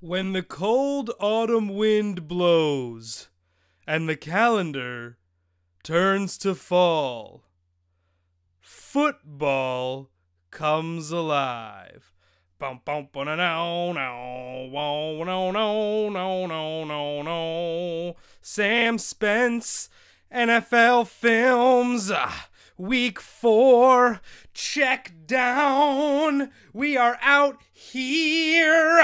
When the cold autumn wind blows and the calendar turns to fall, football comes alive. Bum bum ba na no no no no no no no no. Sam Spence, NFL Films, Week 4, Checkdown. We are out here.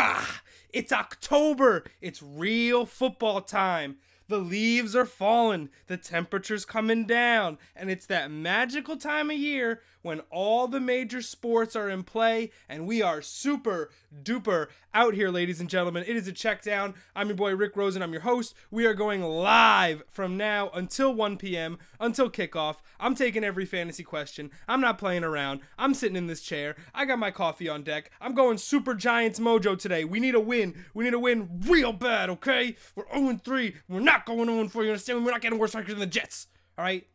It's October. It's real football time. The leaves are falling. The temperature's coming down. And it's that magical time of year when all the major sports are in play. And we are super duper out here, ladies and gentlemen. It is a Checkdown. I'm your boy, Rick Rosen. I'm your host. We are going live from now until 1 p.m., until kickoff. I'm taking every fantasy question. I'm not playing around. I'm sitting in this chair. I got my coffee on deck. I'm going Super Giants mojo today. We need a win. We need a win real bad, okay? We're 0-3. We're not going 0-4. You understand? We're not getting worse record than the Jets, all right?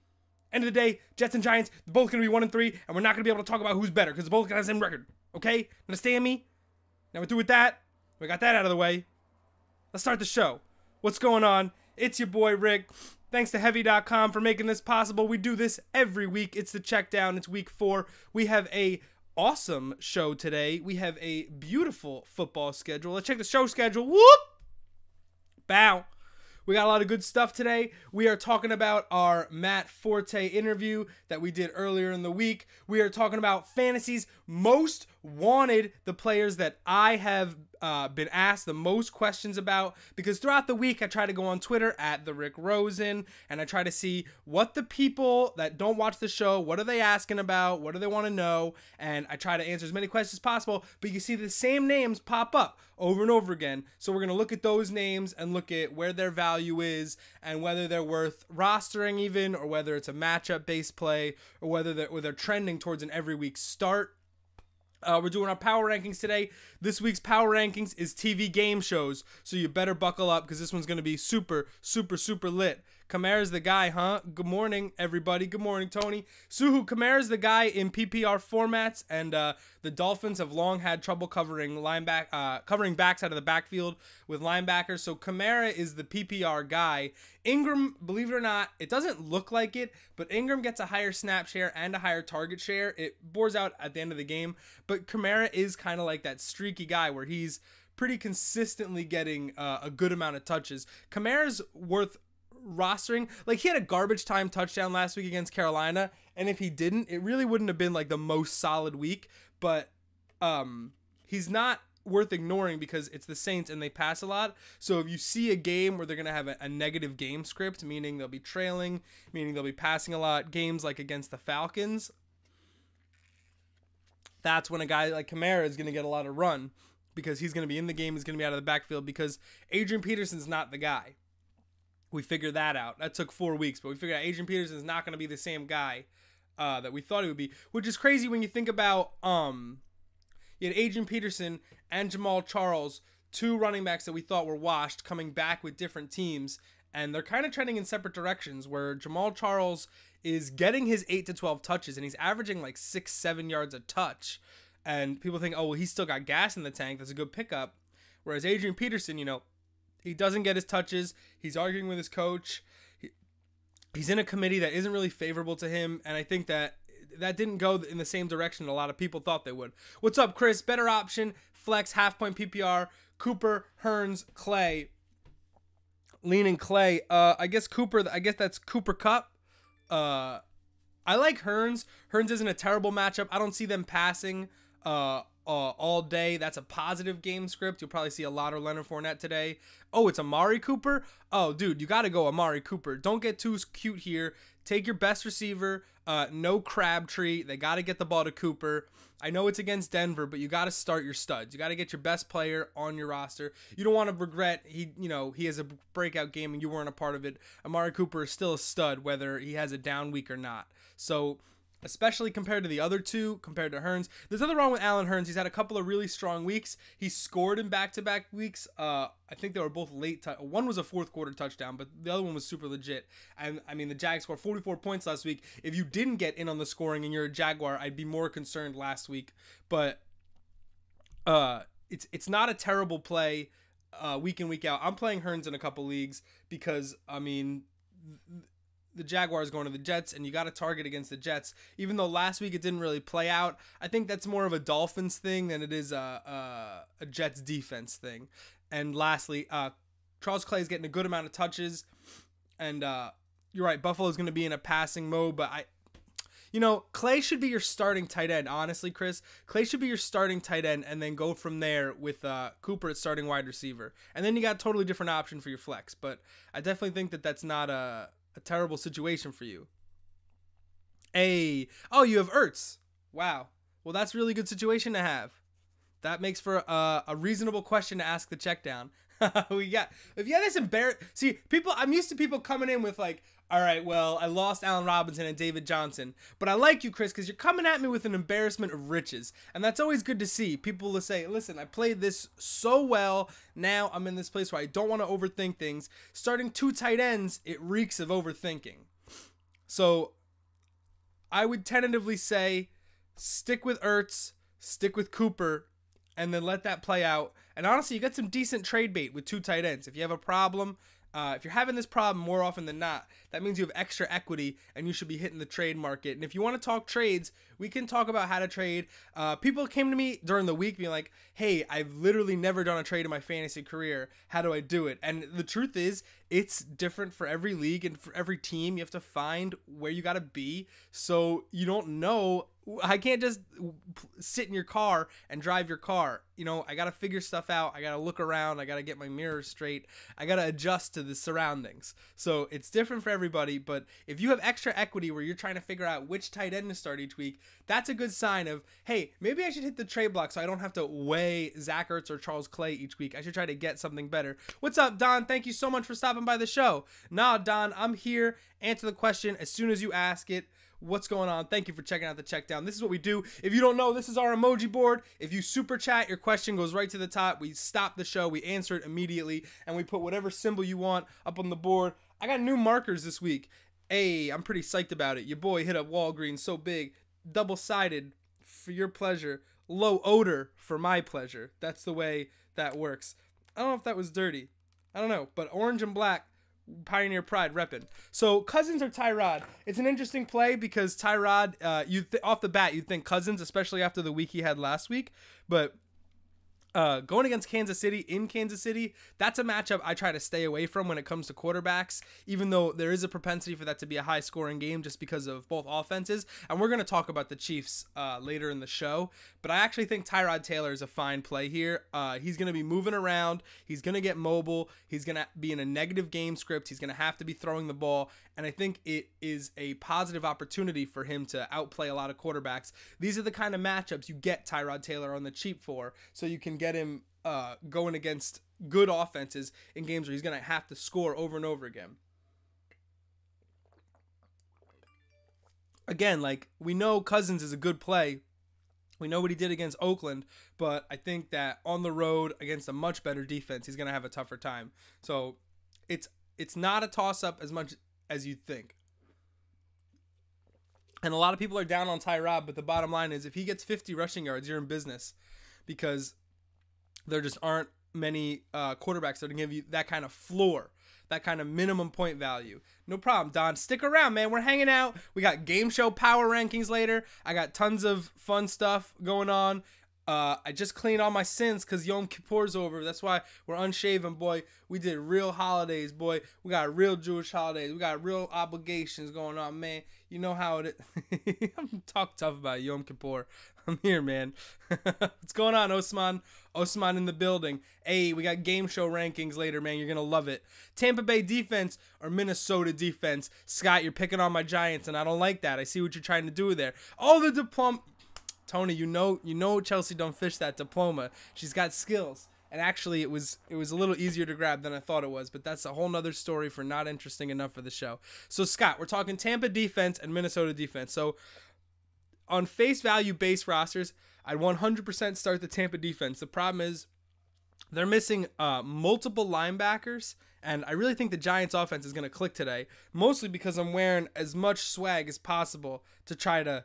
End of the day, Jets and Giants, they're both going to be 1-3, and we're not going to be able to talk about who's better because they're both going to have the same record, okay? Understand me? Now we're through with that. We got that out of the way. Let's start the show. What's going on? It's your boy, Rick. Thanks to Heavy.com for making this possible. We do this every week. It's the Checkdown. It's week 4. We have a awesome show today. We have a beautiful football schedule. Let's check the show schedule. Whoop! Bow. We got a lot of good stuff today. We are talking about our Matt Forte interview that we did earlier in the week. We are talking about fantasy's most wanted, the players that I have been asked the most questions about, because throughout the week I try to go on Twitter at the Rick Rosen and I try to see what the people that don't watch the show, what are they asking about, what do they want to know, and I try to answer as many questions as possible. But you see the same names pop up over and over again, so we're going to look at those names and look at where their value is and whether they're worth rostering even, or whether it's a matchup based play, or whether they're trending towards an every week start. We're doing our power rankings today. This week's power rankings is TV game shows, so you better buckle up because this one's going to be super, super, super lit. Kamara's the guy, huh? Good morning, everybody. Good morning, Tony. Suhu, Kamara's the guy in PPR formats, and the Dolphins have long had trouble covering backs out of the backfield with linebackers, so Kamara is the PPR guy. Ingram, believe it or not, it doesn't look like it, but Ingram gets a higher snap share and a higher target share. It bores out at the end of the game, but Kamara is kind of like that streaky guy where he's pretty consistently getting a good amount of touches. Kamara's worth rostering. Like, he had a garbage time touchdown last week against Carolina, and if he didn't, it really wouldn't have been like the most solid week, but he's not worth ignoring because it's the Saints and they pass a lot. So if you see a game where they're going to have a negative game script, meaning they'll be trailing, meaning they'll be passing a lot, games like against the Falcons, that's when a guy like Kamara is going to get a lot of run because he's going to be in the game, he's going to be out of the backfield because Adrian Peterson's not the guy. We figured that out. That took 4 weeks, but we figured out Adrian Peterson is not going to be the same guy that we thought he would be, which is crazy when you think about you had Adrian Peterson and Jamal Charles, 2 running backs that we thought were washed, coming back with different teams, and they're kind of trending in separate directions, where Jamal Charles is getting his 8 to 12 touches, and he's averaging like 6-7 yards a touch, and people think, oh, well, he's still got gas in the tank, that's a good pickup, whereas Adrian Peterson, you know, he doesn't get his touches. He's arguing with his coach. He's in a committee that isn't really favorable to him, and I think that didn't go in the same direction a lot of people thought they would. What's up, Chris? Better option, flex, half-point PPR, Cooper, Hearns, Clay. Leaning Clay. I guess that's Cooper Kupp. I like Hearns. Hearns isn't a terrible matchup. I don't see them passing all day. That's a positive game script. You'll probably see a lot of Leonard Fournette today. Oh, it's Amari Cooper? Oh, dude, you got to go Amari Cooper. Don't get too cute here. Take your best receiver. No Crabtree. They got to get the ball to Cooper. I know it's against Denver, but you got to start your studs. You got to get your best player on your roster. You don't want to regret he has a breakout game and you weren't a part of it. Amari Cooper is still a stud whether he has a down week or not. So, especially compared to the other two, compared to Hearns. There's nothing wrong with Allen Hearns. He's had a couple of really strong weeks. He scored in back-to-back weeks. I think they were both late. One was a fourth-quarter touchdown, but the other one was super legit. And I mean, the Jags scored 44 points last week. If you didn't get in on the scoring and you're a Jaguar, I'd be more concerned last week. But it's not a terrible play. week in, week out. I'm playing Hearns in a couple leagues because, I mean, the Jaguars going to the Jets, and you got to target against the Jets. Even though last week it didn't really play out, I think that's more of a Dolphins thing than it is a Jets defense thing. And lastly, Charles Clay is getting a good amount of touches, and you're right, Buffalo's going to be in a passing mode, but Clay should be your starting tight end, honestly, Chris. Clay should be your starting tight end, and then go from there with Cooper at starting wide receiver. And then you got a totally different option for your flex. But I definitely think that that's not a terrible situation for you. You have Ertz. Wow. Well, that's a really good situation to have. That makes for a reasonable question to ask the Checkdown. If you have this I'm used to people coming in with like, all right, well, I lost Allen Robinson and David Johnson, but I like you, Chris, because you're coming at me with an embarrassment of riches, and that's always good to see. People will say, listen, I played this so well, now I'm in this place where I don't want to overthink things. Starting 2 tight ends, it reeks of overthinking. So I would tentatively say stick with Ertz, stick with Cooper, and then let that play out. And honestly, you got some decent trade bait with 2 tight ends. If you have a problem, if you're having this problem more often than not, that means you have extra equity and you should be hitting the trade market. And if you want to talk trades, we can talk about how to trade. People came to me during the week being like, hey, I've literally never done a trade in my fantasy career. How do I do it? And the truth is, it's different for every league and for every team. You have to find where you got to be. So you don't know. I can't just sit in your car and drive your car. I got to figure stuff out. I got to look around. I got to get my mirror straight. I got to adjust to the surroundings. So it's different for everybody. But if you have extra equity where you're trying to figure out which tight end to start each week, that's a good sign of, hey, maybe I should hit the trade block so I don't have to weigh Zach Ertz or Charles Clay each week. I should try to get something better. What's up, Don? Thank you so much for stopping by the show. Nah, Don, I'm here. Answer the question as soon as you ask it. What's going on? Thank you for checking out the Checkdown. This is what we do. If you don't know, this is our emoji board. If you super chat, your question goes right to the top. We stop the show, we answer it immediately, and we put whatever symbol you want up on the board. I got new markers this week. Hey, I'm pretty psyched about it. Your boy hit up Walgreens so big. Double-sided for your pleasure. Low odor for my pleasure. That's the way that works. I don't know if that was dirty. I don't know, but orange and black, Pioneer Pride reppin'. So Cousins or Tyrod? It's an interesting play because Tyrod, off the bat, you'd think Cousins, especially after the week he had last week. But going against Kansas City in Kansas City, that's a matchup I try to stay away from when it comes to quarterbacks, even though there is a propensity for that to be a high-scoring game just because of both offenses. And we're going to talk about the Chiefs later in the show. But I actually think Tyrod Taylor is a fine play here. He's going to be moving around. He's going to get mobile. He's going to be in a negative game script. He's going to have to be throwing the ball. And I think it is a positive opportunity for him to outplay a lot of quarterbacks. These are the kind of matchups you get Tyrod Taylor on the cheap for, so you can get him going against good offenses in games where he's going to have to score over and over again. Again, like, we know Cousins is a good play. We know what he did against Oakland, but I think that on the road against a much better defense, he's going to have a tougher time. So it's not a toss-up as much as you think. And a lot of people are down on Tyrod, but the bottom line is if he gets 50 rushing yards, you're in business, because there just aren't many quarterbacks that can give you that kind of floor, that kind of minimum point value. No problem, Don. Stick around, man. We're hanging out. We got game show power rankings later. I got tons of fun stuff going on. I just cleaned all my sins because Yom Kippur's over. That's why we're unshaven, boy. We did real holidays, boy. We got real Jewish holidays. We got real obligations going on, man. You know how it is. I'm talk tough about Yom Kippur. I'm here, man. What's going on, Osman? Osman in the building. Hey, we got game show rankings later, man. You're going to love it. Tampa Bay defense or Minnesota defense? Scott, you're picking on my Giants, and I don't like that. I see what you're trying to do there. Oh, the diploma. Tony, you know Chelsea don't fish that diploma. She's got skills. And actually, it was a little easier to grab than I thought it was, but that's a whole nother story for not interesting enough for the show. So, Scott, we're talking Tampa defense and Minnesota defense. So, on face value base rosters, I'd 100% start the Tampa defense. The problem is they're missing multiple linebackers, and I really think the Giants offense is going to click today, mostly because I'm wearing as much swag as possible to try to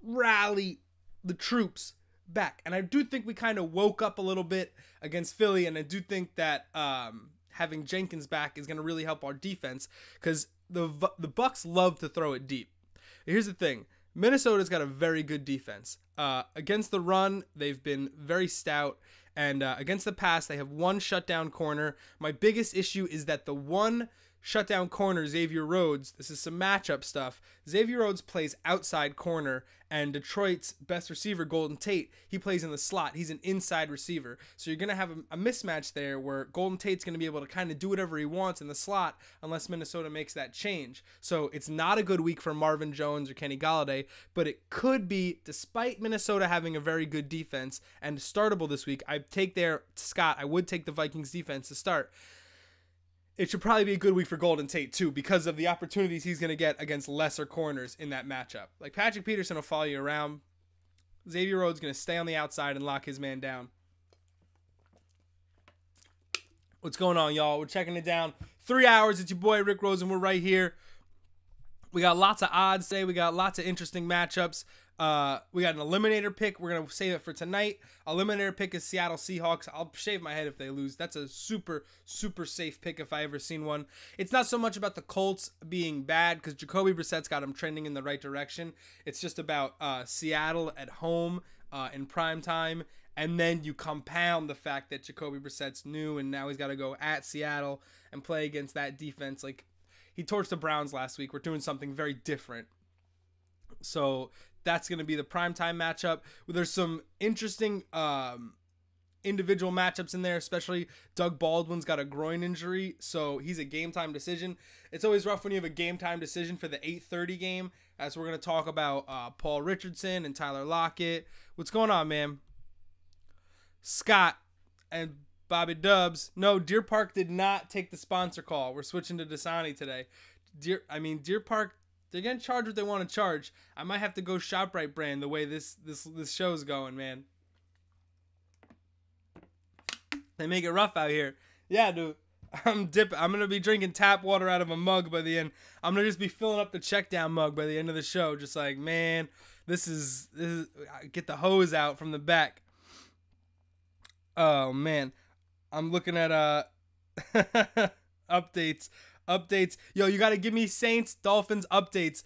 rally the troops back. And I do think we kind of woke up a little bit against Philly, and I do think that having Jenkins back is going to really help our defense, because the Bucs love to throw it deep. Here's the thing. Minnesota's got a very good defense. Against the run, they've been very stout. And against the pass, they have one shutdown corner. My biggest issue is that the one shutdown corner, Xavier Rhodes, this is some matchup stuff. Xavier Rhodes plays outside corner, and Detroit's best receiver, Golden Tate, he plays in the slot. He's an inside receiver. So you're going to have a mismatch there where Golden Tate's going to be able to kind of do whatever he wants in the slot unless Minnesota makes that change. So it's not a good week for Marvin Jones or Kenny Golladay, but it could be, despite Minnesota having a very good defense and startable this week. I would take the Vikings defense to start. It should probably be a good week for Golden Tate, too, because of the opportunities he's going to get against lesser corners in that matchup. Like, Patrick Peterson will follow you around. Xavier Rhodes is going to stay on the outside and lock his man down. What's going on, y'all? We're checking it down. 3 hours. It's your boy, Rick Rosen. We're right here. We got lots of odds today. We got lots of interesting matchups. We got an eliminator pick. We're going to save it for tonight. Eliminator pick is Seattle Seahawks. I'll shave my head if they lose. That's a super, super safe pick if I ever seen one. It's not so much about the Colts being bad, because Jacoby Brissett's got them trending in the right direction. It's just about Seattle at home in prime time. And then you compound the fact that Jacoby Brissett's new, and now he's got to go at Seattle and play against that defense. Like, he torched the Browns last week. We're doing something very different. So that's going to be the primetime matchup. There's some interesting individual matchups in there, especially Doug Baldwin's got a groin injury, so he's a game-time decision. It's always rough when you have a game-time decision for the 8:30 game, as we're going to talk about Paul Richardson and Tyler Lockett. What's going on, man? Scott and Bobby Dubs. No, Deer Park did not take the sponsor call. We're switching to Dasani today. Deer Park, they're going to charge what they want to charge. I might have to go ShopRite brand the way this show's going, man. They make it rough out here. Yeah, dude. I'm going to be drinking tap water out of a mug by the end. I'm going to just be filling up the Checkdown mug by the end of the show. Just like, man, this is get the hose out from the back. Oh, man. I'm looking at updates. Yo, you got to give me Saints Dolphins updates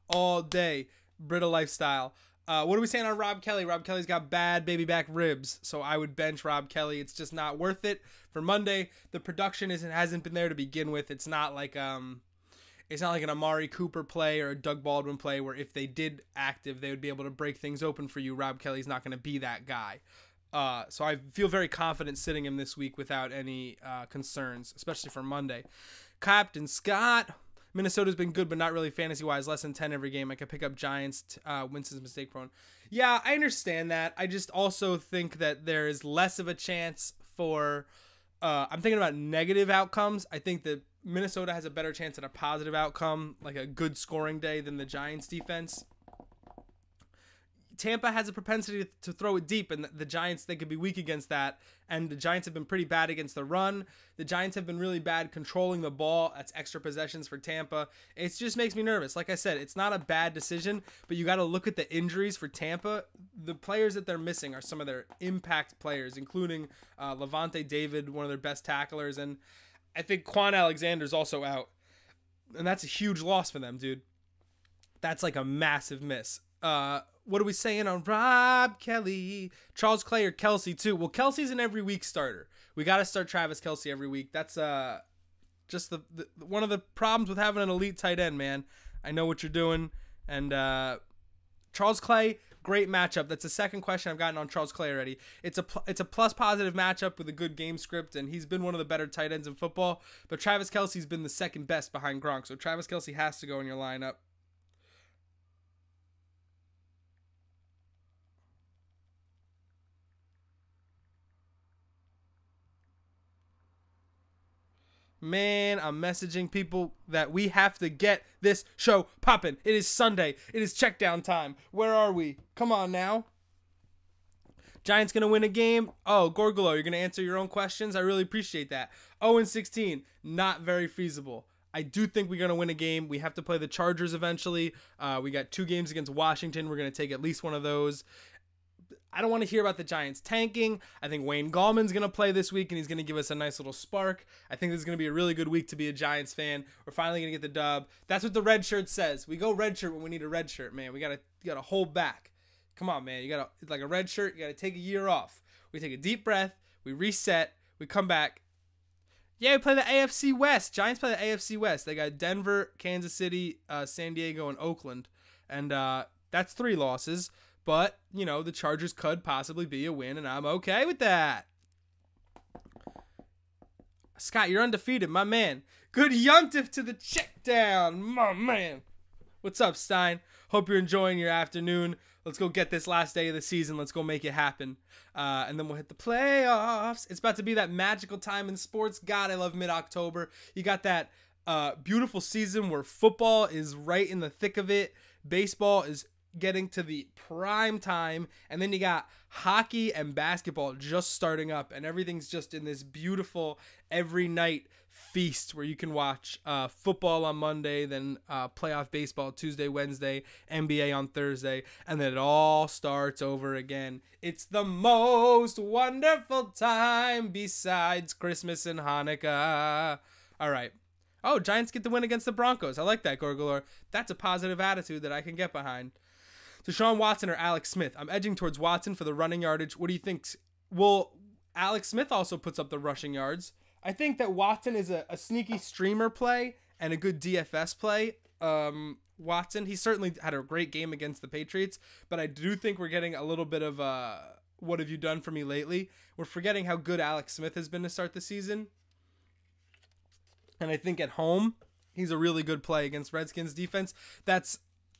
all day. Brita lifestyle. What are we saying on Rob Kelly? Rob Kelly's got bad baby back ribs, so I would bench Rob Kelly. It's just not worth it for Monday. The production hasn't been there to begin with. It's not like an Amari Cooper play or a Doug Baldwin play where if they did active, they would be able to break things open for you. Rob Kelly's not going to be that guy. So I feel very confident sitting him this week without any concerns, especially for Monday. Captain Scott. Minnesota's been good, but not really fantasy-wise. Less than 10 every game. I could pick up Giants. Winston's mistake-prone. Yeah, I understand that. I just also think that there is less of a chance for... I'm thinking about negative outcomes. I think that Minnesota has a better chance at a positive outcome, like a good scoring day, than the Giants' defense. Tampa has a propensity to throw it deep, and the Giants, they could be weak against that. And the Giants have been pretty bad against the run. The Giants have been really bad controlling the ball. That's extra possessions for Tampa. It just makes me nervous. Like I said, it's not a bad decision, but you got to look at the injuries for Tampa. The players that they're missing are some of their impact players, including Levante David, one of their best tacklers. And I think Quan Alexander's also out. And that's a huge loss for them, dude. That's like a massive miss. What are we saying on Rob Kelly? Charles Clay or Kelsey too? Well, Kelsey's an every week starter. We got to start Travis Kelce every week. That's just the one of the problems with having an elite tight end, man. I know what you're doing. And Charles Clay, great matchup. That's the second question I've gotten on Charles Clay already. It's a plus positive matchup with a good game script, and he's been one of the better tight ends in football. But Travis Kelce's been the second best behind Gronk, so Travis Kelce has to go in your lineup. Man, I'm messaging people that we have to get this show popping. It is Sunday. It is Checkdown time. Where are we? Come on now. Giants going to win a game? Oh, Gorgolo, you're going to answer your own questions? I really appreciate that. 0-16, not very feasible. I do think we're going to win a game. We have to play the Chargers eventually. We got 2 games against Washington. We're going to take at least one of those. I don't want to hear about the Giants tanking. I think Wayne Gallman's going to play this week, and he's going to give us a nice little spark. I think this is going to be a really good week to be a Giants fan. We're finally going to get the dub. That's what the red shirt says. We go red shirt when we need a red shirt, man. You got to hold back. Come on, man. It's like a red shirt. You got to take a year off. We take a deep breath. We reset. We come back. Yeah, we play the AFC West. Giants play the AFC West. They got Denver, Kansas City, San Diego, and Oakland. And that's 3 losses. But, the Chargers could possibly be a win, and I'm okay with that. Scott, you're undefeated, my man. Good yuntif to the Checkdown, my man. What's up, Stein? Hope you're enjoying your afternoon. Let's go get this last day of the season. Let's go make it happen. And then we'll hit the playoffs. It's about to be that magical time in sports. God, I love mid-October. You got that beautiful season where football is right in the thick of it. Baseball is getting to the prime time, and then you got hockey and basketball just starting up, and everything's just in this beautiful every night feast where you can watch football on Monday, then playoff baseball Tuesday, Wednesday, NBA on Thursday, and then it all starts over again. It's the most wonderful time besides Christmas and Hanukkah. All right. Oh, Giants get the win against the Broncos. I like that, Gorgolor. That's a positive attitude that I can get behind. Deshaun Watson or Alex Smith? I'm edging towards Watson for the running yardage. What do you think? Well, Alex Smith also puts up the rushing yards. I think that Watson is a sneaky streamer play and a good DFS play. Watson, he certainly had a great game against the Patriots, but I do think we're getting a little bit of what have you done for me lately? We're forgetting how good Alex Smith has been to start the season. And I think at home, he's a really good play against Redskins defense.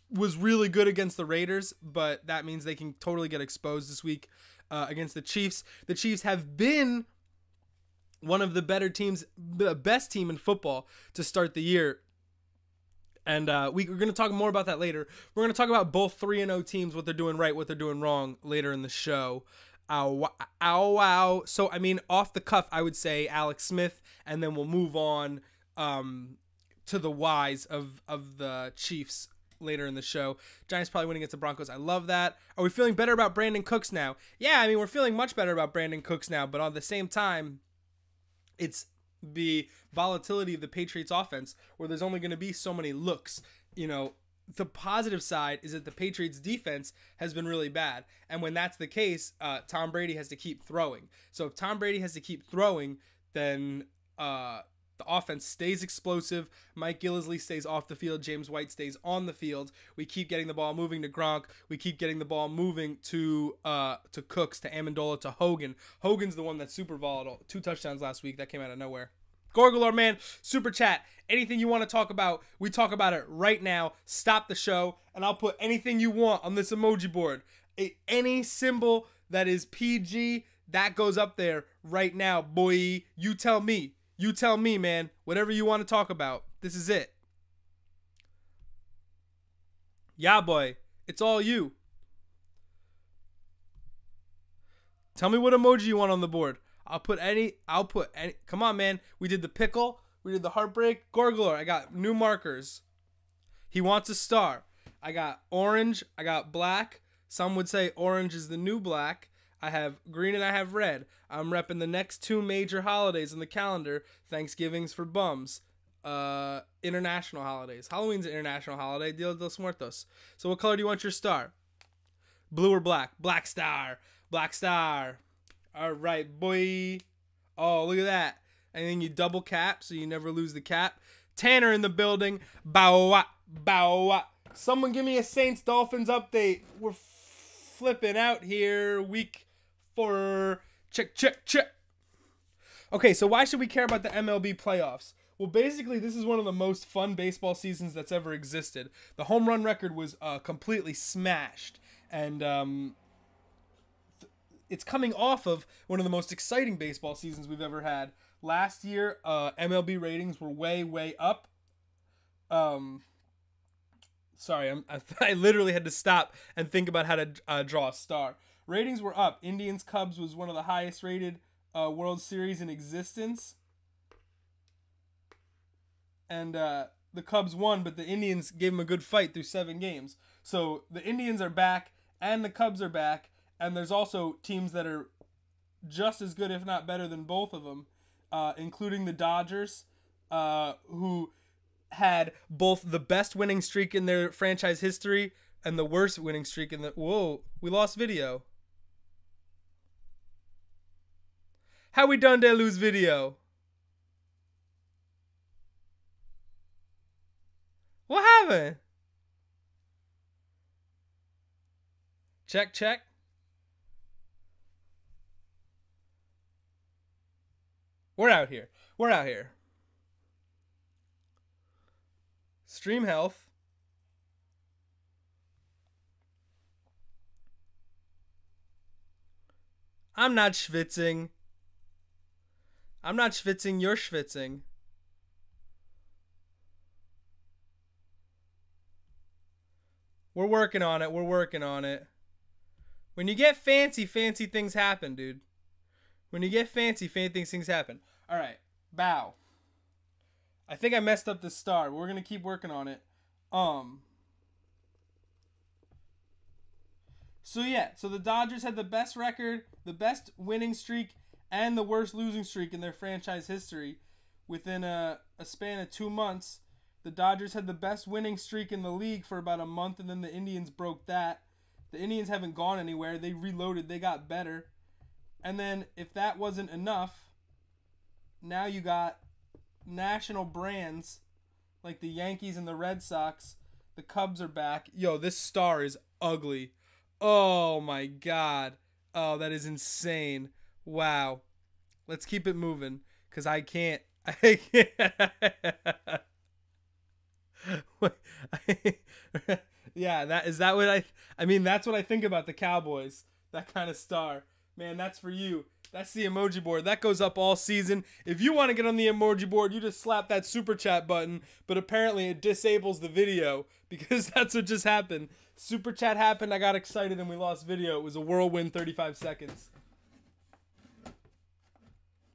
Was really good against the Raiders, but that means they can totally get exposed this week against the Chiefs. The Chiefs have been one of the better teams, the best team in football to start the year. And we're going to talk more about that later. We're going to talk about both 3-0 teams, what they're doing right, what they're doing wrong later in the show. Wow. So, off the cuff, I would say Alex Smith, and then we'll move on to the whys of the Chiefs later in the show. Giants probably winning against the Broncos. I love that. Are we feeling better about Brandon Cooks now? Yeah, we're feeling much better about Brandon Cooks now, but at the same time, it's the volatility of the Patriots offense where there's only going to be so many looks. The positive side is that the Patriots defense has been really bad. And when that's the case, Tom Brady has to keep throwing. So if Tom Brady has to keep throwing, then the offense stays explosive. Mike Gillislee stays off the field. James White stays on the field. We keep getting the ball moving to Gronk. We keep getting the ball moving to Cooks, to Amendola, to Hogan. Hogan's the one that's super volatile. 2 touchdowns last week. That came out of nowhere. Gorgolor, man, super chat. Anything you want to talk about, we talk about it right now. Stop the show, and I'll put anything you want on this emoji board. Any symbol that is PG, that goes up there right now, boy. You tell me. You tell me, man. Whatever you want to talk about. This is it. Yeah, boy. It's all you. Tell me what emoji you want on the board. I'll put any. Come on, man. We did the pickle. We did the heartbreak. Gorgolor. I got new markers. He wants a star. I got orange. I got black. Some would say orange is the new black. I have green and I have red. I'm repping the next 2 major holidays in the calendar. Thanksgiving's for bums. International holidays. Halloween's an international holiday. Dia de los Muertos. So what color do you want your star? Blue or black? Black star. Black star. All right, boy. Oh, look at that. And then you double cap so you never lose the cap. Tanner in the building. Bow. Bow. Someone give me a Saints Dolphins update. We're flipping out here. Week 4. Check. Okay, so why should we care about the MLB playoffs? Well, basically, this is one of the most fun baseball seasons that's ever existed. The home run record was completely smashed. And it's coming off of one of the most exciting baseball seasons we've ever had. Last year, MLB ratings were way up. Sorry, I literally had to stop and think about how to draw a star. Ratings were up. Indians-Cubs was one of the highest rated World Series in existence. and the Cubs won, but the Indians gave them a good fight through 7 games. So the Indians are back, and the Cubs are back, and there's also teams that are just as good, if not better, than both of them, including the Dodgers, who had both the best winning streak in their franchise history and the worst winning streak in the... Whoa, we lost video. How we done to lose video? What happened? Check, check. We're out here. We're out here. Stream health. I'm not schwitzing. I'm not schwitzing, you're schwitzing. We're working on it. We're working on it. When you get fancy, fancy things happen, dude. When you get fancy, fancy things happen. All right. Bow. I think I messed up the star, but we're going to keep working on it. So, yeah. So, the Dodgers had the best record, the best winning streak, and the worst losing streak in their franchise history. Within a span of 2 months, the Dodgers had the best winning streak in the league for about a month, and then the Indians broke that. The Indians haven't gone anywhere. They reloaded. They got better. And then, if that wasn't enough, now you got national brands like the Yankees and the Red Sox. The Cubs are back. Yo, this star is ugly. Oh, my God. Oh, that is insane. Wow. Let's keep it moving, because I can't. Yeah, that's what I think about the Cowboys. That kind of star. Man, that's for you. That's the emoji board. That goes up all season. If you want to get on the emoji board, you just slap that super chat button, but apparently it disables the video because that's what just happened. Super chat happened, I got excited, and we lost video. It was a whirlwind 35 seconds.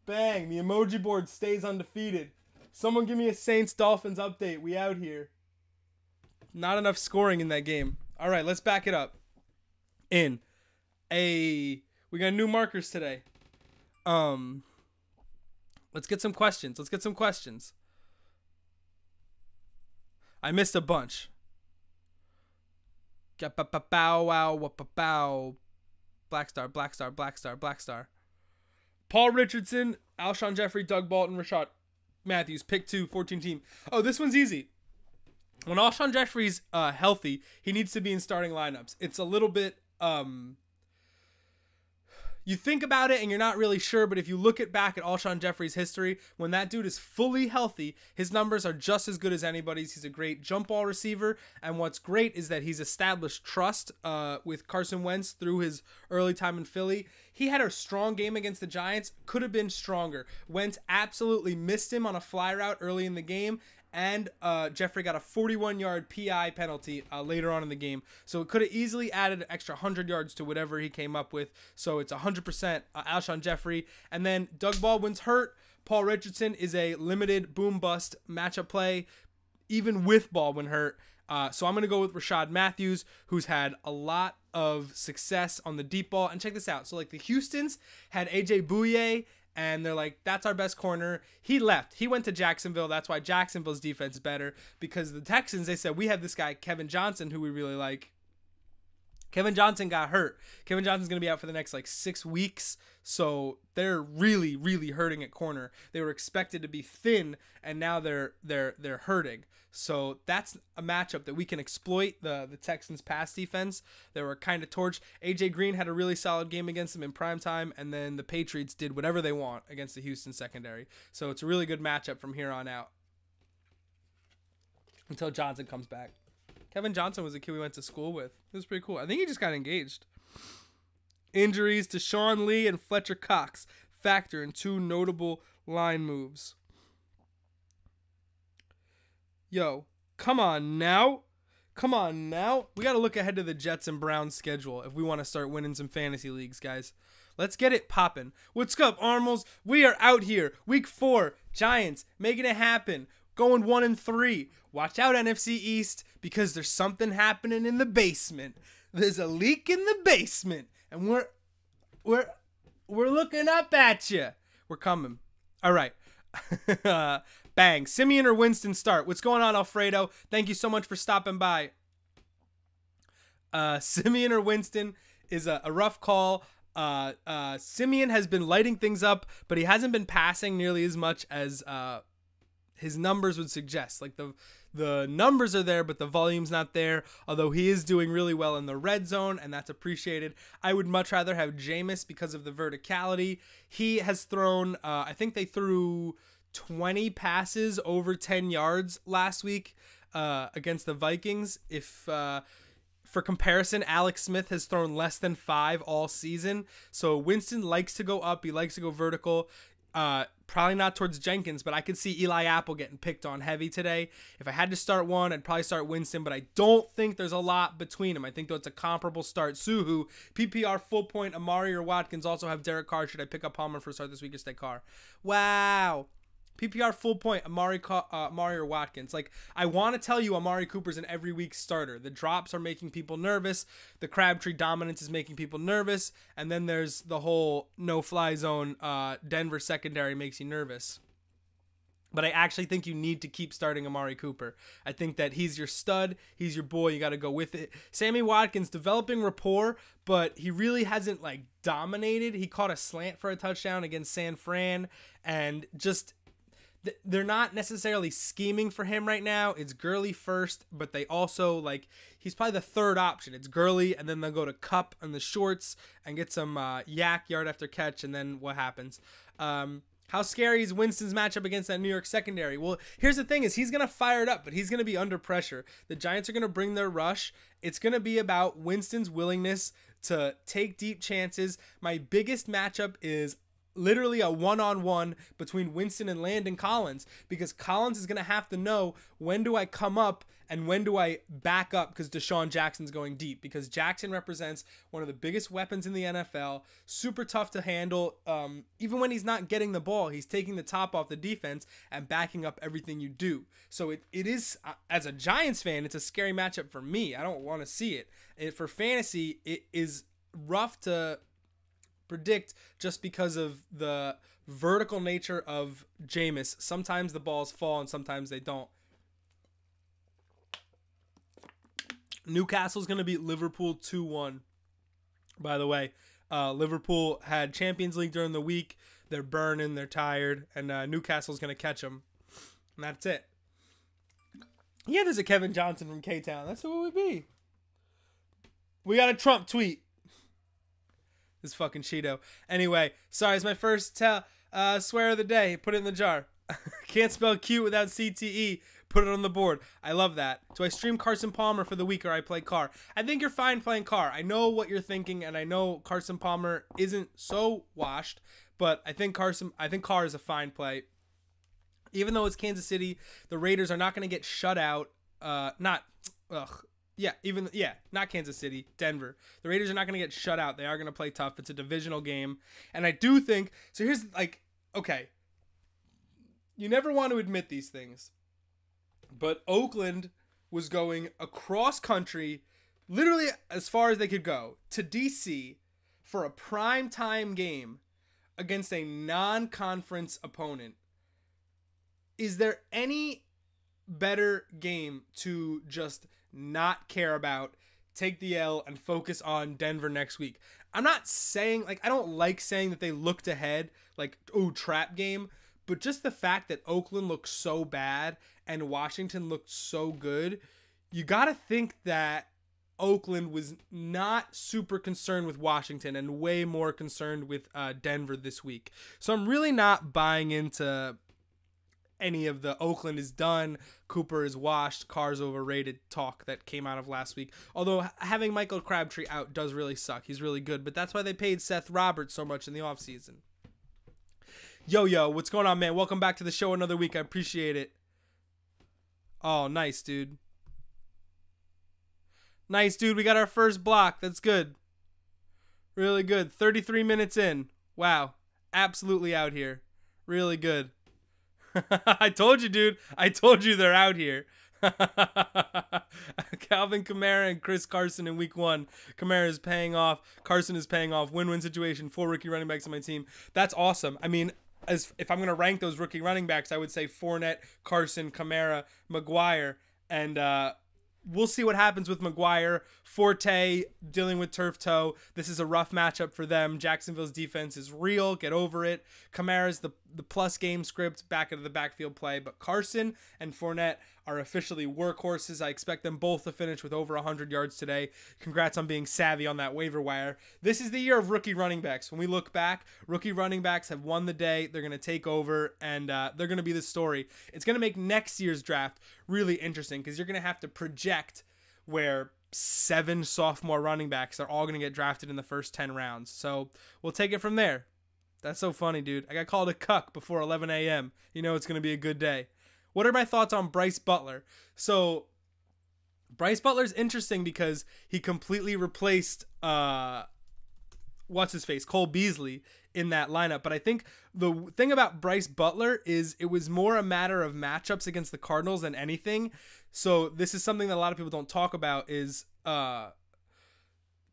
Bang, the emoji board stays undefeated. Someone give me a Saints-Dolphins update. We out here. Not enough scoring in that game. All right, let's back it up. We got new markers today. Let's get some questions. I missed a bunch. Black star. Paul Richardson, Alshon Jeffrey, Doug Baldwin, Rashad Matthews. Pick 2, 14 team. Oh, this one's easy. When Alshon Jeffrey's healthy, he needs to be in starting lineups. It's a little bit... you think about it and you're not really sure, but if you look back at Alshon Jeffrey's history, when that dude is fully healthy, his numbers are just as good as anybody's. He's a great jump ball receiver, and what's great is that he's established trust with Carson Wentz through his early time in Philly. He had a strong game against the Giants, could have been stronger. Wentz absolutely missed him on a fly route early in the game, and Jeffrey got a 41-yard PI penalty later on in the game. So it could have easily added an extra 100 yards to whatever he came up with. So it's 100% Alshon Jeffrey. And then Doug Baldwin's hurt. Paul Richardson is a limited boom-bust matchup play, even with Baldwin hurt. So I'm going to go with Rashad Matthews, who's had a lot of success on the deep ball. And check this out. So, like, the Houstons had A.J. Bouye, and they're like, that's our best corner. He left. He went to Jacksonville. That's why Jacksonville's defense is better. Because the Texans, they said, we have this guy, Kevin Johnson, who we really like. Kevin Johnson got hurt. Kevin Johnson's going to be out for the next, 6 weeks. So they're really, really hurting at corner. They were expected to be thin, and now they're hurting. So that's a matchup that we can exploit, the Texans' pass defense. They were kind of torched. A.J. Green had a really solid game against them in primetime, and then the Patriots did whatever they want against the Houston secondary. So it's a really good matchup from here on out until Johnson comes back. Kevin Johnson was a kid we went to school with. It was pretty cool. I think he just got engaged. Injuries to Sean Lee and Fletcher Cox factor in 2 notable line moves. Yo, come on now. We got to look ahead to the Jets and Browns schedule if we want to start winning some fantasy leagues, guys. Let's get it popping. What's up, Armals? We are out here. Week 4, Giants, making it happen. going 1-3. Watch out, NFC East, because there's something happening in the basement. There's a leak in the basement, and we're looking up at you. We're coming. All right. Bang. Simeon or Winston start. What's going on, Alfredo? Thank you so much for stopping by. Simeon or Winston is a rough call. Simeon has been lighting things up, but he hasn't been passing nearly as much as his numbers would suggest. Like the numbers are there, but the volume's not there, although he is doing really well in the red zone, and that's appreciated. I would much rather have Jameis because of the verticality. He has thrown, I think they threw 20 passes over 10 yards last week against the Vikings. For comparison, Alex Smith has thrown less than 5 all season. So Winston likes to go up. He likes to go vertical. Probably not towards Jenkins, but I could see Eli Apple getting picked on heavy today. If I had to start one, I'd probably start Winston, but I don't think there's a lot between them. I think though it's a comparable start. Suhu, PPR full point, Amari or Watkins. Also have Derek Carr. Should I pick up Palmer for start this week or stay Carr? Wow. PPR full point, Amari or Watkins. Like, I want to tell you Amari Cooper's an every week starter. The drops are making people nervous. The Crabtree dominance is making people nervous. And then there's the whole no-fly zone Denver secondary makes you nervous. But I actually think you need to keep starting Amari Cooper. I think that he's your stud. He's your boy. You got to go with it. Sammy Watkins developing rapport, but he really hasn't, like, dominated. He caught a slant for a touchdown against San Fran, and just... they're not necessarily scheming for him right now. It's Gurley first, but they also, like, he's probably the third option. It's Gurley, and then they'll go to Kupp and the shorts and get some yak yard after catch, and then what happens? How scary is Winston's matchup against that New York secondary? Well, here's the thing is he's going to fire it up, but he's going to be under pressure. The Giants are going to bring their rush. It's going to be about Winston's willingness to take deep chances. My biggest matchup is literally a one-on-one between Winston and Landon Collins, because Collins is going to have to know, when do I come up and when do I back up, because Deshaun Jackson's going deep, because Jackson represents one of the biggest weapons in the NFL, super tough to handle. Even when he's not getting the ball, he's taking the top off the defense and backing up everything you do. So it is, as a Giants fan, it's a scary matchup for me. I don't want to see it. For fantasy, it is rough to predict just because of the vertical nature of Jameis. Sometimes the balls fall and sometimes they don't. Newcastle's going to beat Liverpool 2-1. By the way, Liverpool had Champions League during the week. They're burning, they're tired, and Newcastle's going to catch them. And that's it. Yeah, there's a Kevin Johnson from K-Town. That's who it would be. We got a Trump tweet. This fucking Cheeto. Anyway, sorry, it's my first swear of the day. Put it in the jar. Can't spell cute without CTE. Put it on the board. I love that. Do I stream Carson Palmer for the week or I play Carr? I think you're fine playing Carr. I know what you're thinking, and I know Carson Palmer isn't so washed, but I think Carr is a fine play. Even though it's Kansas City, the Raiders are not going to get shut out. Not Kansas City, Denver. The Raiders are not going to get shut out. They are going to play tough. It's a divisional game. And I do think, so here's, like, okay, you never want to admit these things, but Oakland was going across country, literally as far as they could go, to DC for a primetime game against a non-conference opponent. Is there any better game to just not care about, take the L, and focus on Denver next week? I'm not saying, like, I don't like saying that they looked ahead, like, oh, trap game, but just the fact that Oakland looked so bad and Washington looked so good, you got to think that Oakland was not super concerned with Washington and way more concerned with Denver this week. So I'm really not buying into any of the Oakland is done, Cooper is washed, Carr's overrated talk that came out of last week. Although having Michael Crabtree out does really suck. He's really good, but that's why they paid Seth Roberts so much in the offseason. Yo, what's going on, man? Welcome back to the show another week. I appreciate it. Oh, nice, dude. Nice, dude. We got our first block. That's good. Really good. 33 minutes in. Wow. Absolutely out here. Really good. I told you, dude. I told you they're out here. Calvin Kamara and Chris Carson in week 1. Kamara is paying off. Carson is paying off. Win-win situation. 4 rookie running backs on my team. That's awesome. I mean, if I'm going to rank those rookie running backs, I would say Fournette, Carson, Kamara, McGuire, and we'll see what happens with McGuire. Forte dealing with turf toe. This is a rough matchup for them. Jacksonville's defense is real. Get over it. Kamara's the plus game script, back into the backfield play. But Carson and Fournette are officially workhorses. I expect them both to finish with over 100 yards today. Congrats on being savvy on that waiver wire. This is the year of rookie running backs. When we look back, rookie running backs have won the day. They're going to take over, and they're going to be the story. It's going to make next year's draft really interesting because you're going to have to project where 7 sophomore running backs are all going to get drafted in the first 10 rounds. So we'll take it from there. That's so funny, dude. I got called a cuck before 11 a.m. You know it's going to be a good day. What are my thoughts on Bryce Butler? So Bryce Butler's interesting because he completely replaced what's-his-face, Cole Beasley in that lineup. But I think the thing about Bryce Butler is it was more a matter of matchups against the Cardinals than anything. So this is something that a lot of people don't talk about is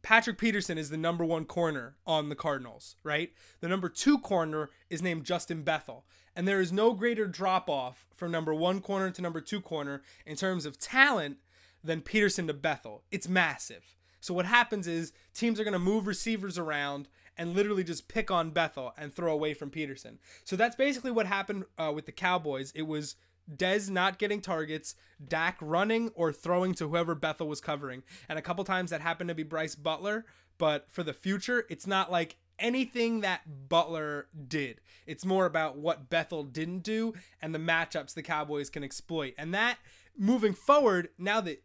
Patrick Peterson is the number 1 corner on the Cardinals, right? The number 2 corner is named Justin Bethel. And there is no greater drop-off from number 1 corner to number 2 corner in terms of talent than Peterson to Bethel. It's massive. So what happens is teams are going to move receivers around and literally just pick on Bethel and throw away from Peterson. So that's basically what happened with the Cowboys. It was Dez not getting targets, Dak running or throwing to whoever Bethel was covering. And a couple times that happened to be Bryce Butler. But for the future, it's not like anything that Butler did. It's more about what Bethel didn't do and the matchups the Cowboys can exploit. And that, moving forward, now that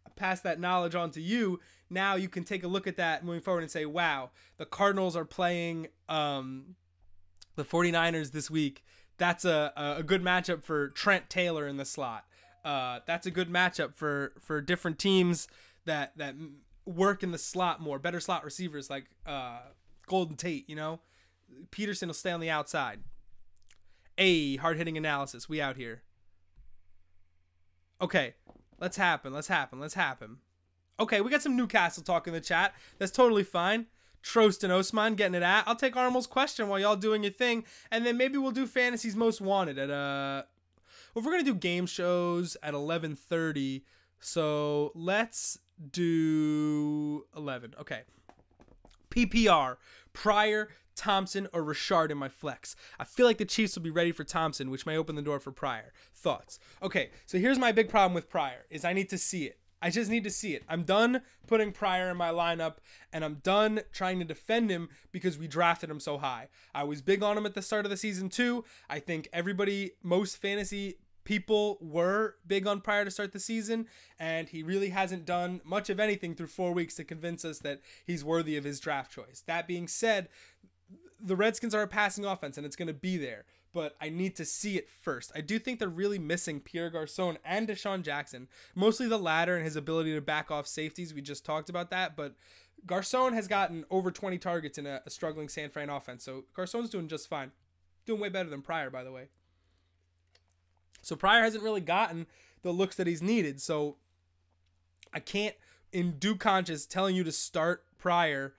I pass that knowledge on to you, now you can take a look at that moving forward and say, wow, the Cardinals are playing the 49ers this week. That's a good matchup for Trent Taylor in the slot. That's a good matchup for different teams that work in the slot more, better slot receivers like Golden Tate, you know? Peterson will stay on the outside. Hard-hitting analysis. We out here. Okay, let's happen. Okay, we got some Newcastle talk in the chat. That's totally fine. Trost and Osman getting it at. I'll take Armel's question while y'all doing your thing, and then maybe we'll do Fantasy's Most Wanted at well, if we're gonna do game shows at 11:30, so let's do 11. Okay. PPR, Pryor, Thompson, or Richard in my flex. I feel like the Chiefs will be ready for Thompson, which may open the door for Pryor. Thoughts? Okay, so here's my big problem with Pryor, is I need to see it. I just need to see it. I'm done putting Pryor in my lineup, and I'm done trying to defend him because we drafted him so high. I was big on him at the start of the season too. I think most fantasy people were big on Pryor to start the season, and he really hasn't done much of anything through 4 weeks to convince us that he's worthy of his draft choice. That being said, the Redskins are a passing offense, and it's going to be there, but I need to see it first. I do think they're really missing Pierre Garçon and Deshaun Jackson, mostly the latter and his ability to back off safeties. We just talked about that, but Garçon has gotten over 20 targets in a struggling San Fran offense, so Garçon's doing just fine. Doing way better than Pryor, by the way. So Pryor hasn't really gotten the looks that he's needed, so I can't, in due conscience, telling you to start Pryor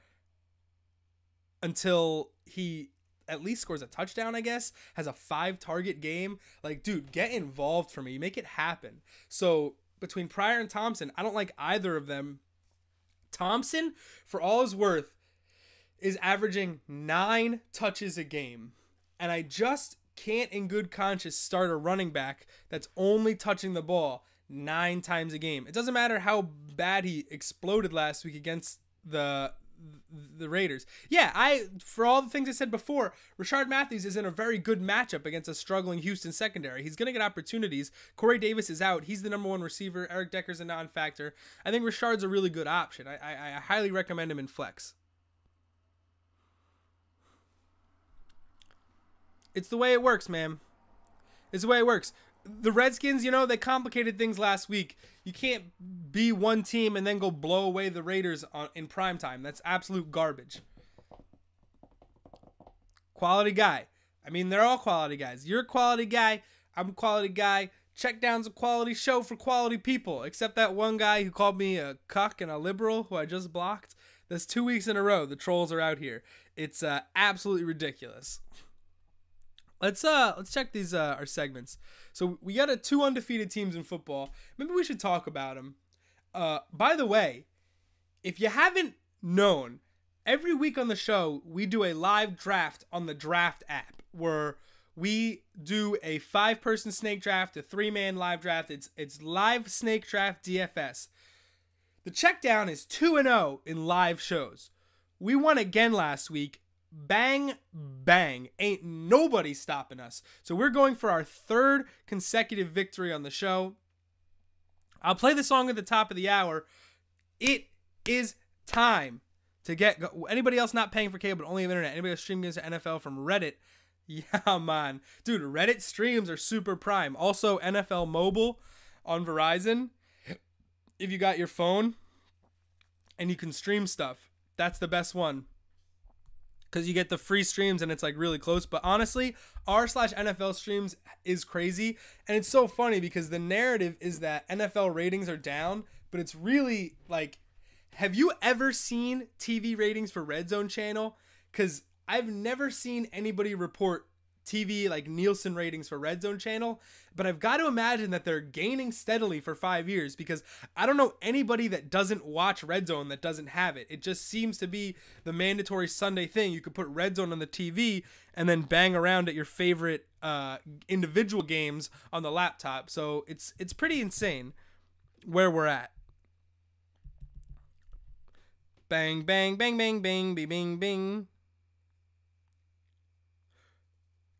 until he at least scores a touchdown, I guess, has a 5-target game. Like, dude, get involved for me. Make it happen. So between Pryor and Thompson, I don't like either of them. Thompson, for all his worth, is averaging 9 touches a game. And I just can't in good conscience start a running back that's only touching the ball 9 times a game. It doesn't matter how bad he exploded last week against the Raiders. Yeah, for all the things I said before, Rashard Matthews is in a very good matchup against a struggling Houston secondary. He's going to get opportunities. Corey Davis is out. He's the number 1 receiver. Eric Decker's a non-factor. I think Rashard's a really good option. I highly recommend him in flex. It's the way it works, man. It's the way it works. The Redskins, they complicated things last week. You can't be one team and then go blow away the Raiders in primetime. That's absolute garbage. Quality guy. I mean, they're all quality guys. You're a quality guy. I'm a quality guy. Checkdown's a quality show for quality people. Except that one guy who called me a cuck and a liberal who I just blocked. That's 2 weeks in a row. The trolls are out here. It's absolutely ridiculous. Let's check these our segments. So we got 2 undefeated teams in football. Maybe we should talk about them. By the way, if you haven't known, every week on the show we do a live draft on the Draft app where we do a 5-person snake draft, a 3-man live draft. It's live snake draft DFS. The Checkdown is 2-0 in live shows. We won again last week. Bang, bang. Ain't nobody stopping us. So we're going for our 3rd consecutive victory on the show. I'll play the song at the top of the hour. It is time to get... Anybody else not paying for cable but only have internet? Anybody else streaming this NFL from Reddit? Yeah, man. Dude, Reddit streams are super prime. Also, NFL Mobile on Verizon. If you got your phone and you can stream stuff, that's the best one. Because you get the free streams and it's like really close. But honestly, r/NFL streams is crazy. And it's so funny because the narrative is that NFL ratings are down. But it's really like, have you ever seen TV ratings for Red Zone channel? Because I've never seen anybody report TV like Nielsen ratings for Red Zone channel, but I've got to imagine that they're gaining steadily for 5 years because I don't know anybody that doesn't watch Red Zone that doesn't have it. It just seems to be the mandatory Sunday thing. You could put Red Zone on the TV and then bang around at your favorite individual games on the laptop. So it's pretty insane where we're at. Bang, bang, bang, bang, bang, bing, bing, bing.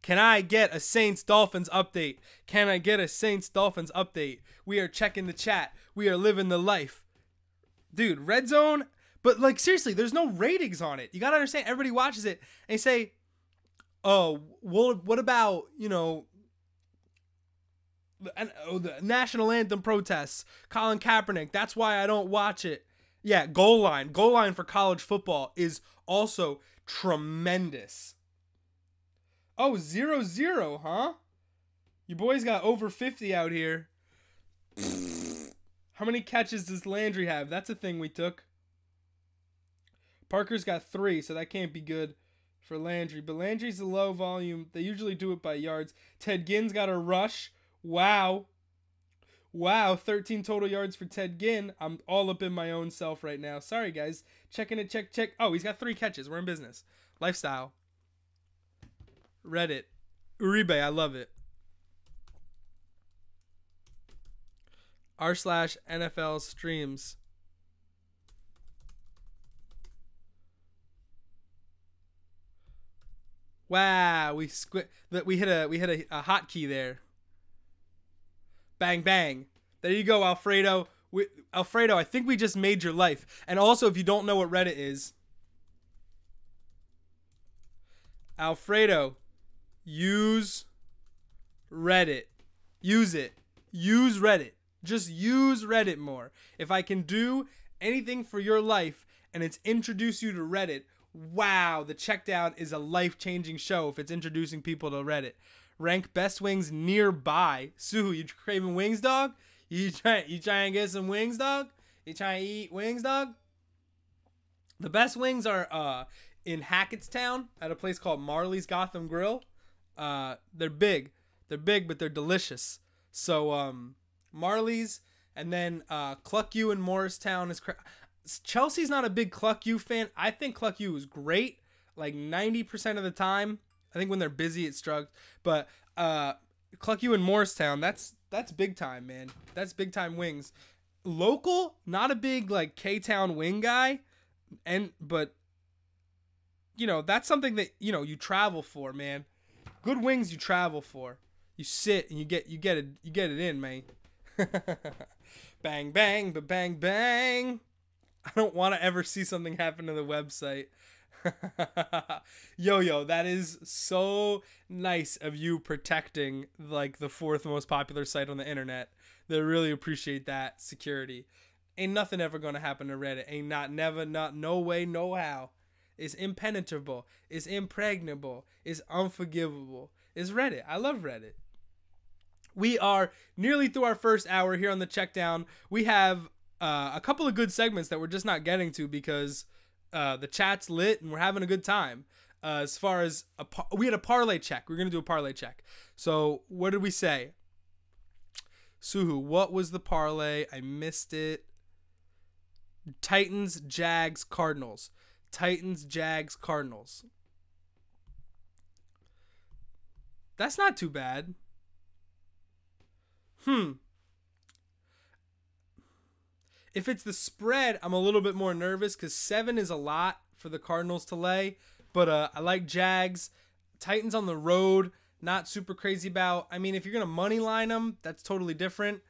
Can I get a Saints-Dolphins update? Can I get a Saints-Dolphins update? We are checking the chat. We are living the life. Dude, Red Zone, but like seriously, there's no ratings on it. You got to understand, everybody watches it and they say, oh, well, what about, you know, the national anthem protests, Colin Kaepernick, that's why I don't watch it. Yeah, goal line for college football is also tremendous. Oh, 0-0, huh? You boys got over 50 out here. How many catches does Landry have? That's a thing we took. Parker's got 3, so that can't be good for Landry. But Landry's a low volume. They usually do it by yards. Ted Ginn's got a rush. Wow. Wow, 13 total yards for Ted Ginn. I'm all up in my own self right now. Sorry, guys. Checking it, check. Oh, he's got 3 catches. We're in business. Lifestyle. Reddit. Uribe, I love it. r/NFL streams. Wow, we hit a hotkey there. Bang bang. There you go, Alfredo. Alfredo, I think we just made your life. And also, if you don't know what Reddit is, Alfredo, use Reddit. Use it. Use Reddit. Just use Reddit more. If I can do anything for your life and it's introduce you to Reddit, wow, the Checkdown is a life-changing show if it's introducing people to Reddit. Rank best wings nearby. Sue, you craving wings, dog? You trying to get some wings, dog? You trying to eat wings, dog? The best wings are in Hackettstown at a place called Marley's Gotham Grill. They're big. They're big, but they're delicious. So Marley's, and then Cluck U in Morristown is Chelsea's not a big Cluck U fan. I think Cluck U is great, like 90% of the time. I think when they're busy, it struggles. But Cluck U in Morristown, that's big time, man. That's big time wings. Local, not a big like K-Town wing guy, but you know that's something that you travel for, man. Good wings you travel for. You sit and you get it in, man. Bang bang, but bang bang. I don't want to ever see something happen to the website. Yo, that is so nice of you protecting like the 4th most popular site on the internet. They really appreciate that security. Ain't nothing ever gonna happen to Reddit. Ain't not never, not no way, no how. is impenetrable, is impregnable, is unforgivable, is Reddit. I love Reddit. We are nearly through our first hour here on the Checkdown. We have a couple of good segments that we're just not getting to because the chat's lit and we're having a good time. As far as we had a parlay check. We're going to do a parlay check. So what did we say? Suhu, what was the parlay? I missed it. Titans, Jags, Cardinals. Titans, Jags, Cardinals. That's not too bad. If it's the spread, I'm a little bit more nervous because 7 is a lot for the Cardinals to lay. But I like Jags. Titans on the road, not super crazy about. I mean, if you're going to money line them, that's totally different.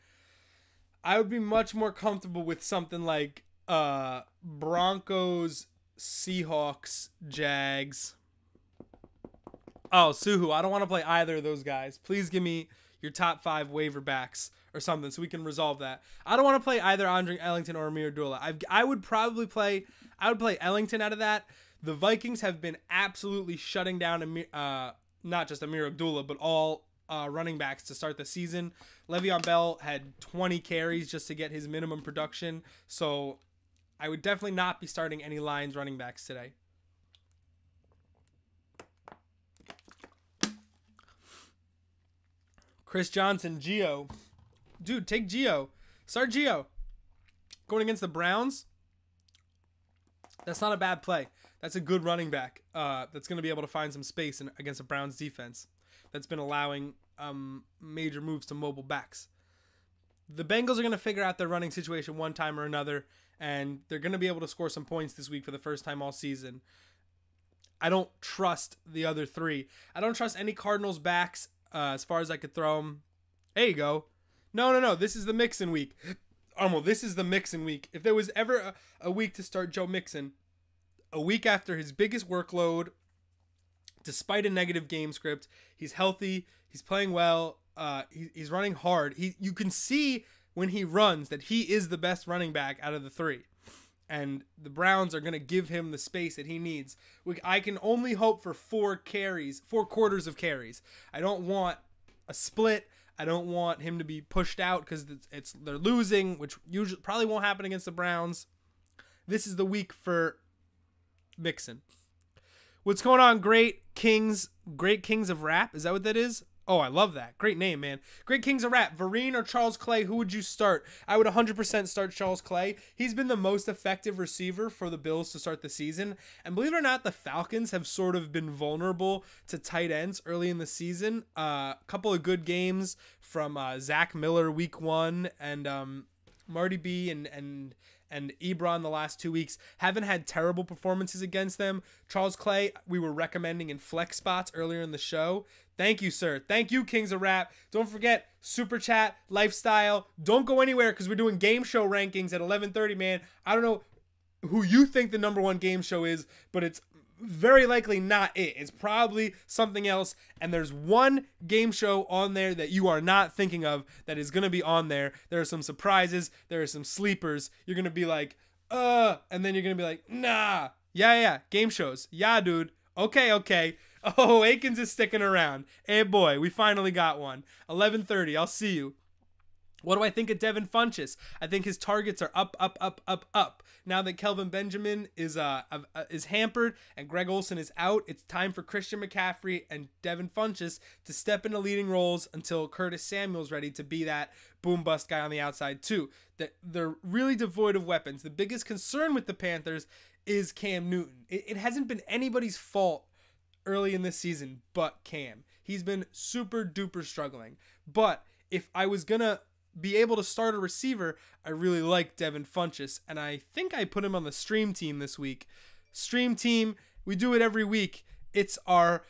I would be much more comfortable with something like Broncos, Seahawks, Jags. Oh, Suhu, I don't want to play either of those guys. Please give me your top 5 waiver backs or something so we can resolve that. I don't want to play either Andre Ellington or Amir Abdullah. I would play Ellington out of that. The Vikings have been absolutely shutting down not just Amir Abdullah, but all running backs to start the season. Le'Veon Bell had 20 carries just to get his minimum production. So I would definitely not be starting any Lions running backs today. Chris Johnson, Gio. Dude, take Gio. Start Gio. Going against the Browns, that's not a bad play. That's a good running back that's going to be able to find some space against a Browns defense that's been allowing major moves to mobile backs. The Bengals are going to figure out their running situation one time or another, and they're going to be able to score some points this week for the first time all season. I don't trust the other 3. I don't trust any Cardinals backs as far as I could throw them. There you go. No. This is the Mixon week. This is the Mixon week. If there was ever a week to start Joe Mixon, a week after his biggest workload, despite a negative game script, he's healthy, he's playing well, he's running hard. You can see when he runs that he is the best running back out of the 3. And the Browns are going to give him the space that he needs. I can only hope for 4 quarters of carries. I don't want a split. I don't want him to be pushed out because they're losing, which usually probably won't happen against the Browns. This is the week for Mixon. What's going on, Great Kings of Rap? Is that what that is? Oh, I love that. Great name, man. Great Kings of Rap. Vereen or Charles Clay, who would you start? I would 100% start Charles Clay. He's been the most effective receiver for the Bills to start the season. And believe it or not, the Falcons have sort of been vulnerable to tight ends early in the season. A couple of good games from Zach Miller week 1 and Marty B and Ebron the last 2 weeks. Haven't had terrible performances against them. Charles Clay, we were recommending in flex spots earlier in the show. Thank you, sir. Thank you, Kings of Rap. Don't forget, Super Chat, Lifestyle. Don't go anywhere because we're doing game show rankings at 11:30, man. I don't know who you think the #1 game show is, but it's very likely not it. It's probably something else, and there's one game show on there that you are not thinking of that is going to be on there. There are some surprises. There are some sleepers. You're going to be like, and then you're going to be like, nah. Yeah, game shows. Yeah, dude. Okay. Oh, Akins is sticking around. Hey, boy, we finally got one. 11:30. I'll see you. What do I think of Devin Funchess? I think his targets are up. Now that Kelvin Benjamin is hampered and Greg Olsen is out, it's time for Christian McCaffrey and Devin Funchess to step into leading roles until Curtis Samuel's ready to be that boom-bust guy on the outside too. They're really devoid of weapons. The biggest concern with the Panthers is Cam Newton. It hasn't been anybody's fault early in this season but Cam. He's been super duper struggling. But if I was gonna be able to start a receiver, I really like Devin Funchess, and I think I put him on the stream team this week. Stream team, we do it every week. It's our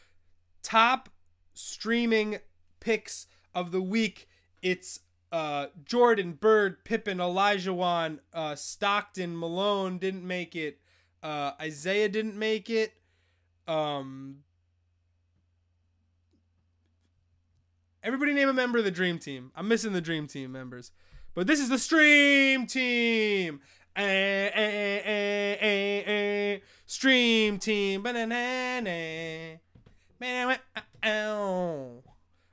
top streaming picks of the week. It's Jordan, Bird, Pippen, Elijah Stockton, Malone didn't make it. Isaiah didn't make it. Everybody name a member of the Dream Team. I'm missing the Dream Team members. But this is the Stream Team. Stream team. Banana. All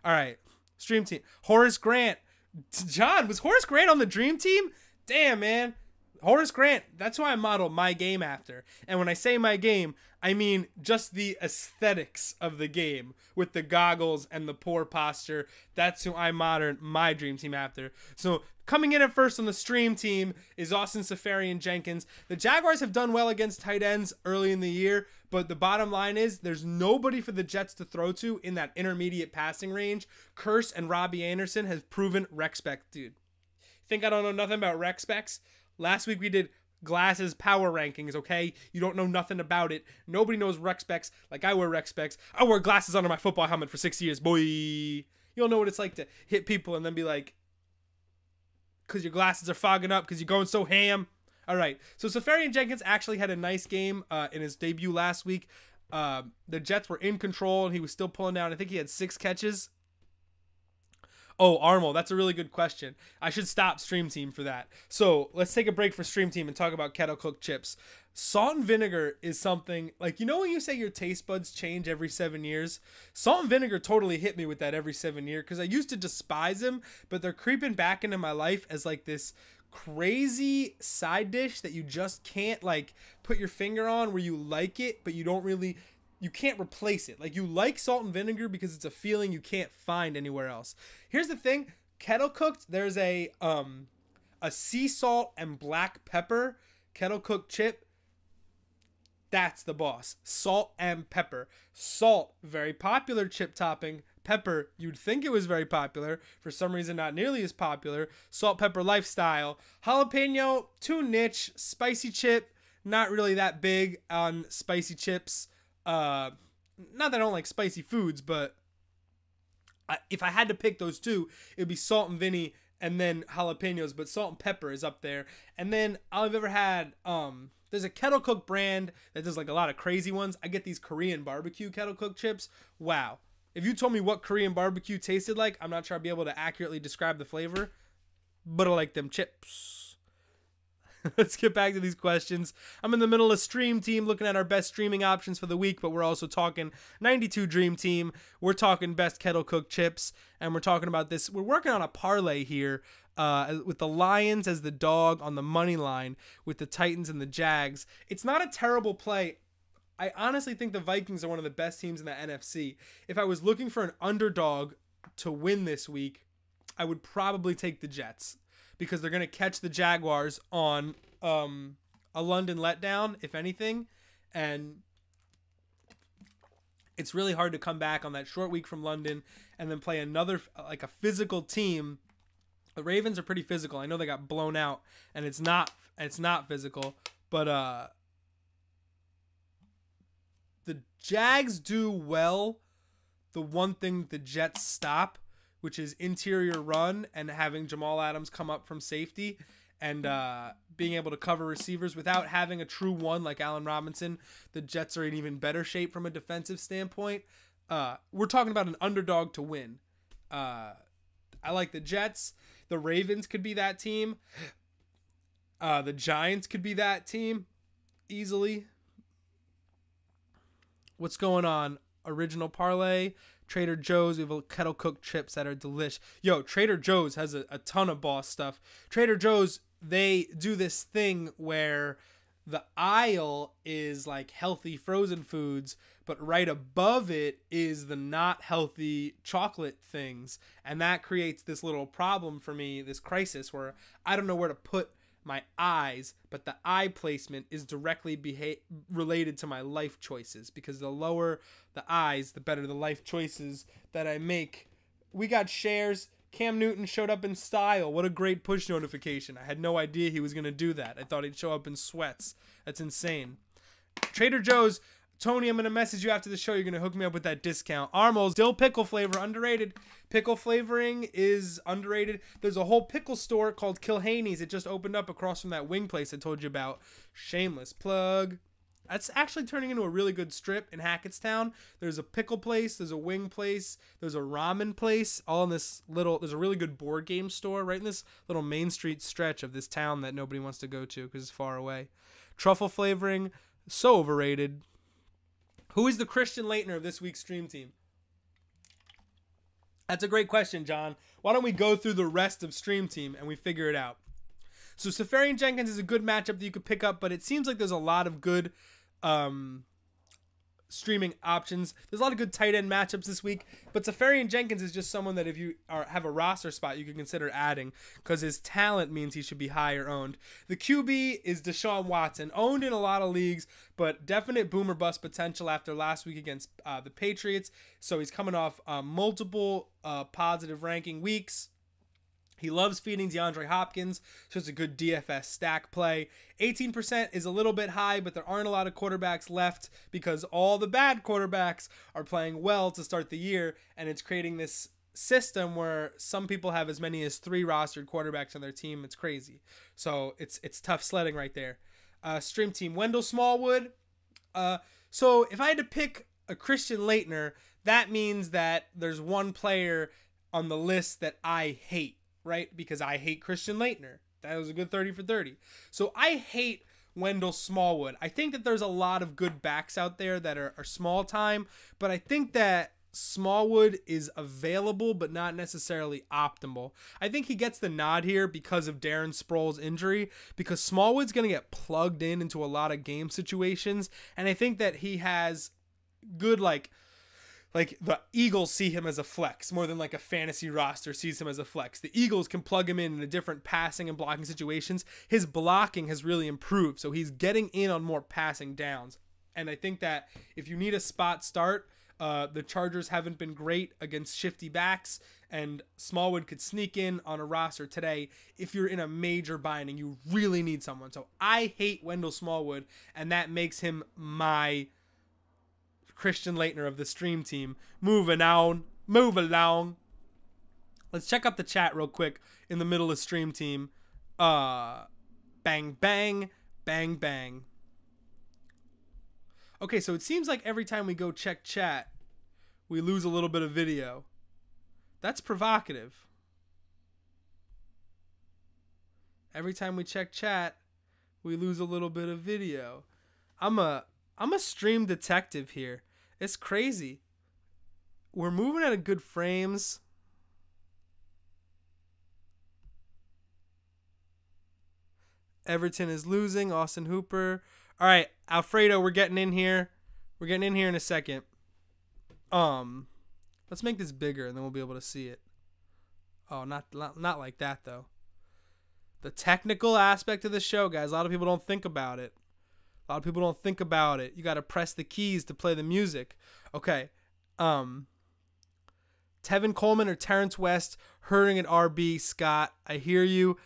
right. Stream team. Horace Grant. John, was Horace Grant on the dream team? Damn, man. Horace Grant, that's who I modeled my game after. And when I say my game, I mean just the aesthetics of the game with the goggles and the poor posture. That's who I modeled my dream team after. So coming in at first on the stream team is Austin Seferian-Jenkins. The Jaguars have done well against tight ends early in the year, but the bottom line is there's nobody for the Jets to throw to in that intermediate passing range. Curse and Robbie Anderson has proven rec spec, dude. Think I don't know nothing about rec specs? Last week we did Glasses power rankings, okay? You don't know nothing about it. Nobody knows rec specs like I wear rec specs. I wore glasses under my football helmet for 6 years, boy. You don't know what it's like to hit people and then be like, because your glasses are fogging up because you're going so ham. All right, so Seferian-Jenkins actually had a nice game in his debut last week. The Jets were in control and he was still pulling down. I think he had 6 catches. Oh, Armel, that's a really good question. I should stop Stream Team for that. So let's take a break for Stream Team and talk about kettle cooked chips. Salt and vinegar is something, like, you know when you say your taste buds change every 7 years? Salt and vinegar totally hit me with that every 7 years because I used to despise them, but they're creeping back into my life as like this crazy side dish that you just can't like put your finger on where you like it, but you don't really... You can't replace it. Like, you like salt and vinegar because it's a feeling you can't find anywhere else. Here's the thing. Kettle cooked, there's a sea salt and black pepper kettle cooked chip. That's the boss. Salt and pepper. Salt, very popular chip topping. Pepper, you'd think it was very popular. For some reason, not nearly as popular. Salt, pepper, lifestyle. Jalapeno, too niche. Spicy chip, not really that big on spicy chips. Not that I don't like spicy foods, but if I had to pick those two, it'd be salt and vinny and then jalapenos, but salt and pepper is up there. And then I've ever had, there's a kettle cooked brand that does like a lot of crazy ones. I get these Korean barbecue kettle cooked chips. Wow. If you told me what Korean barbecue tasted like, I'm not sure I'd be able to accurately describe the flavor, but I like them chips. Let's get back to these questions. I'm in the middle of Stream Team looking at our best streaming options for the week, but we're also talking 92 Dream Team. We're talking best kettle cooked chips, and we're talking about this. We're working on a parlay here with the Lions as the dog on the money line with the Titans and the Jags. It's not a terrible play. I honestly think the Vikings are one of the best teams in the NFC. If I was looking for an underdog to win this week, I would probably take the Jets, because they're going to catch the Jaguars on a London letdown, if anything. And it's really hard to come back on that short week from London and then play another, like a physical team. The Ravens are pretty physical. I know they got blown out, and it's not physical. But the Jags do well. The one thing the Jets stop, which is interior run and having Jamal Adams come up from safety and being able to cover receivers without having a true one like Allen Robinson. The Jets are in even better shape from a defensive standpoint. We're talking about an underdog to win. I like the Jets. The Ravens could be that team. The Giants could be that team easily. What's going on? Original parlay. Trader Joe's, we have kettle cooked chips that are delish. Yo, Trader Joe's has a ton of boss stuff. Trader Joe's, they do this thing where the aisle is like healthy frozen foods, but right above it is the not healthy chocolate things. And that creates this little problem for me, this crisis where I don't know where to put my eyes, but the eye placement is directly related to my life choices, because the lower the eyes, the better the life choices that I make. We got shares. Cam Newton showed up in style. What a great push notification. I had no idea he was going to do that. I thought he'd show up in sweats. That's insane. Trader Joe's. Tony, I'm going to message you after the show. You're going to hook me up with that discount. Armo's dill pickle flavor, underrated. Pickle flavoring is underrated. There's a whole pickle store called Kilhaney's. It just opened up across from that wing place I told you about. Shameless plug. That's actually turning into a really good strip in Hackettstown. There's a pickle place. There's a wing place. There's a ramen place. All in this little... There's a really good board game store right in this little Main Street stretch of this town that nobody wants to go to because it's far away. Truffle flavoring... so overrated. Who is the Christian Laettner of this week's stream team? That's a great question, John. Why don't we go through the rest of stream team and we figure it out? So Safarian Jenkins is a good matchup that you could pick up, but it seems like there's a lot of good streaming options. There's a lot of good tight end matchups this week, but Safarian Jenkins is just someone that if you have a roster spot, you can consider adding because his talent means he should be higher owned. The QB is Deshaun Watson, owned in a lot of leagues, but definite boomer bust potential after last week against the Patriots. So he's coming off multiple positive ranking weeks. He loves feeding DeAndre Hopkins, so it's a good DFS stack play. 18% is a little bit high, but there aren't a lot of quarterbacks left because all the bad quarterbacks are playing well to start the year, and it's creating this system where some people have as many as 3 rostered quarterbacks on their team. It's crazy. So it's tough sledding right there. Stream team, Wendell Smallwood. So if I had to pick a Christian Laettner, that means that there's one player on the list that I hate. Right? Because I hate Christian Laettner. That was a good 30 for 30. So I hate Wendell Smallwood. I think that there's a lot of good backs out there that are small time, but I think that Smallwood is available, but not necessarily optimal. I think he gets the nod here because of Darren Sproles' injury, because Smallwood's going to get plugged into a lot of game situations, and I think that he has good, like the Eagles see him as a flex more than like a fantasy roster sees him as a flex. The Eagles can plug him in a different passing and blocking situations. His blocking has really improved, so he's getting in on more passing downs. And I think that if you need a spot start, the Chargers haven't been great against shifty backs, and Smallwood could sneak in on a roster today if you're in a major bind and you really need someone. So I hate Wendell Smallwood, and that makes him my Christian Laettner of the stream team. Moving on. Move along. Let's check out the chat real quick in the middle of stream team. Bang, bang, bang, bang. Okay, so it seems like every time we go check chat, we lose a little bit of video. That's provocative. Every time we check chat, we lose a little bit of video. I'm a stream detective here. It's crazy. We're moving at a good frames. Everton is losing. Austin Hooper. All right, Alfredo, we're getting in here. We're getting in here in a second. Let's make this bigger and then we'll be able to see it. Oh, not like that though. The technical aspect of the show, guys. A lot of people don't think about it. A lot of people don't think about it. You got to press the keys to play the music. Okay. Tevin Coleman or Terrence West hurting at RB. Scott, I hear you.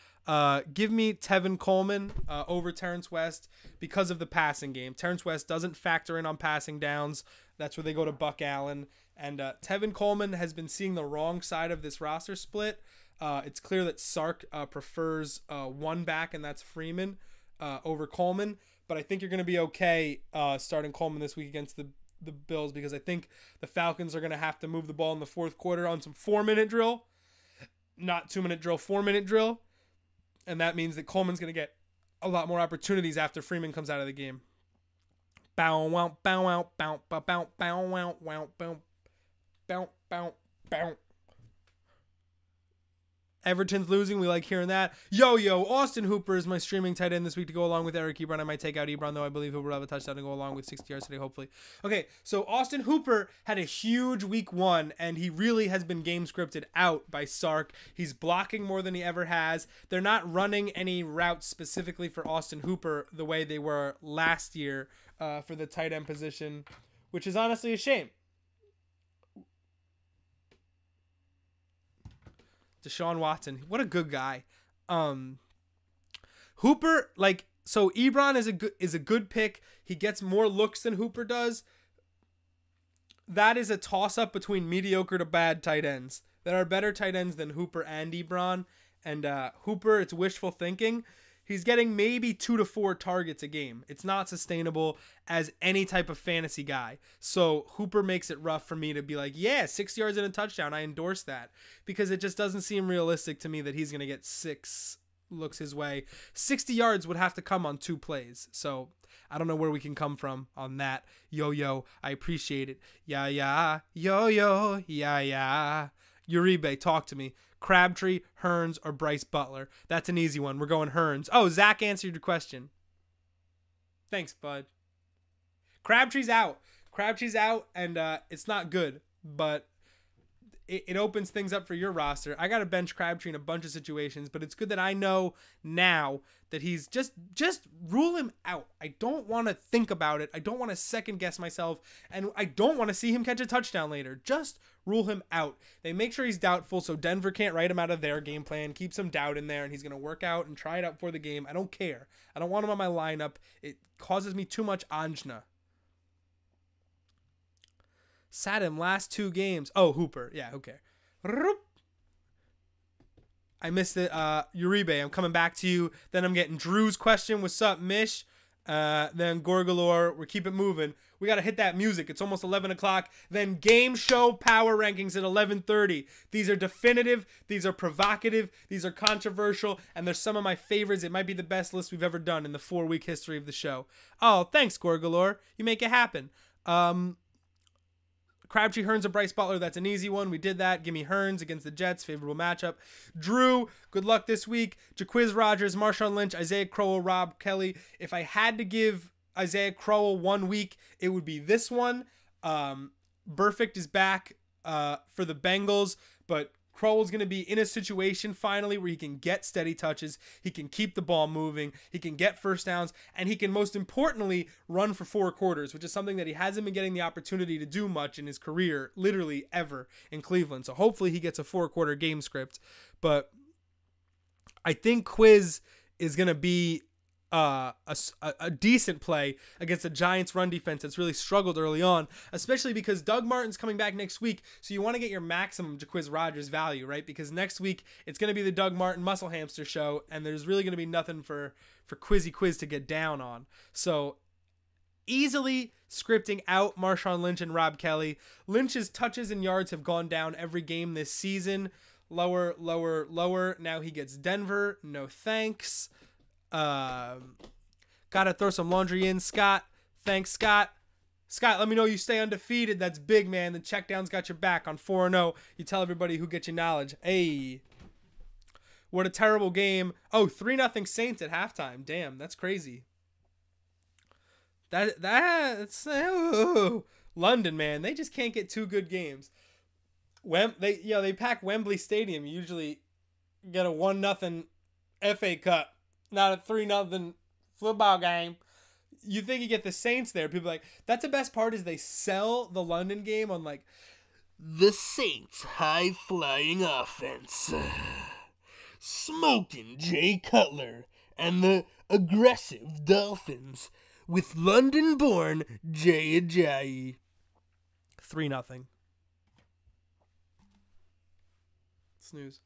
Give me Tevin Coleman over Terrence West because of the passing game. Terrence West doesn't factor in on passing downs. That's where they go to Buck Allen. And Tevin Coleman has been seeing the wrong side of this roster split. It's clear that Sark prefers one back, and that's Freeman over Coleman. But I think you're going to be okay starting Coleman this week against the Bills, because I think the Falcons are going to have to move the ball in the fourth quarter on some 4-minute drill. Not 2-minute drill, 4-minute drill. And that means that Coleman's going to get a lot more opportunities after Freeman comes out of the game. Bow, wow, bow, wow, bow, bow, bow, bow, wow, wow, bow, bow, bow, bow. Everton's losing. We like hearing that. Yo, Austin Hooper is my streaming tight end this week to go along with Eric Ebron. I might take out Ebron, though. I believe Hooper will have a touchdown to go along with 60 yards today, hopefully. Okay, so Austin Hooper had a huge week 1, and he really has been game scripted out by Sark. He's blocking more than he ever has. They're not running any routes specifically for Austin Hooper the way they were last year for the tight end position, which is honestly a shame. Deshaun Watson, what a good guy. Hooper, so Ebron is a good pick. He gets more looks than Hooper does. That is a toss-up between mediocre to bad tight ends. There are better tight ends than Hooper and Ebron. And Hooper, it's wishful thinking. He's getting maybe 2 to 4 targets a game. It's not sustainable as any type of fantasy guy. So Hooper makes it rough for me to be like, yeah, 6 yards and a touchdown. I endorse that, because it just doesn't seem realistic to me that he's going to get 6 looks his way. 60 yards would have to come on 2 plays. So I don't know where we can come from on that. Yo, I appreciate it. Yeah, yo, yeah. Uribe, talk to me. Crabtree, Hearns, or Bryce Butler? That's an easy one. We're going Hearns. Oh, Zach answered your question. Thanks, bud. Crabtree's out. And it's not good, but it opens things up for your roster. I got to bench Crabtree in a bunch of situations, but it's good that I know now that he's just rule him out. I don't want to think about it. I don't want to second guess myself, and I don't want to see him catch a touchdown later. Just rule him out. They make sure he's doubtful so Denver can't write him out of their game plan, keep some doubt in there, and he's going to work out and try it out for the game. I don't care. I don't want him on my lineup. It causes me too much angina. Sat him last 2 games. Oh, Hooper. Yeah, okay. I missed it. Uribe, I'm coming back to you. Then I'm getting Drew's question. What's up, Mish? Then Gorgalore. We're keep it moving. We got to hit that music. It's almost 11 o'clock. Then game show power rankings at 11:30. These are definitive. These are provocative. These are controversial. And they're some of my favorites. It might be the best list we've ever done in the 4-week history of the show. Oh, thanks, Gorgalore. You make it happen. Crabtree, Hearns, or Bryce Butler. That's an easy one. We did that. Give me Hearns against the Jets. Favorable matchup. Drew, good luck this week. Jaquiz Rodgers, Marshawn Lynch, Isaiah Crowell, Rob Kelly. If I had to give Isaiah Crowell 1 week, it would be this one. Burfict is back for the Bengals, but Crowell's going to be in a situation finally where he can get steady touches, he can keep the ball moving, he can get first downs, and he can most importantly run for 4 quarters, which is something that he hasn't been getting the opportunity to do much in his career, literally ever, in Cleveland. So hopefully he gets a 4-quarter game script. But I think Quiz is going to be a decent play against the Giants run defense that's really struggled early on, especially because Doug Martin's coming back next week. So you want to get your maximum Jaquiz Rodgers value, right? Because next week it's going to be the Doug Martin Muscle Hamster show, and there's really going to be nothing for Quizzy Quiz to get down on. So easily scripting out Marshawn Lynch and Rob Kelly. Lynch's touches and yards have gone down every game this season. Lower. Now he gets Denver. No thanks. Gotta throw some laundry in, Scott. Thanks, Scott. Scott, let me know you stay undefeated. That's big, man. The Checkdown's got your back on 4-0. You tell everybody who gets you knowledge. Hey. What a terrible game. Oh, 3-0 Saints at halftime. Damn, that's crazy. That's London, man. They just can't get 2 good games. They pack Wembley Stadium. You usually get a 1-0 FA Cup. Not a 3-0 football game. You think you get the Saints there. People are like, that's the best part is they sell the London game on like the Saints high-flying offense. Smoking Jay Cutler and the aggressive Dolphins with London-born Jay Ajayi. 3-0. Snooze.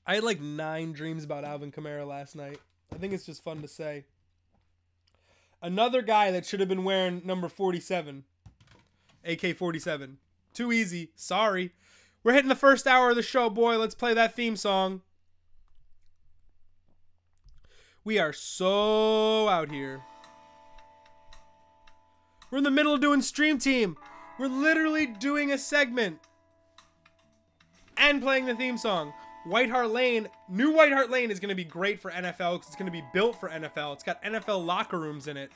I had like 9 dreams about Alvin Kamara last night. I think it's just fun to say. Another guy that should have been wearing number 47. AK-47. Too easy. Sorry. We're hitting the first hour of the show, boy. Let's play that theme song. We are so out here. We're in the middle of doing Stream Team. We're literally doing a segment. And playing the theme song. White Hart Lane, new White Hart Lane is going to be great for NFL because it's going to be built for NFL. It's got NFL locker rooms in it.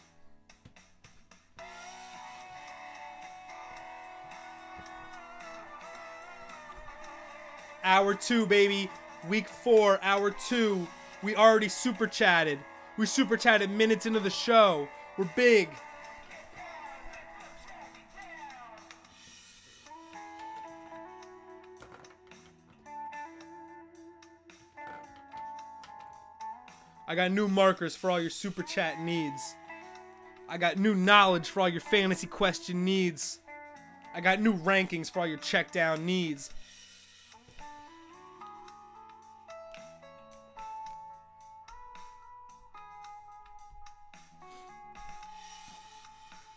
Hour 2, baby. Week 4, hour 2. We already super chatted. We super chatted minutes into the show. We're big. I got new markers for all your super chat needs. I got new knowledge for all your fantasy question needs. I got new rankings for all your check down needs.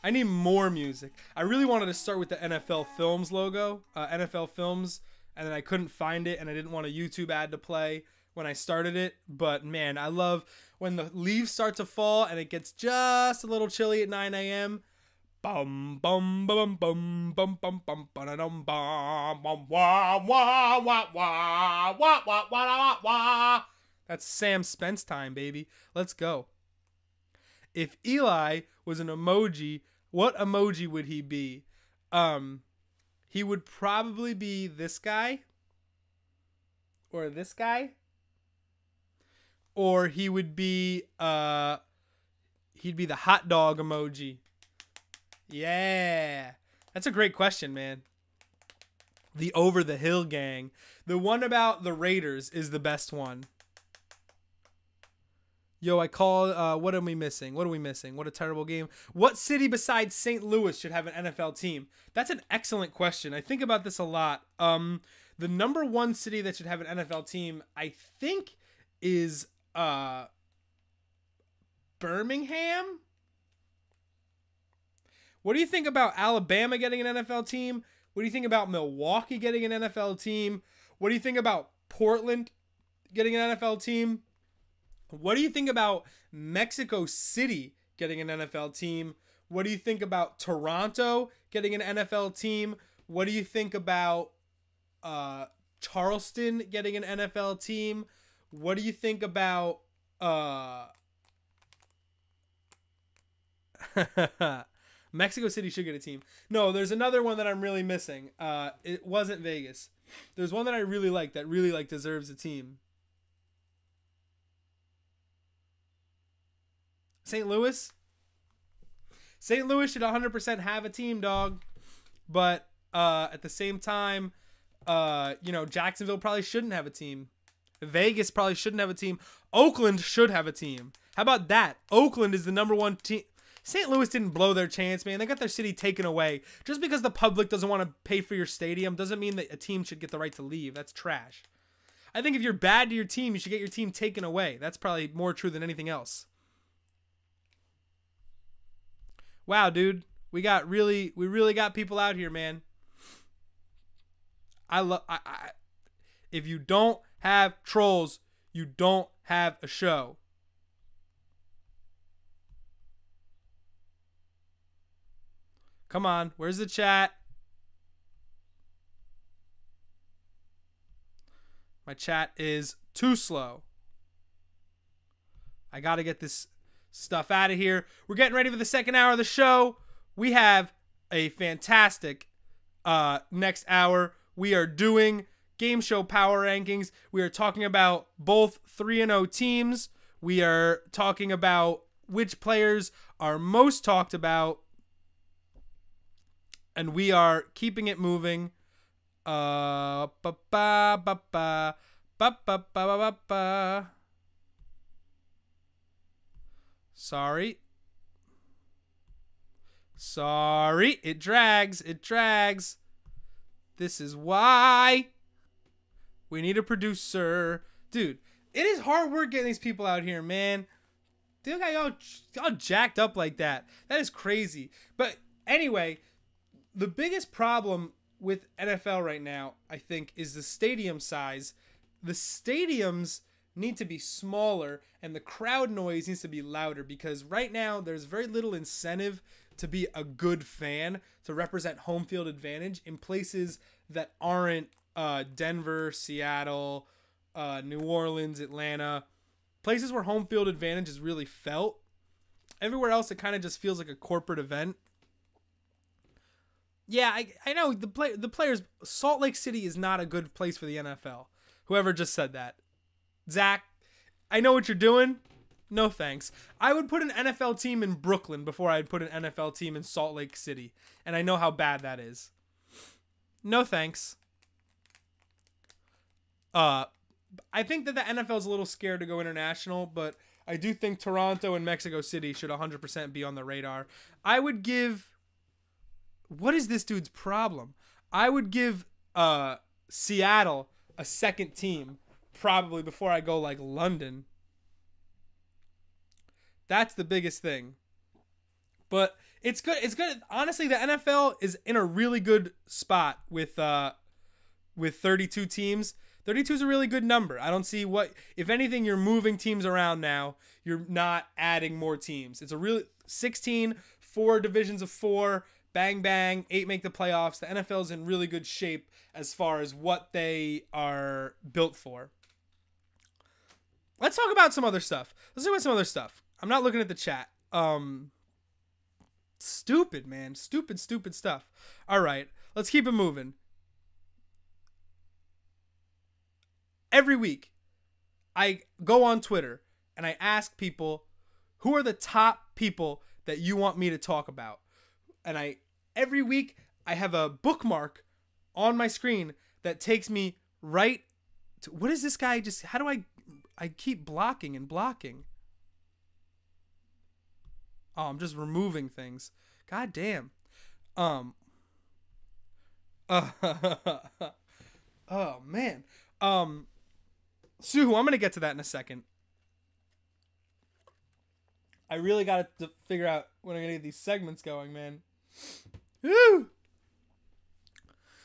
I need more music. I really wanted to start with the NFL Films logo. NFL Films and then I couldn't find it, and I didn't want a YouTube ad to play when I started it. But man, I love when the leaves start to fall and it gets just a little chilly at 9 a.m. Bum bum bum bum bum bum bum bum bum bum wah wah wah wah wah wah wah wah. That's Sam Spence time, baby. Let's go. If Eli was an emoji, what emoji would he be? He would probably be this guy, or this guy, or he would be he'd be the hot dog emoji. Yeah, that's a great question, man. The Over the Hill gang. The one about the Raiders is the best one. Yo, I call, what are we missing? What are we missing? What a terrible game. What city besides St. Louis should have an NFL team? That's an excellent question. I think about this a lot. The number one city that should have an NFL team, I think, is Birmingham? What do you think about Alabama getting an NFL team? What do you think about Milwaukee getting an NFL team? What do you think about Portland getting an NFL team? What do you think about Mexico City getting an NFL team? What do you think about Toronto getting an NFL team? What do you think about Charleston getting an NFL team? What do you think about Mexico City should get a team. No, there's another one that I'm really missing. It wasn't Vegas. There's one that I really like that really deserves a team. St. Louis? St. Louis should 100% have a team, dog. But at the same time, Jacksonville probably shouldn't have a team. Vegas probably shouldn't have a team. Oakland should have a team. How about that? Oakland is the number one team. St. Louis didn't blow their chance, man. They got their city taken away. Just because the public doesn't want to pay for your stadium doesn't mean that a team should get the right to leave. That's trash. I think if you're bad to your team, you should get your team taken away. That's probably more true than anything else. Wow, dude. We really got people out here, man. If you don't have trolls, you don't have a show. Come on, where's the chat? My chat is too slow. I got to get this stuff out of here. We're getting ready for the second hour of the show. We have a fantastic next hour. We are doing game show power rankings. We are talking about both 3-0 teams. We are talking about which players are most talked about. And we are keeping it moving. Sorry. It drags. This is why we need a producer. Dude, it is hard work getting these people out here, man. They got y'all jacked up like that. That is crazy. But anyway, the biggest problem with NFL right now, I think, is the stadium size. The stadiums need to be smaller and the crowd noise needs to be louder, because right now there's very little incentive to be a good fan, to represent home field advantage in places that aren't Denver, Seattle, New Orleans, Atlanta, places where home field advantage is really felt. Everywhere else, it kind of just feels like a corporate event. Yeah, I know the players. Salt Lake City is not a good place for the NFL. Whoever just said that, Zach, I know what you're doing. No thanks. I would put an NFL team in Brooklyn before I'd put an NFL team in Salt Lake City, and I know how bad that is. No thanks. I think that the NFL is a little scared to go international, but I do think Toronto and Mexico City should 100% be on the radar. I would give. What is this dude's problem? I would give Seattle a second team probably before I go like London. That's the biggest thing. But it's good. It's good. Honestly, the NFL is in a really good spot with with 32 teams. 32 is a really good number. I don't see what, if anything, you're moving teams around now. You're not adding more teams. It's a really 16, 4 divisions of 4, bang, bang, 8 make the playoffs. The NFL's in really good shape as far as what they are built for. Let's talk about some other stuff. I'm not looking at the chat. Stupid, man. Stupid stuff. All right, let's keep it moving. Every week, I go on Twitter and I ask people, who are the top people that you want me to talk about? And every week, I have a bookmark on my screen that takes me right to, what is this guy just, how do I keep blocking and blocking. Oh, I'm just removing things. God damn. Oh, man. Sue, I'm going to get to that in a second. I really got to figure out when I'm going to get these segments going, man. Woo!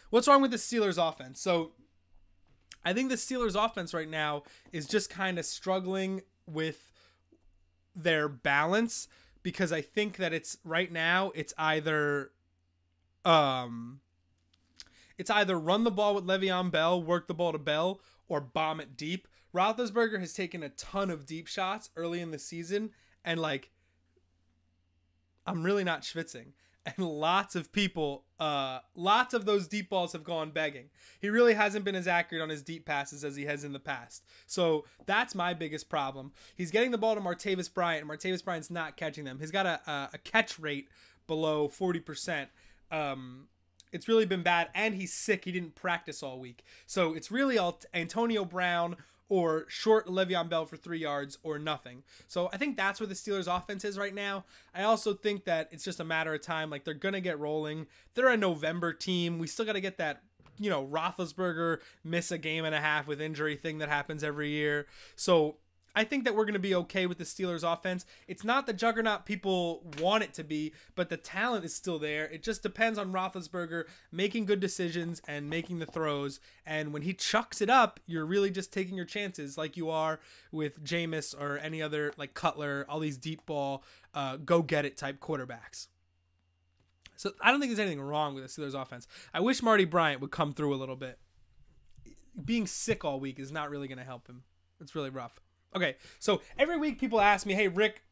What's wrong with the Steelers offense? So, I think the Steelers offense right now is just kind of struggling with their balance, because I think that it's right now it's either run the ball with Le'Veon Bell, work the ball to Bell, or bomb it deep. Roethlisberger has taken a ton of deep shots early in the season, and like, I'm really not schwitzing. And lots of people, lots of those deep balls have gone begging. He really hasn't been as accurate on his deep passes as he has in the past. So that's my biggest problem. He's getting the ball to Martavis Bryant, and Martavis Bryant's not catching them. He's got a catch rate below 40%. It's really been bad, and he's sick. He didn't practice all week. So it's really all Antonio Brown or short Le'Veon Bell for 3 yards or nothing. So I think that's where the Steelers offense is right now. I also think that it's just a matter of time. Like, they're going to get rolling. They're a November team. We still got to get that, Roethlisberger miss a game and a half with injury thing that happens every year. So I think that we're going to be okay with the Steelers offense. It's not the juggernaut people want it to be, but the talent is still there. It just depends on Roethlisberger making good decisions and making the throws. And when he chucks it up, you're really just taking your chances like you are with Jameis or any other, like Cutler, all these deep ball, go-get-it type quarterbacks. So I don't think there's anything wrong with the Steelers offense. I wish Marty Bryant would come through a little bit. Being sick all week is not really going to help him. It's really rough. Okay, so every week people ask me, hey, Rick,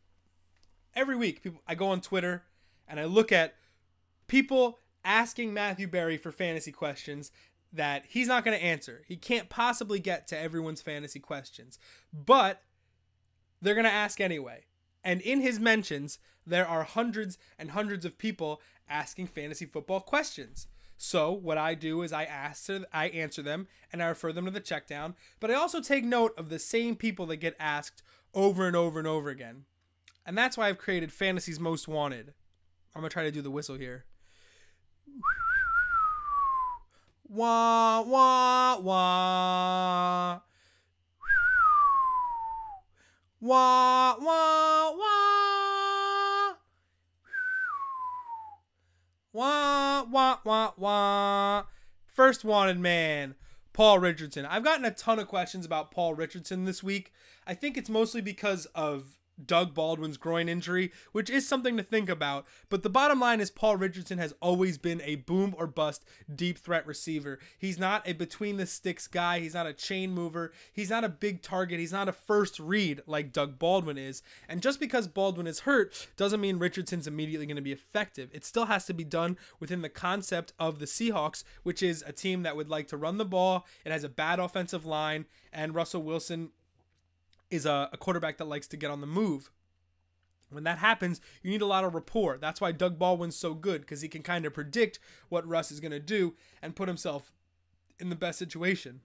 every week I go on Twitter and I look at people asking Matthew Berry for fantasy questions that he's not going to answer. He can't possibly get to everyone's fantasy questions, but they're going to ask anyway. And in his mentions, there are hundreds and hundreds of people asking fantasy football questions. So what I do is I answer them, and I refer them to the Checkdown. But I also take note of the same people that get asked over and over and over again. And that's why I've created Fantasy's Most Wanted. I'm going to try to do the whistle here. Wah, wah, wah. Wah, wah, wah. Wah, wah, wah, wah. First wanted man, Paul Richardson. I've gotten a ton of questions about Paul Richardson this week. I think it's mostly because of Doug Baldwin's groin injury, which is something to think about. But the bottom line is Paul Richardson has always been a boom or bust deep threat receiver. He's not a between the sticks guy. He's not a chain mover. He's not a big target. He's not a first read like Doug Baldwin is. And just because Baldwin is hurt doesn't mean Richardson's immediately going to be effective. It still has to be done within the concept of the Seahawks, which is a team that would like to run the ball. It has a bad offensive line, and Russell Wilson is a quarterback that likes to get on the move. When that happens, you need a lot of rapport. That's why Doug Baldwin's so good, because he can kind of predict what Russ is going to do and put himself in the best situation.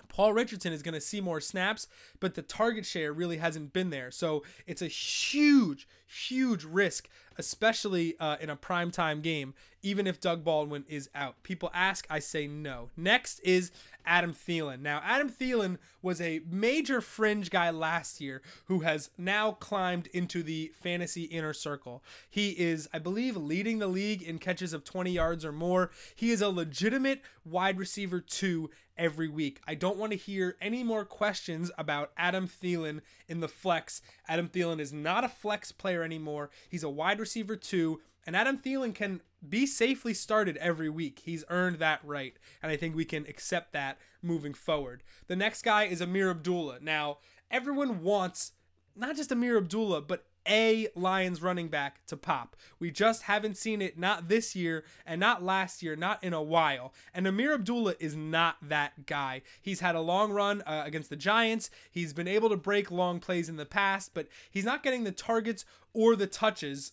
Paul Richardson is going to see more snaps, but the target share really hasn't been there. So it's a huge, huge risk especially in a primetime game, even if Doug Baldwin is out. People ask, I say no. Next is Adam Thielen. Now, Adam Thielen was a major fringe guy last year who has now climbed into the fantasy inner circle. He is, I believe, leading the league in catches of 20 yards or more. He is a legitimate wide receiver 2 every week. I don't want to hear any more questions about Adam Thielen in the flex. Adam Thielen is not a flex player anymore. He's a wide receiver 2, and Adam Thielen can be safely started every week. He's earned that right, and I think we can accept that moving forward. The next guy is Amir Abdullah. Now, everyone wants not just Amir Abdullah, but a Lions running back to pop. We just haven't seen it, not this year and not last year, not in a while. And Amir Abdullah is not that guy. He's had a long run against the Giants. He's been able to break long plays in the past, but he's not getting the targets or the touches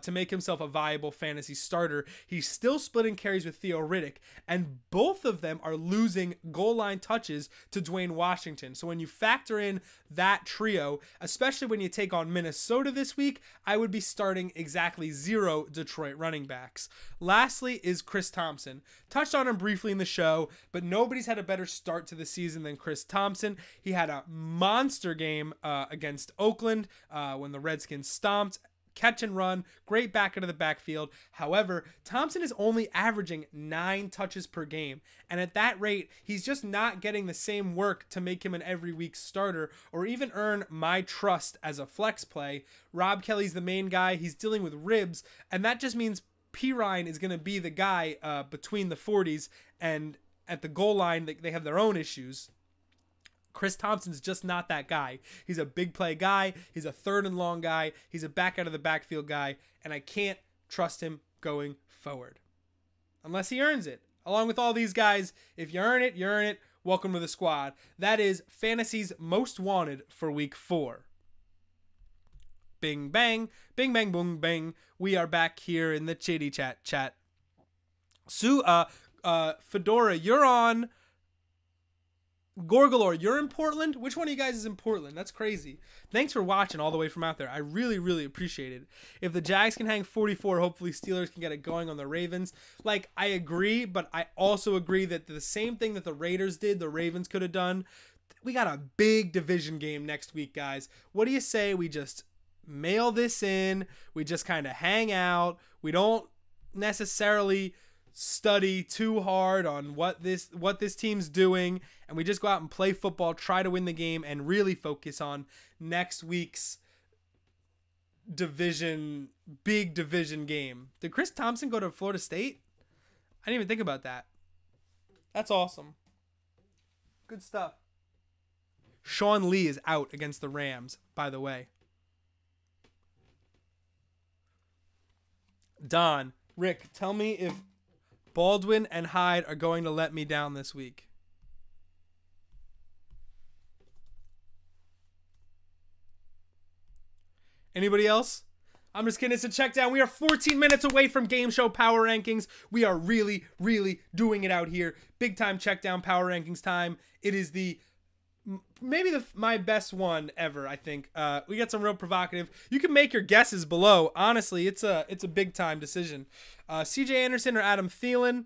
to make himself a viable fantasy starter. He's still splitting carries with Theo Riddick, and both of them are losing goal line touches to Dwayne Washington. So when you factor in that trio, especially when you take on Minnesota this week, I would be starting exactly 0 Detroit running backs. Lastly is Chris Thompson. Touched on him briefly in the show, but nobody's had a better start to the season than Chris Thompson. He had a monster game against Oakland when the Redskins stomped. Catch and run, great back into the backfield. However, Thompson is only averaging 9 touches per game, and at that rate, he's just not getting the same work to make him an every week starter or even earn my trust as a flex play. Rob Kelly's the main guy. He's dealing with ribs, and that just means Pirine is going to be the guy between the 40s, and at the goal line, they have their own issues. Chris Thompson's just not that guy. He's a big play guy. He's a third and long guy. He's a back out of the backfield guy, and I can't trust him going forward unless he earns it. Along with all these guys, if you earn it, you earn it. Welcome to the squad. That is Fantasy's Most Wanted for Week 4. Bing, bang, bing, bang, boom, bang. We are back here in the chitty chat. Fedora, you're on. Gorgalore, you're in Portland? Which one of you guys is in Portland? That's crazy. Thanks for watching all the way from out there. I really, really appreciate it. If the Jags can hang 44, hopefully Steelers can get it going on the Ravens. Like, I agree, but I also agree that the same thing that the Raiders did, the Ravens could have done. We got a big division game next week, guys. What do you say we just mail this in? We just kind of hang out. We don't necessarily study too hard on what this team's doing, and we just go out and play football, try to win the game, and really focus on next week's big division game. Did Chris Thompson go to Florida State? I didn't even think about that. That's awesome. Good stuff. Sean Lee is out against the Rams, by the way. Don, Rick, tell me if Baldwin and Hyde are going to let me down this week. Anybody else? I'm just kidding. It's a check down. We are 14 minutes away from game show power rankings. We are really, really doing it out here. Big time check down power rankings time. It is my best one ever, I think. We got some real provocative. You can make your guesses below. Honestly, it's a big time decision. CJ Anderson or Adam Thielen?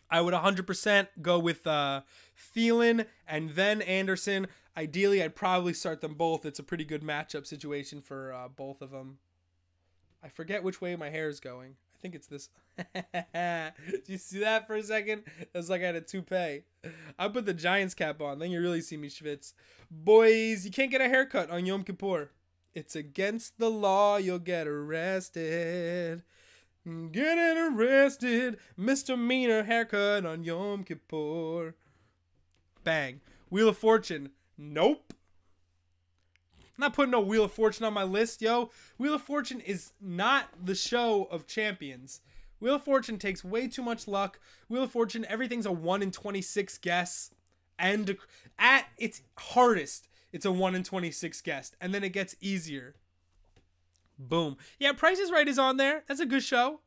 I would 100% go with Thielen and then Anderson. Ideally, I'd probably start them both. It's a pretty good matchup situation for both of them. I forget which way my hair is going. I think it's this. Did you see that for a second? It was like I had a toupee. I put the Giants cap on. Then you really see me schwitz. Boys, you can't get a haircut on Yom Kippur. It's against the law. You'll get arrested. Getting arrested. Misdemeanor haircut on Yom Kippur. Bang. Wheel of Fortune. Nope. I'm not putting no Wheel of Fortune on my list, yo. Wheel of Fortune is not the show of champions. Wheel of Fortune takes way too much luck. Wheel of Fortune, everything's a 1 in 26 guess. And at its hardest, it's a 1 in 26 guess. And then it gets easier. Boom. Yeah, Price is Right is on there. That's a good show.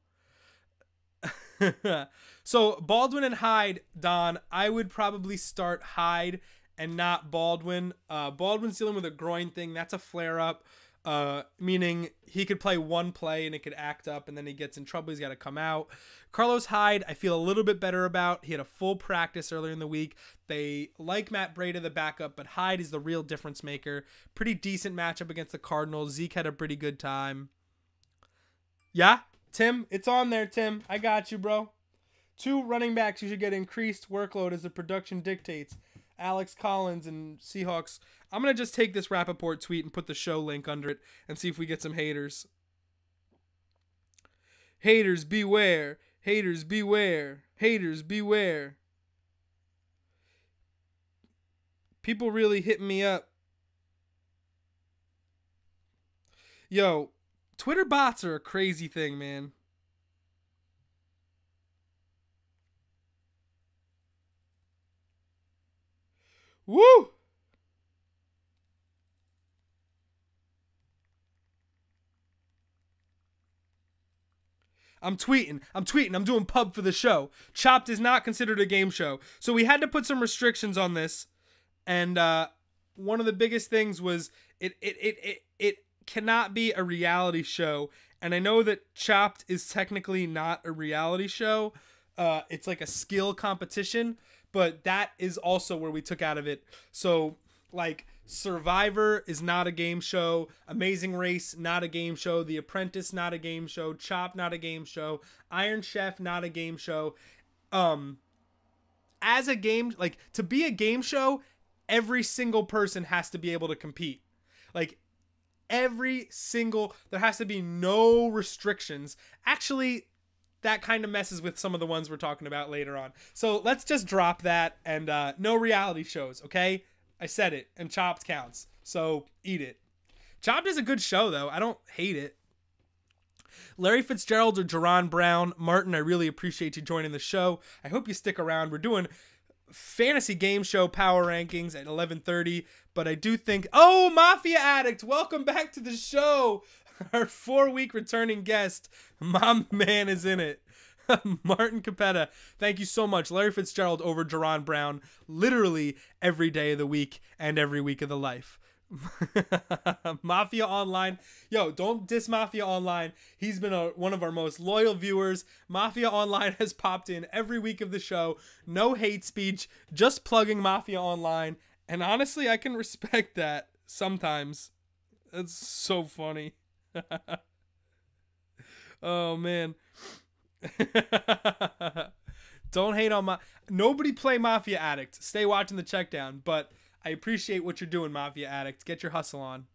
So, Baldwin and Hyde, Don, I would probably start Hyde and not Baldwin. Baldwin's dealing with a groin thing. That's a flare-up. Meaning he could play one play and it could act up, and then he gets in trouble. He's got to come out. Carlos Hyde, I feel a little bit better about. He had a full practice earlier in the week. They like Matt Breida, the backup, but Hyde is the real difference maker. Pretty decent matchup against the Cardinals. Zeke had a pretty good time. Yeah, Tim, it's on there, Tim. I got you, bro. 2 running backs you should get increased workload as the production dictates. Alex Collins and Seahawks. I'm going to just take this Rappaport tweet and put the show link under it and see if we get some haters. Haters beware. Haters beware. Haters beware. People really hitting me up. Yo, Twitter bots are a crazy thing, man. Woo! I'm tweeting. I'm doing pub for the show. Chopped is not considered a game show. So we had to put some restrictions on this. And one of the biggest things was it cannot be a reality show. And I know that Chopped is technically not a reality show. It's like a skill competition. But that is also where we took out of it. So, like, Survivor is not a game show. Amazing Race, not a game show. The Apprentice, not a game show. Chopped, not a game show. Iron Chef, not a game show. As a game, like, to be a game show, every single person has to be able to compete. Like, there has to be no restrictions. Actually, that kind of messes with some of the ones we're talking about later on. So let's just drop that and no reality shows, okay? I said it, and Chopped counts. So eat it. Chopped is a good show, though. I don't hate it. Larry Fitzgerald or Jerron Brown. Martin, I really appreciate you joining the show. I hope you stick around. We're doing fantasy game show power rankings at 11:30, but I do think... Oh, Mafia Addict, welcome back to the show. Our 4-week returning guest, my man, is in it. Martin Capetta, thank you so much. Larry Fitzgerald over Jerron Brown, literally every day of the week and every week of the life. Mafia Online. Yo, don't diss Mafia Online. He's been one of our most loyal viewers. Mafia Online has popped in every week of the show. No hate speech, just plugging Mafia Online. And honestly, I can respect that sometimes. It's so funny. Oh man. Don't hate on nobody play Mafia Addict. Stay watching the Checkdown, but I appreciate what you're doing, Mafia Addict. Get your hustle on.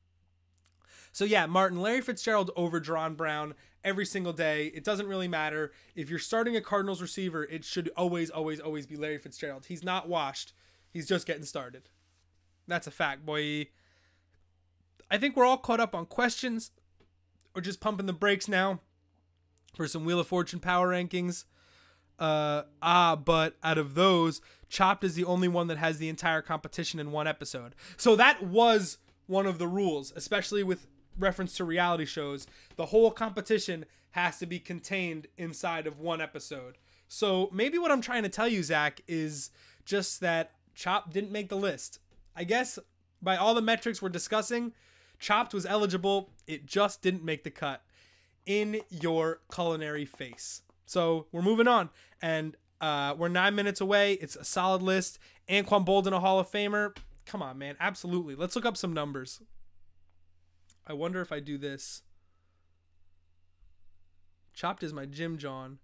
So yeah, Martin, Larry Fitzgerald over Jerron Brown every single day. It doesn't really matter. If you're starting a Cardinals receiver, it should always be Larry Fitzgerald. He's not washed. He's just getting started. That's a fact, boy. I think we're all caught up on questions. We're just pumping the brakes now for some Wheel of Fortune power rankings. But out of those, Chopped is the only one that has the entire competition in one episode. So that was one of the rules, especially with reference to reality shows. The whole competition has to be contained inside of one episode. So maybe what I'm trying to tell you, Zach, is just that Chopped didn't make the list. I guess by all the metrics we're discussing, Chopped was eligible. It just didn't make the cut. In your culinary face. So we're moving on. And we're 9 minutes away. It's a solid list. Anquan Boldin, a Hall of Famer. Come on, man. Absolutely. Let's look up some numbers. I wonder if I do this. Chopped is my Jim John.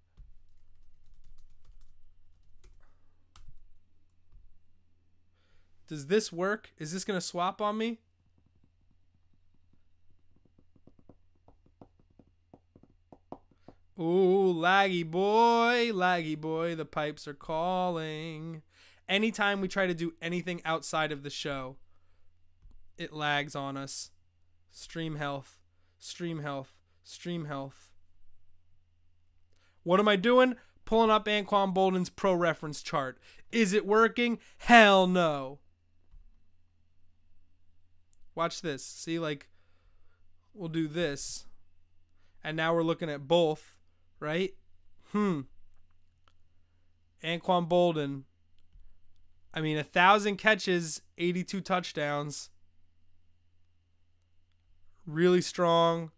Does this work? Is this going to swap on me? Ooh, laggy boy, the pipes are calling. Anytime we try to do anything outside of the show, it lags on us. Stream health. What am I doing? Pulling up Anquan Boldin's pro reference chart. Is it working? Hell no. Watch this. See, like, we'll do this. And now we're looking at both. Right? Anquan Boldin. I mean, 1,000 catches, 82 touchdowns. Really strong.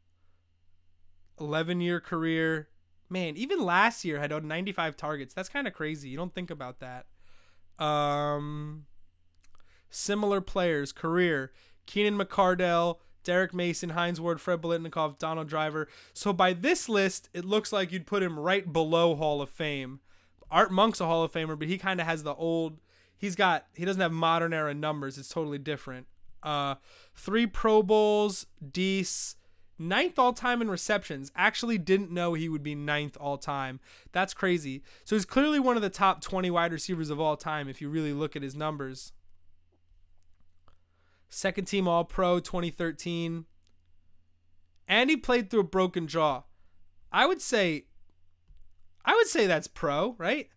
11-year career. Man, even last year had 95 targets. That's kind of crazy. You don't think about that. Similar players. Career. Keenan McCardell, Derek Mason, Hines Ward, Fred Biletnikoff, Donald Driver. So by this list, it looks like you'd put him right below Hall of Fame. Art Monk's a Hall of Famer, but he kind of has the old... He doesn't have modern era numbers. It's totally different. 3 Pro Bowls, Deese, 9th all-time in receptions. Actually didn't know he would be 9th all-time. That's crazy. So he's clearly one of the top 20 wide receivers of all time if you really look at his numbers. Second team All-Pro 2013. And he played through a broken jaw. I would say that's pro, right?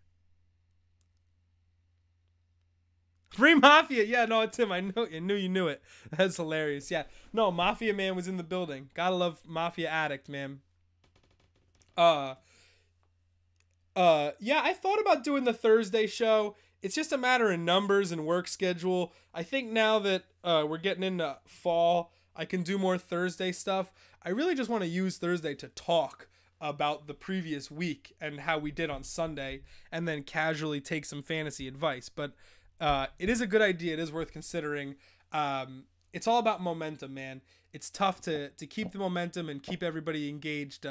Free Mafia. Yeah, no, Tim, I knew you knew it. That's hilarious. Yeah. No, Mafia Man was in the building. Gotta love Mafia Addict, man. Yeah, I thought about doing the Thursday show. It's just a matter of numbers and work schedule. I think now that we're getting into fall, I can do more Thursday stuff. I really just want to use Thursday to talk about the previous week and how we did on Sunday, and then casually take some fantasy advice. But it is a good idea. It is worth considering. It's all about momentum, man. It's tough to keep the momentum and keep everybody engaged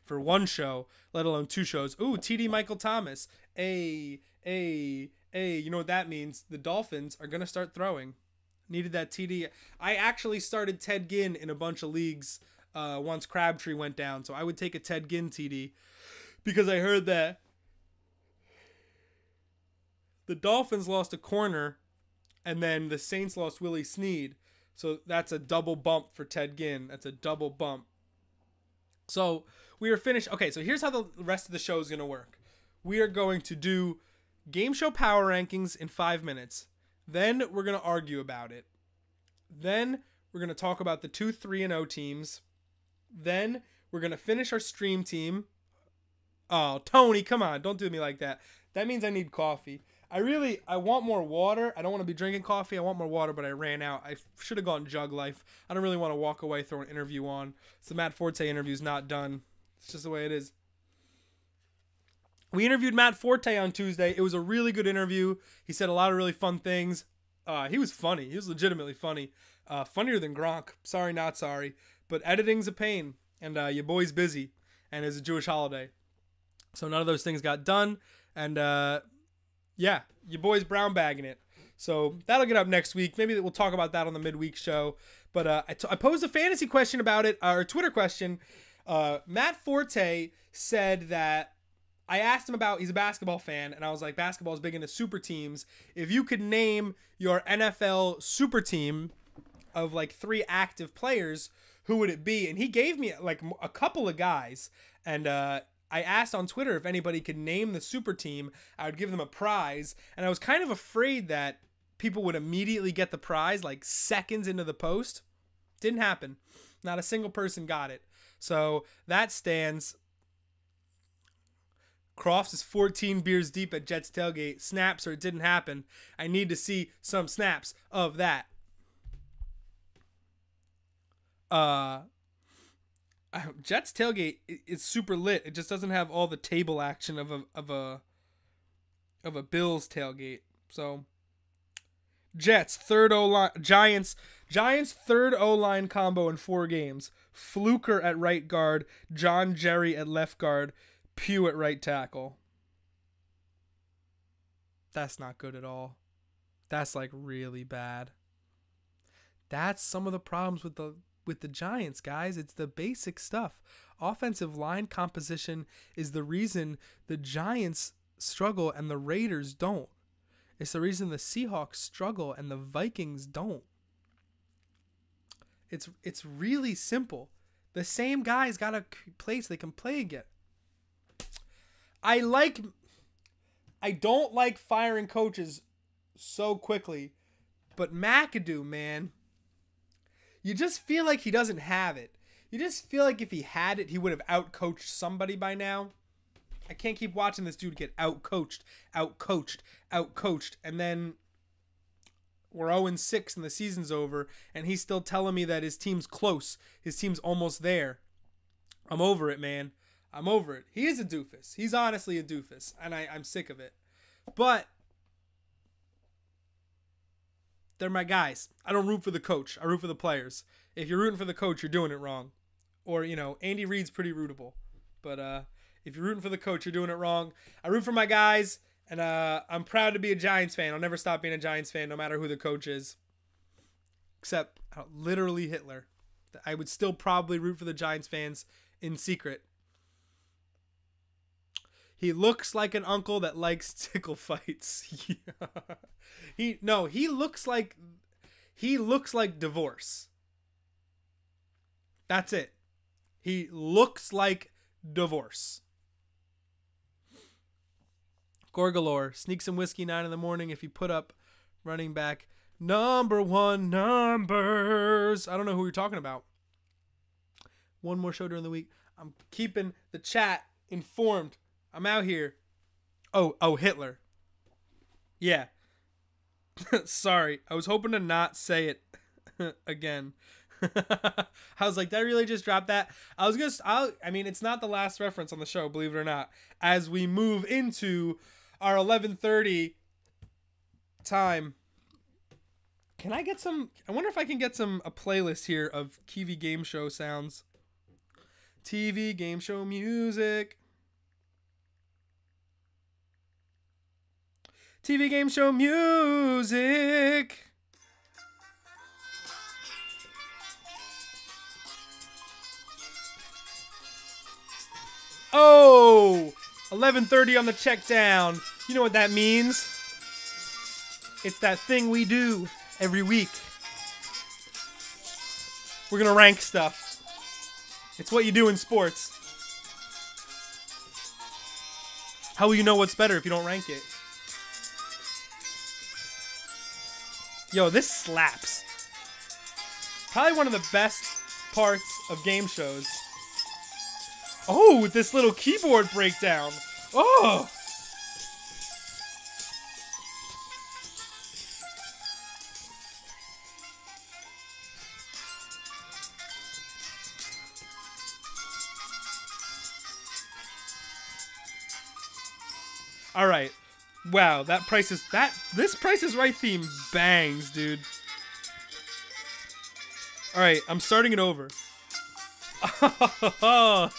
for one show, let alone 2 shows. Ooh, TD Michael Thomas. You know what that means? The Dolphins are going to start throwing. Needed that TD. I actually started Ted Ginn in a bunch of leagues once Crabtree went down, so I would take a Ted Ginn TD because I heard that the Dolphins lost a corner, and then the Saints lost Willie Snead. So that's a double bump for Ted Ginn. That's a double bump. So we are finished. Okay, so here's how the rest of the show is going to work. We are going to do game show power rankings in 5 minutes. Then we're going to argue about it. Then we're going to talk about the 2 3-0 teams. Then we're going to finish our stream team. Oh, Tony, come on. Don't do me like that. That means I need coffee. I want more water. I don't want to be drinking coffee. I want more water, but I ran out. I should have gone Jug Life. I don't really want to walk away, throw an interview on. So the Matt Forte interview is not done. It's just the way it is. We interviewed Matt Forte on Tuesday. It was a really good interview. He said a lot of really fun things. He was funny. He was legitimately funny. Funnier than Gronk. Sorry, not sorry. But editing's a pain. And your boy's busy. And it's a Jewish holiday. So none of those things got done. And yeah, your boy's brown bagging it. So that'll get up next week. Maybe we'll talk about that on the midweek show. But I posed a fantasy question about it, or a Twitter question. Matt Forte said that I asked him about, he's a basketball fan, and I was like, basketball is big into super teams. If you could name your NFL super team of like 3 active players, who would it be? And he gave me like a couple of guys. And I asked on Twitter if anybody could name the super team, I would give them a prize. And I was kind of afraid that people would immediately get the prize like seconds into the post. Didn't happen. Not a single person got it. So that stands. Crofts is 14 beers deep at Jets tailgate. Snaps or it didn't happen. I need to see some snaps of that. Jets tailgate is super lit. It just doesn't have all the table action of a Bills tailgate. So Jets third O-line, Giants third O-line combo in 4 games. Fluker at right guard, John Jerry at left guard, Pugh at right tackle. That's not good at all. That's like really bad. That's some of the problems with the Giants, guys. It's the basic stuff. Offensive line composition is the reason the Giants struggle and the Raiders don't. It's the reason the Seahawks struggle and the Vikings don't. It's really simple. The same guys got a place they can play again. I don't like firing coaches so quickly, but McAdoo, man, you just feel like he doesn't have it. You just feel like if he had it, he would have outcoached somebody by now. I can't keep watching this dude get outcoached, and then we're 0-6 and the season's over, and he's still telling me that his team's close. His team's almost there. I'm over it, man. I'm over it. He is a doofus. He's honestly a doofus, and I'm sick of it. But they're my guys. I don't root for the coach. I root for the players. If you're rooting for the coach, you're doing it wrong. Or, Andy Reid's pretty rootable. But if you're rooting for the coach, you're doing it wrong. I root for my guys, and I'm proud to be a Giants fan. I'll never stop being a Giants fan, no matter who the coach is. Except literally Hitler. I would still probably root for the Giants fans in secret. He looks like an uncle that likes tickle fights. He looks like divorce. That's it. He looks like divorce. Gorgalore, sneak some whiskey 9 in the morning if you put up running back #1 numbers. I don't know who you're talking about. One more show during the week. I'm keeping the chat informed. I'm out here. Oh, Hitler. Yeah. Sorry. I was hoping to not say it again. I was like, did I really just drop that? I mean, it's not the last reference on the show, believe it or not. As we move into our 11:30 time. I wonder if I can get a playlist here of TV game show sounds. TV game show music. TV game show music. Oh, 11:30 on the Checkdown. You know what that means? It's that thing we do every week. We're going to rank stuff. It's what you do in sports. How will you know what's better if you don't rank it? Yo, this slaps. Probably one of the best parts of game shows. Oh, with this little keyboard breakdown. Oh! All right. Wow, this Price is Right theme bangs, dude. All right, I'm starting it over. Oh!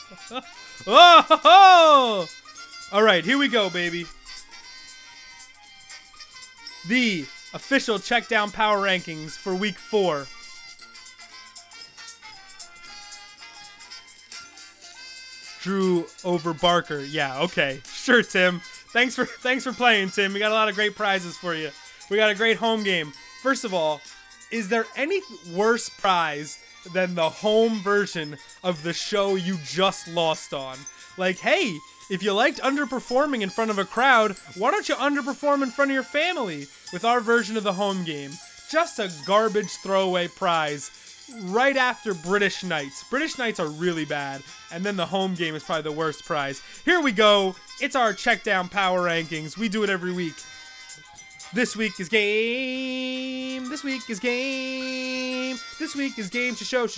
All right, here we go, baby. The official Checkdown power rankings for week 4. Drew over Barker. Yeah, okay. Sure, Tim. Thanks for playing, Tim. We got a lot of great prizes for you. We got a great home game. First of all, is there any worse prize than the home version of the show you just lost on? Like, hey, if you liked underperforming in front of a crowd, why don't you underperform in front of your family with our version of the home game? Just a garbage throwaway prize right after British Knights. British Knights are really bad, and then the home game is probably the worst prize. Here we go. It's our Checkdown power rankings. We do it every week. This week is game. This week is game. This week is game. Shows.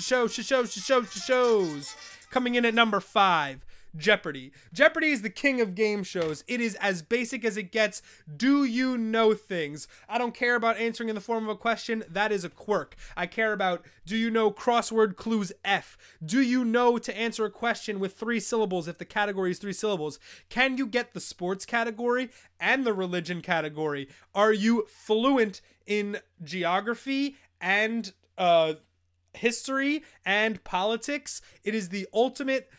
Coming in at number 5. Jeopardy. Jeopardy is the king of game shows. It is as basic as it gets. Do you know things? I don't care about answering in the form of a question. That is a quirk. I care about, do you know crossword clues F? Do you know to answer a question with 3 syllables if the category is 3 syllables? Can you get the sports category and the religion category? Are you fluent in geography and history and politics? It is the ultimate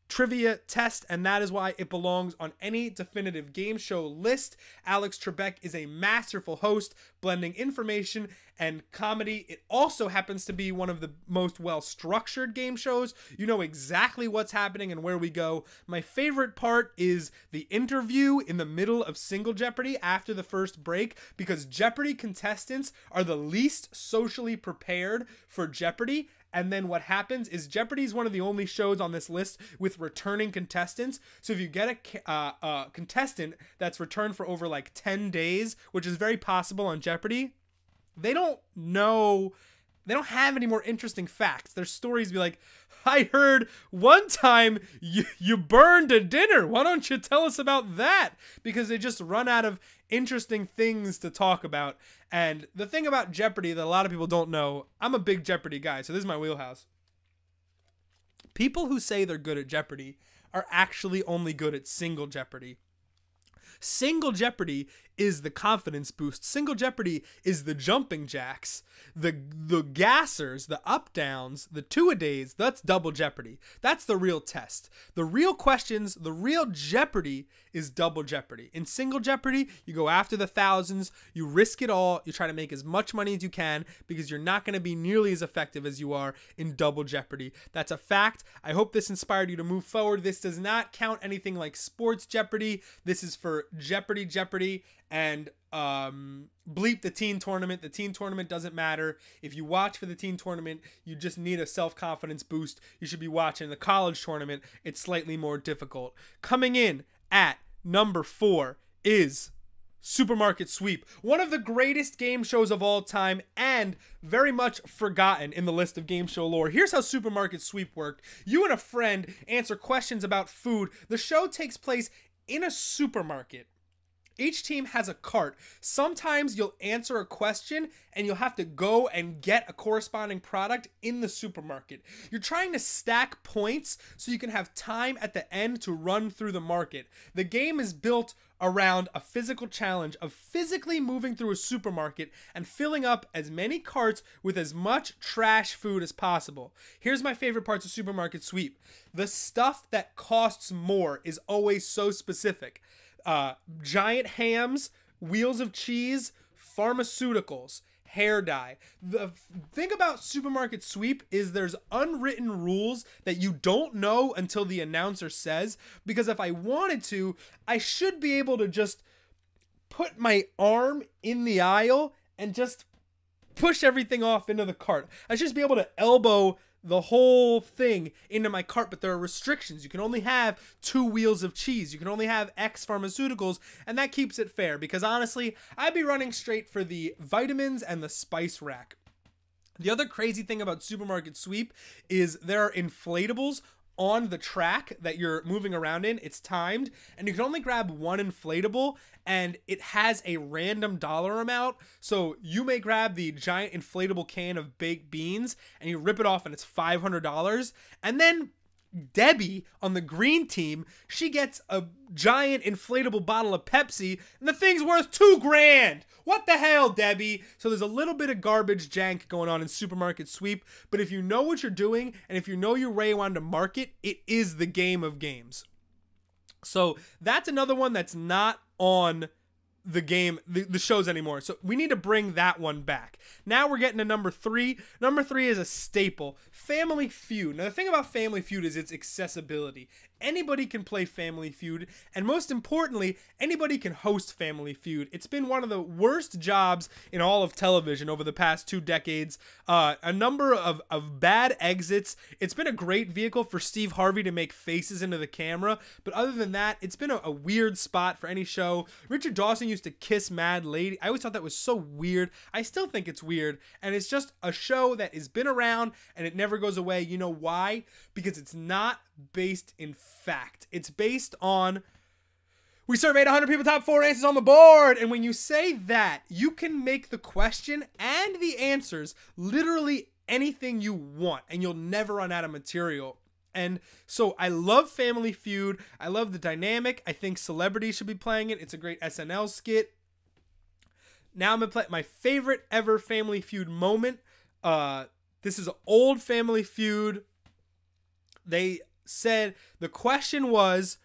trivia test, and that is why it belongs on any definitive game show list. Alex Trebek is a masterful host, blending information and comedy. It also happens to be one of the most well-structured game shows. You know exactly what's happening and where we go. My favorite part is the interview in the middle of Single Jeopardy after the first break, because Jeopardy contestants are the least socially prepared for Jeopardy. And then what happens is Jeopardy is one of the only shows on this list with returning contestants. So if you get a contestant that's returned for over like 10 days, which is very possible on Jeopardy, they don't know, they don't have any more interesting facts. Their stories be like, I heard one time you burned a dinner. Why don't you tell us about that? Because they just run out of interesting things to talk about. And the thing about Jeopardy that a lot of people don't know, I'm a big Jeopardy guy, so this is my wheelhouse. People who say they're good at Jeopardy are actually only good at single Jeopardy. Single Jeopardy is the confidence boost. Single Jeopardy is the jumping jacks, the gassers, the up downs, the two-a-days. That's double Jeopardy. That's the real test. The real questions, the real Jeopardy is double Jeopardy. In single Jeopardy, you go after the thousands, you risk it all, you try to make as much money as you can because you're not going to be nearly as effective as you are in double Jeopardy. That's a fact. I hope this inspired you to move forward. This does not count anything like sports Jeopardy. This is for Jeopardy, and bleep the teen tournament. The teen tournament doesn't matter. If you watch for the teen tournament, you just need a self-confidence boost. You should be watching the college tournament. It's slightly more difficult. Coming in at number 4 is Supermarket Sweep, one of the greatest game shows of all time and very much forgotten in the list of game show lore. Here's how Supermarket Sweep worked. You and a friend answer questions about food. The show takes place in a supermarket. Each team has a cart. Sometimes you'll answer a question and you'll have to go and get a corresponding product in the supermarket. You're trying to stack points so you can have time at the end to run through the market. The game is built around a physical challenge of physically moving through a supermarket and filling up as many carts with as much trash food as possible. Here's my favorite parts of Supermarket Sweep. The stuff that costs more is always so specific. Giant hams, wheels of cheese, pharmaceuticals, hair dye. The thing about Supermarket Sweep is there's unwritten rules that you don't know until the announcer says, because if I wanted to, I should be able to just put my arm in the aisle and just push everything off into the cart. I should just be able to elbow the whole thing into my cart, but there are restrictions. You can only have 2 wheels of cheese. You can only have X pharmaceuticals, and that keeps it fair because honestly, I'd be running straight for the vitamins and the spice rack. The other crazy thing about Supermarket Sweep is there are inflatables on the track that you're moving around in. It's timed, and you can only grab one inflatable, and it has a random dollar amount. So you may grab the giant inflatable can of baked beans and you rip it off and it's $500. And then Debbie on the green team, she gets a giant inflatable bottle of Pepsi and the thing's worth $2,000. What the hell, Debbie? So there's a little bit of garbage jank going on in Supermarket Sweep, but if you know what you're doing and if you know your way around to market, it is the game of games. So that's another one that's not on the game, the shows anymore. So we need to bring that one back. Now we're getting to number 3. Number 3 is a staple, Family Feud. Now the thing about Family Feud is its accessibility. Anybody can play Family Feud, and most importantly, anybody can host Family Feud. It's been one of the worst jobs in all of television over the past 2 decades. A number of bad exits. It's been a great vehicle for Steve Harvey to make faces into the camera, but other than that, it's been a weird spot for any show. Richard Dawson used to kiss Mad Lady. I always thought that was so weird. I still think it's weird, and it's just a show that has been around, and it never goes away. You know why? Because it's not based in fact. It's based on, we surveyed 100 people, top 4 answers on the board. And when you say that, you can make the question and the answers literally anything you want, and you'll never run out of material. And so I love Family Feud. I love the dynamic. I think celebrities should be playing it. It's a great SNL skit. Now I'm going to play my favorite ever Family Feud moment. This is an old Family Feud. They said the question was,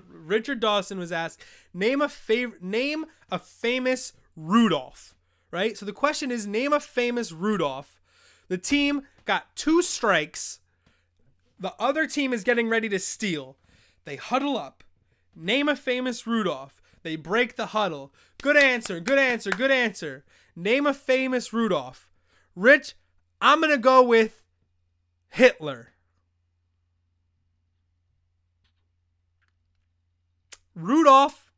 Richard Dawson was asked, name a famous Rudolph, right? So the question is, name a famous Rudolph. The team got 2 strikes. The other team is getting ready to steal. They huddle up. Name a famous Rudolph. They break the huddle. Good answer, good answer, good answer. Name a famous Rudolph. Rich, I'm going to go with Hitler. Rudolph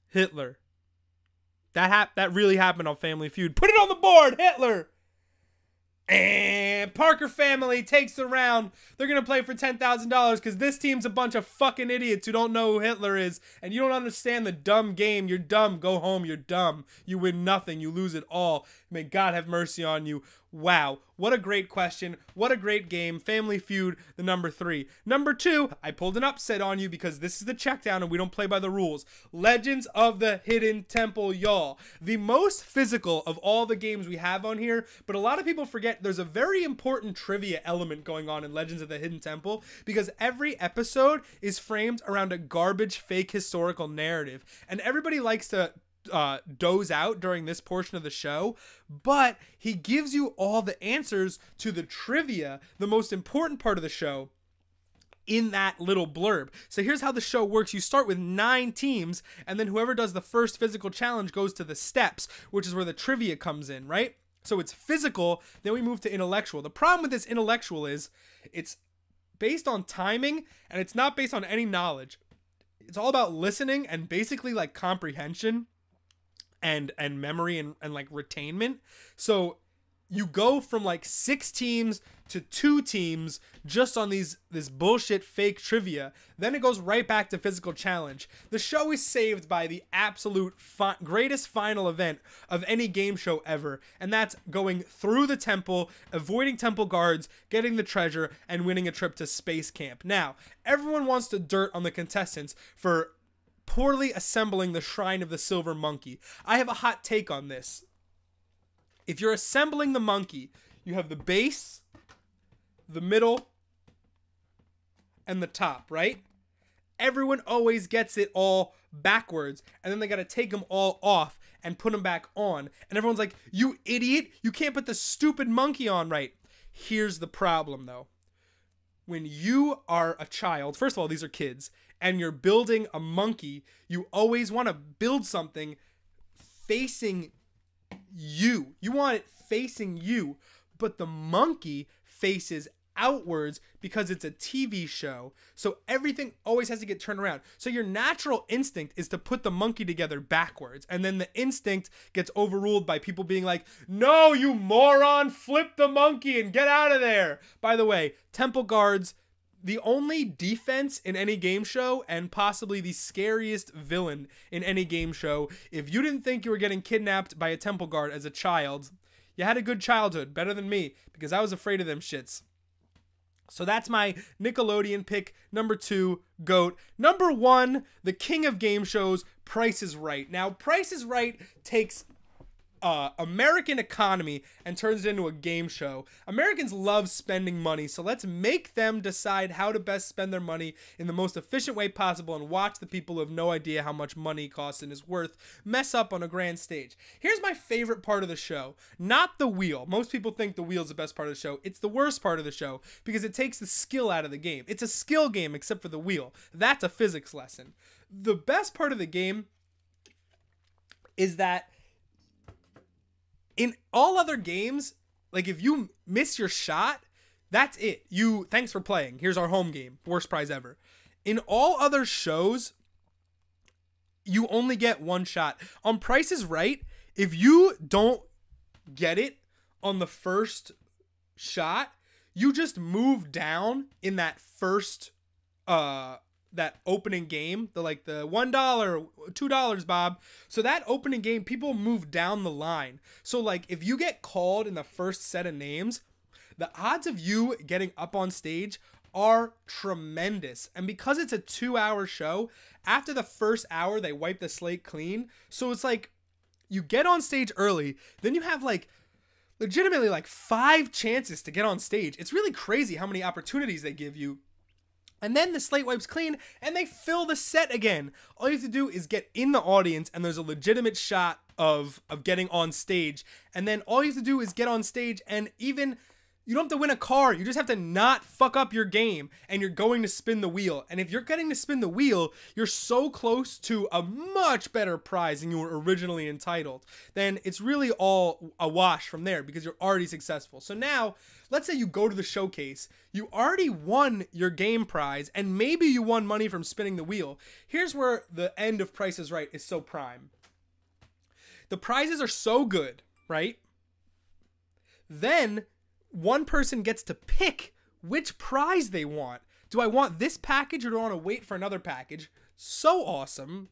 Hitler. That really happened on Family Feud. Put it on the board, Hitler! And Parker family takes the round. They're going to play for $10,000 because this team's a bunch of fucking idiots who don't know who Hitler is. And you don't understand the dumb game. You're dumb. Go home. You're dumb. You win nothing. You lose it all. May God have mercy on you. Wow. What a great question. What a great game. Family Feud, the number 3. Number 2, I pulled an upset on you because this is the Checkdown and we don't play by the rules. Legends of the Hidden Temple, y'all. The most physical of all the games we have on here, but a lot of people forget there's a very important trivia element going on in Legends of the Hidden Temple because every episode is framed around a garbage fake historical narrative. And everybody likes to doze out during this portion of the show, but he gives you all the answers to the trivia, the most important part of the show, in that little blurb. So here's how the show works. You start with 9 teams, and then whoever does the first physical challenge goes to the steps, which is where the trivia comes in, right? So it's physical, then we move to intellectual. The problem with this intellectual is it's based on timing, and it's not based on any knowledge. It's all about listening and basically like comprehension and memory and like retainment. So you go from like 6 teams to 2 teams just on this bullshit fake trivia. Then it goes right back to physical challenge. The show is saved by the absolute greatest final event of any game show ever, and that's going through the temple, avoiding temple guards, getting the treasure, and winning a trip to space camp. Now, everyone wants to dirt on the contestants for poorly assembling the Shrine of the Silver Monkey. I have a hot take on this. If you're assembling the monkey, you have the base, the middle, and the top, right? Everyone always gets it all backwards, and then they got to take them all off and put them back on. And everyone's like, you idiot, you can't put the stupid monkey on right. Here's the problem, though. When you are a child, first of all, these are kids, and you're building a monkey, you always want to build something facing you. You want it facing you, but the monkey faces outwards because it's a TV show. So everything always has to get turned around. So your natural instinct is to put the monkey together backwards. And then the instinct gets overruled by people being like, no, you moron, flip the monkey and get out of there. By the way, temple guards, the only defense in any game show and possibly the scariest villain in any game show. If you didn't think you were getting kidnapped by a temple guard as a child, you had a good childhood, better than me, because I was afraid of them shits. So that's my Nickelodeon pick, number 2, GOAT. Number 1, the king of game shows, Price is Right. Now, Price is Right takes American economy and turns it into a game show. Americans love spending money, so let's make them decide how to best spend their money in the most efficient way possible and watch the people who have no idea how much money costs and is worth mess up on a grand stage. Here's my favorite part of the show. Not the wheel. Most people think the wheel's the best part of the show. It's the worst part of the show because it takes the skill out of the game. It's a skill game except for the wheel. That's a physics lesson. The best part of the game is that in all other games, like if you miss your shot, that's it. Thanks for playing. Here's our home game. Worst prize ever. In all other shows, you only get one shot. On Price is Right, if you don't get it on the first shot, you just move down in that first that opening game, the $1, $2, Bob. So that opening game, people move down the line. So like if you get called in the first set of names, the odds of you getting up on stage are tremendous. And because it's a 2-hour show, after the first hour, they wipe the slate clean. So it's like you get on stage early, then you have legitimately 5 chances to get on stage. It's really crazy how many opportunities they give you. And then the slate wipes clean and they fill the set again. All you have to do is get in the audience and there's a legitimate shot of getting on stage. And then all you have to do is get on stage, and even you don't have to win a car. You just have to not fuck up your game, and you're going to spin the wheel. And if you're getting to spin the wheel, you're so close to a much better prize than you were originally entitled. Then it's really all a wash from there because you're already successful. So now, let's say you go to the showcase. You already won your game prize, and maybe you won money from spinning the wheel. Here's where the end of Price is Right is so prime. The prizes are so good, right? Then one person gets to pick which prize they want. Do I want this package or do I want to wait for another package? So awesome.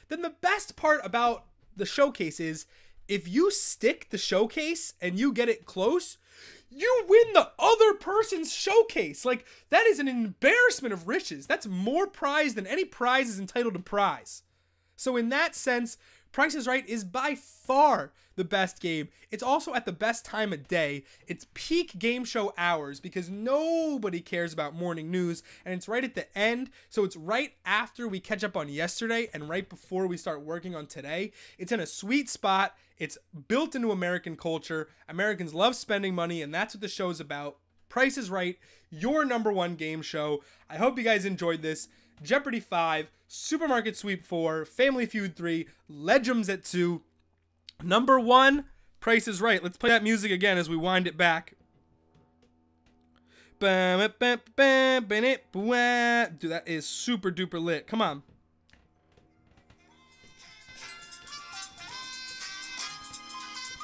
Then the best part about the showcase is if you stick the showcase and you get it close, you win the other person's showcase. Like, that is an embarrassment of riches. That's more prize than any prize is entitled to prize. So in that sense, Price is Right is by far the best game. It's also at the best time of day. It's peak game show hours because nobody cares about morning news, and it's right at the end, so it's right after we catch up on yesterday and right before we start working on today. It's in a sweet spot. It's built into American culture. Americans love spending money, and that's what the show's about. Price is Right, your #1 game show. I hope you guys enjoyed this. Jeopardy 5, Supermarket Sweep 4, Family Feud 3, Legends at 2. #1, Price is Right. Let's play that music again as we wind it back. Dude, that is super duper lit. Come on.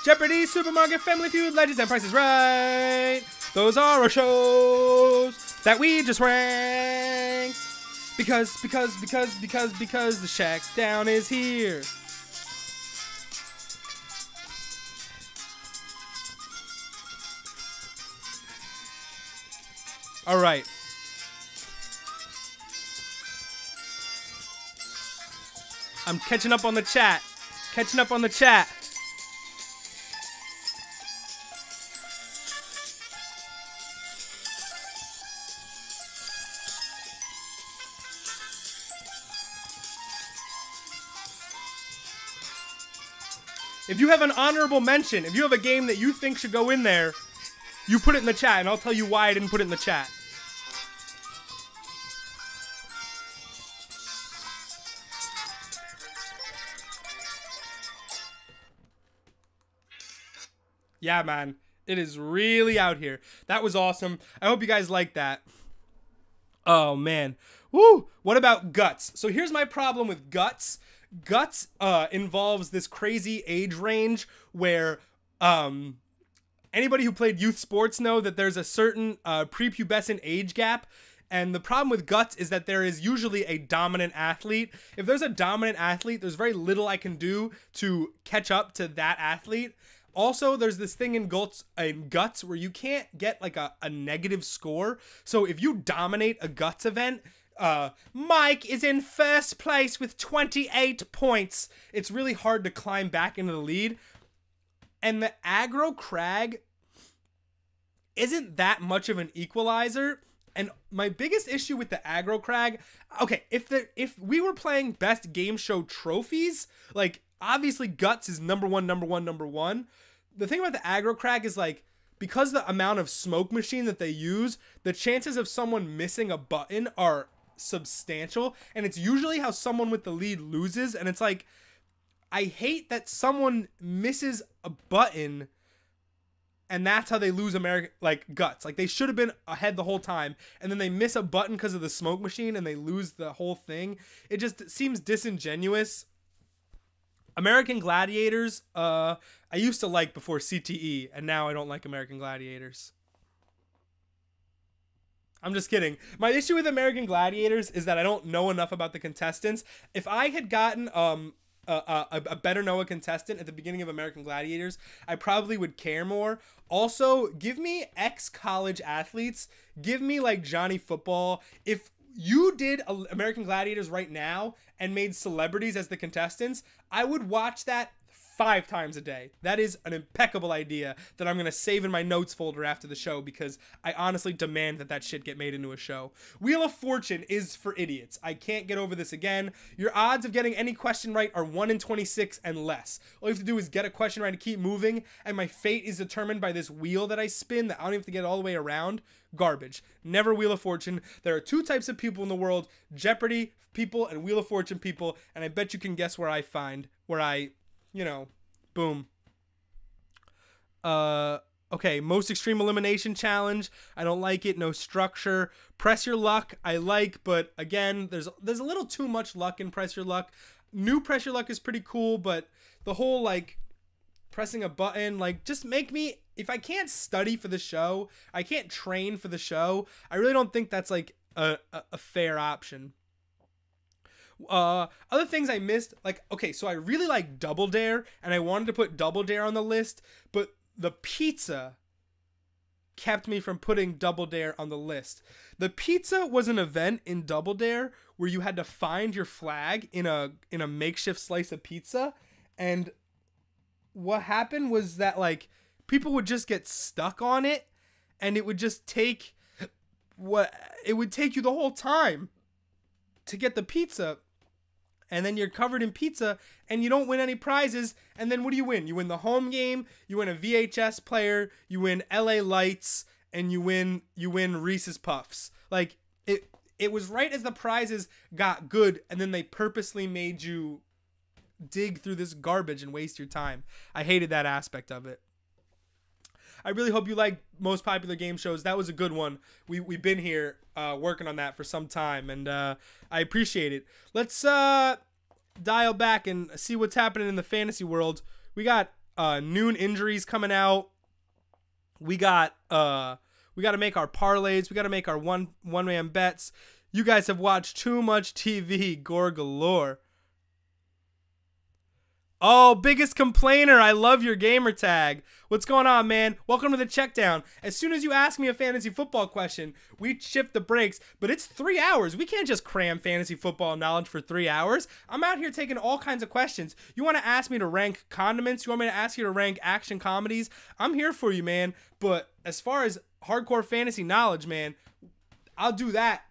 Jeopardy, Supermarket, Family Feud, Legends, and Price is Right. Those are our shows that we just ranked. Because the Checkdown is here. All right. I'm catching up on the chat. If you have an honorable mention, if you have a game that you think should go in there, you put it in the chat, and I'll tell you why I didn't put it in the chat. Yeah, man. It is really out here. That was awesome. I hope you guys liked that. Oh, man. Woo! What about Guts? So here's my problem with Guts. Guts involves this crazy age range where anybody who played youth sports know that there's a certain prepubescent age gap. And the problem with Guts is that there is usually a dominant athlete. If there's a dominant athlete, there's very little I can do to catch up to that athlete. Also, there's this thing in Guts where you can't get like a negative score. So if you dominate a Guts event, Mike is in first place with 28 points. It's really hard to climb back into the lead. And the aggro crag isn't that much of an equalizer. And my biggest issue with the aggro crag, okay, if we were playing best game show trophies, like obviously Guts is #1. The thing about the aggro crag is like, because the amount of smoke machine that they use, the chances of someone missing a button are substantial, and it's usually how someone with the lead loses. And it's like, I hate that someone misses a button and that's how they lose Guts. Like, they should have been ahead the whole time, and then they miss a button because of the smoke machine and they lose the whole thing. It just seems disingenuous. American Gladiators, I used to like before CTE, and now I don't like American Gladiators. I'm just kidding. My issue with American Gladiators is that I don't know enough about the contestants. If I had gotten a better know a contestant at the beginning of American Gladiators, I probably would care more. Also, give me ex-college athletes. Give me like Johnny Football. If you did American Gladiators right now and made celebrities as the contestants, I would watch that 5 times a day. That is an impeccable idea that I'm going to save in my notes folder after the show, because I honestly demand that shit get made into a show. Wheel of Fortune is for idiots. I can't get over this again. Your odds of getting any question right are 1 in 26 and less. All you have to do is get a question right and keep moving, and my fate is determined by this wheel that I spin that I don't even have to get all the way around. Garbage. Never Wheel of Fortune. There are 2 types of people in the world: Jeopardy people and Wheel of Fortune people, and I bet you can guess where I, you know, boom. Okay, most extreme elimination challenge. I don't like it. No structure. Press your luck. I like, but again, there's a little too much luck in press your luck. New press your luck is pretty cool, but the whole like pressing a button, like just make me, if I can't study for the show, I can't train for the show, I really don't think that's like a fair option. Other things I missed, like, okay, so I really like Double Dare, and I wanted to put Double Dare on the list, but the pizza kept me from putting Double Dare on the list. The pizza was an event in Double Dare where you had to find your flag in a makeshift slice of pizza, and what happened was that like people would just get stuck on it, and it would just take it would take you the whole time to get the pizza. And then you're covered in pizza and you don't win any prizes. And then what do you win? You win the home game, you win a VHS player, you win LA Lights, and you win Reese's Puffs. Like it was right as the prizes got good, and then they purposely made you dig through this garbage and waste your time. I hated that aspect of it. I really hope you like most popular game shows. That was a good one. We've been here working on that for some time, and I appreciate it. Let's dial back and see what's happening in the fantasy world. We got noon injuries coming out. We got to make our parlays. We got to make our one-man bets. You guys have watched too much TV, gore galore. Oh, biggest complainer. I love your gamer tag. What's going on, man? Welcome to the Checkdown. As soon as you ask me a fantasy football question, we shift the brakes, but it's 3 hours. We can't just cram fantasy football knowledge for 3 hours. I'm out here taking all kinds of questions. You want to ask me to rank condiments? You want me to ask you to rank action comedies? I'm here for you, man. But as far as hardcore fantasy knowledge, man, I'll do that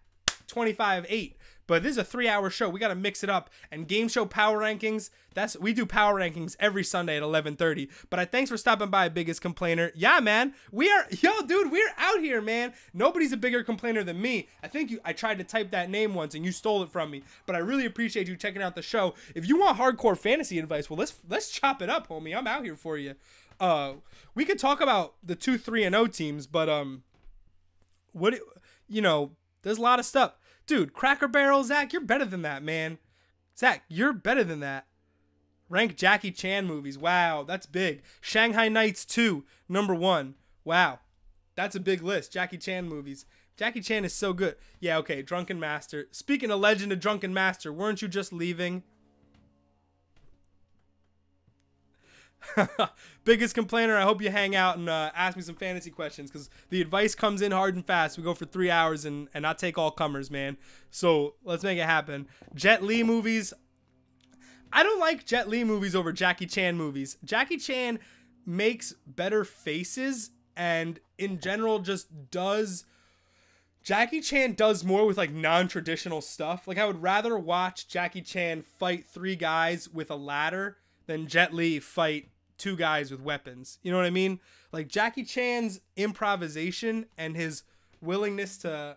25-8. But this is a 3-hour show. We got to mix it up. And game show power rankings, we do power rankings every Sunday at 11:30. But thanks for stopping by, biggest complainer. Yeah, man. Dude, we're out here, man. Nobody's a bigger complainer than me. I tried to type that name once and you stole it from me. But I really appreciate you checking out the show. If you want hardcore fantasy advice, well, let's chop it up, homie. I'm out here for you. We could talk about the 2-3-0 teams, but there's a lot of stuff. Dude, Cracker Barrel, Zach, you're better than that, man. Zach, you're better than that. Rank Jackie Chan movies. Wow, that's big. Shanghai Nights 2, #1. Wow, that's a big list. Jackie Chan movies. Jackie Chan is so good. Yeah, okay, Drunken Master. Speaking of Legend of Drunken Master, weren't you just leaving? Biggest complainer, I hope you hang out and ask me some fantasy questions, because the advice comes in hard and fast. We go for 3 hours and I take all comers, man. So let's make it happen. Jet Li movies. I don't like Jet Li movies over Jackie Chan movies. Jackie Chan makes better faces and in general Jackie Chan does more with like non-traditional stuff. Like I would rather watch Jackie Chan fight 3 guys with a ladder than Jet Li fight 2 guys with weapons. You know what I mean? Like Jackie Chan's improvisation and his willingness to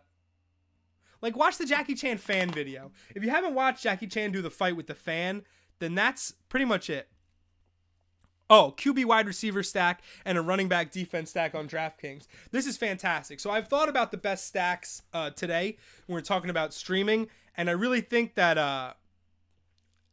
like watch the Jackie Chan fan video. If you haven't watched Jackie Chan do the fight with the fan, then that's pretty much it. Oh, QB wide receiver stack and a running back defense stack on DraftKings. This is fantastic. So I've thought about the best stacks today when we're talking about streaming, and I really think that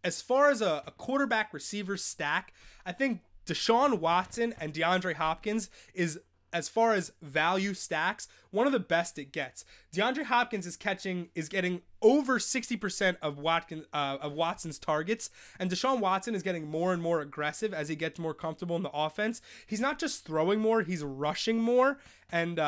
as far as a quarterback receiver stack, I think Deshaun Watson and DeAndre Hopkins is, as far as value stacks, one of the best it gets. DeAndre Hopkins is getting over 60% of Watson's targets, and Deshaun Watson is getting more and more aggressive as he gets more comfortable in the offense. He's not just throwing more, he's rushing more, and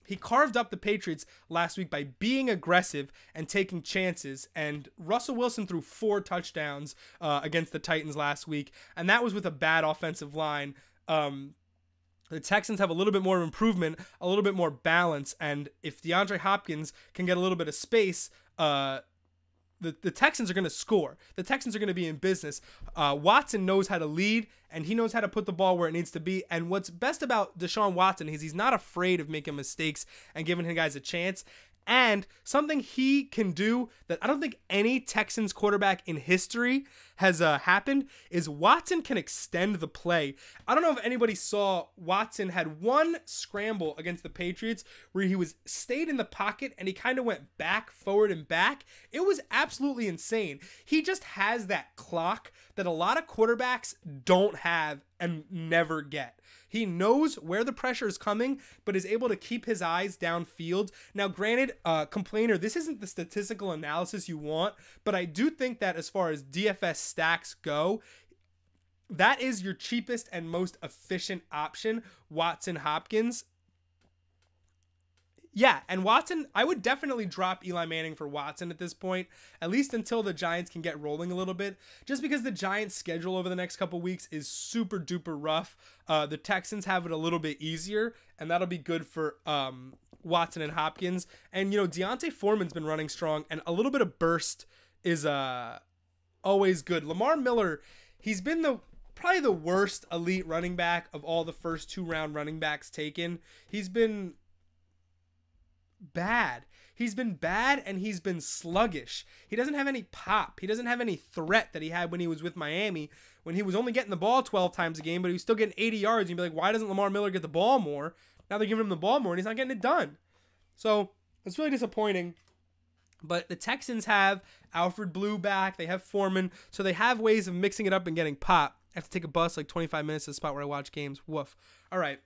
he carved up the Patriots last week by being aggressive and taking chances. And Russell Wilson threw 4 touchdowns against the Titans last week, and that was with a bad offensive line. The Texans have a little bit more improvement, a little bit more balance, and if DeAndre Hopkins can get a little bit of space, the Texans are going to score. The Texans are going to be in business. Watson knows how to lead, and he knows how to put the ball where it needs to be. And what's best about Deshaun Watson is he's not afraid of making mistakes and giving him guys a chance. And something he can do that I don't think any Texans quarterback in history has happened is Watson can extend the play. I don't know if anybody saw Watson had one scramble against the Patriots where he stayed in the pocket and he kind of went back, forward, and back. It was absolutely insane. He just has that clock that a lot of quarterbacks don't have and never get. He knows where the pressure is coming, but is able to keep his eyes downfield. Now, granted, complainer, this isn't the statistical analysis you want, but I do think that as far as DFS stacks go, that is your cheapest and most efficient option, Watson Hopkins. Yeah, and Watson, I would definitely drop Eli Manning for Watson at this point, at least until the Giants can get rolling a little bit, just because the Giants' schedule over the next couple weeks is super duper rough. The Texans have it a little bit easier, and that'll be good for Watson and Hopkins. And, Deontay Foreman's been running strong, and a little bit of burst is always good. Lamar Miller, he's been probably the worst elite running back of all the first 2-round running backs taken. He's been bad. He's been bad, and he's been sluggish. He doesn't have any pop. He doesn't have any threat that he had when he was with Miami, when he was only getting the ball 12 times a game, but he was still getting 80 yards. You'd be like, why doesn't Lamar Miller get the ball more? Now they're giving him the ball more, and he's not getting it done. So it's really disappointing. But the Texans have Alfred Blue back. They have Foreman. So they have ways of mixing it up and getting pop. I have to take a bus like 25 minutes to the spot where I watch games. Woof. All right.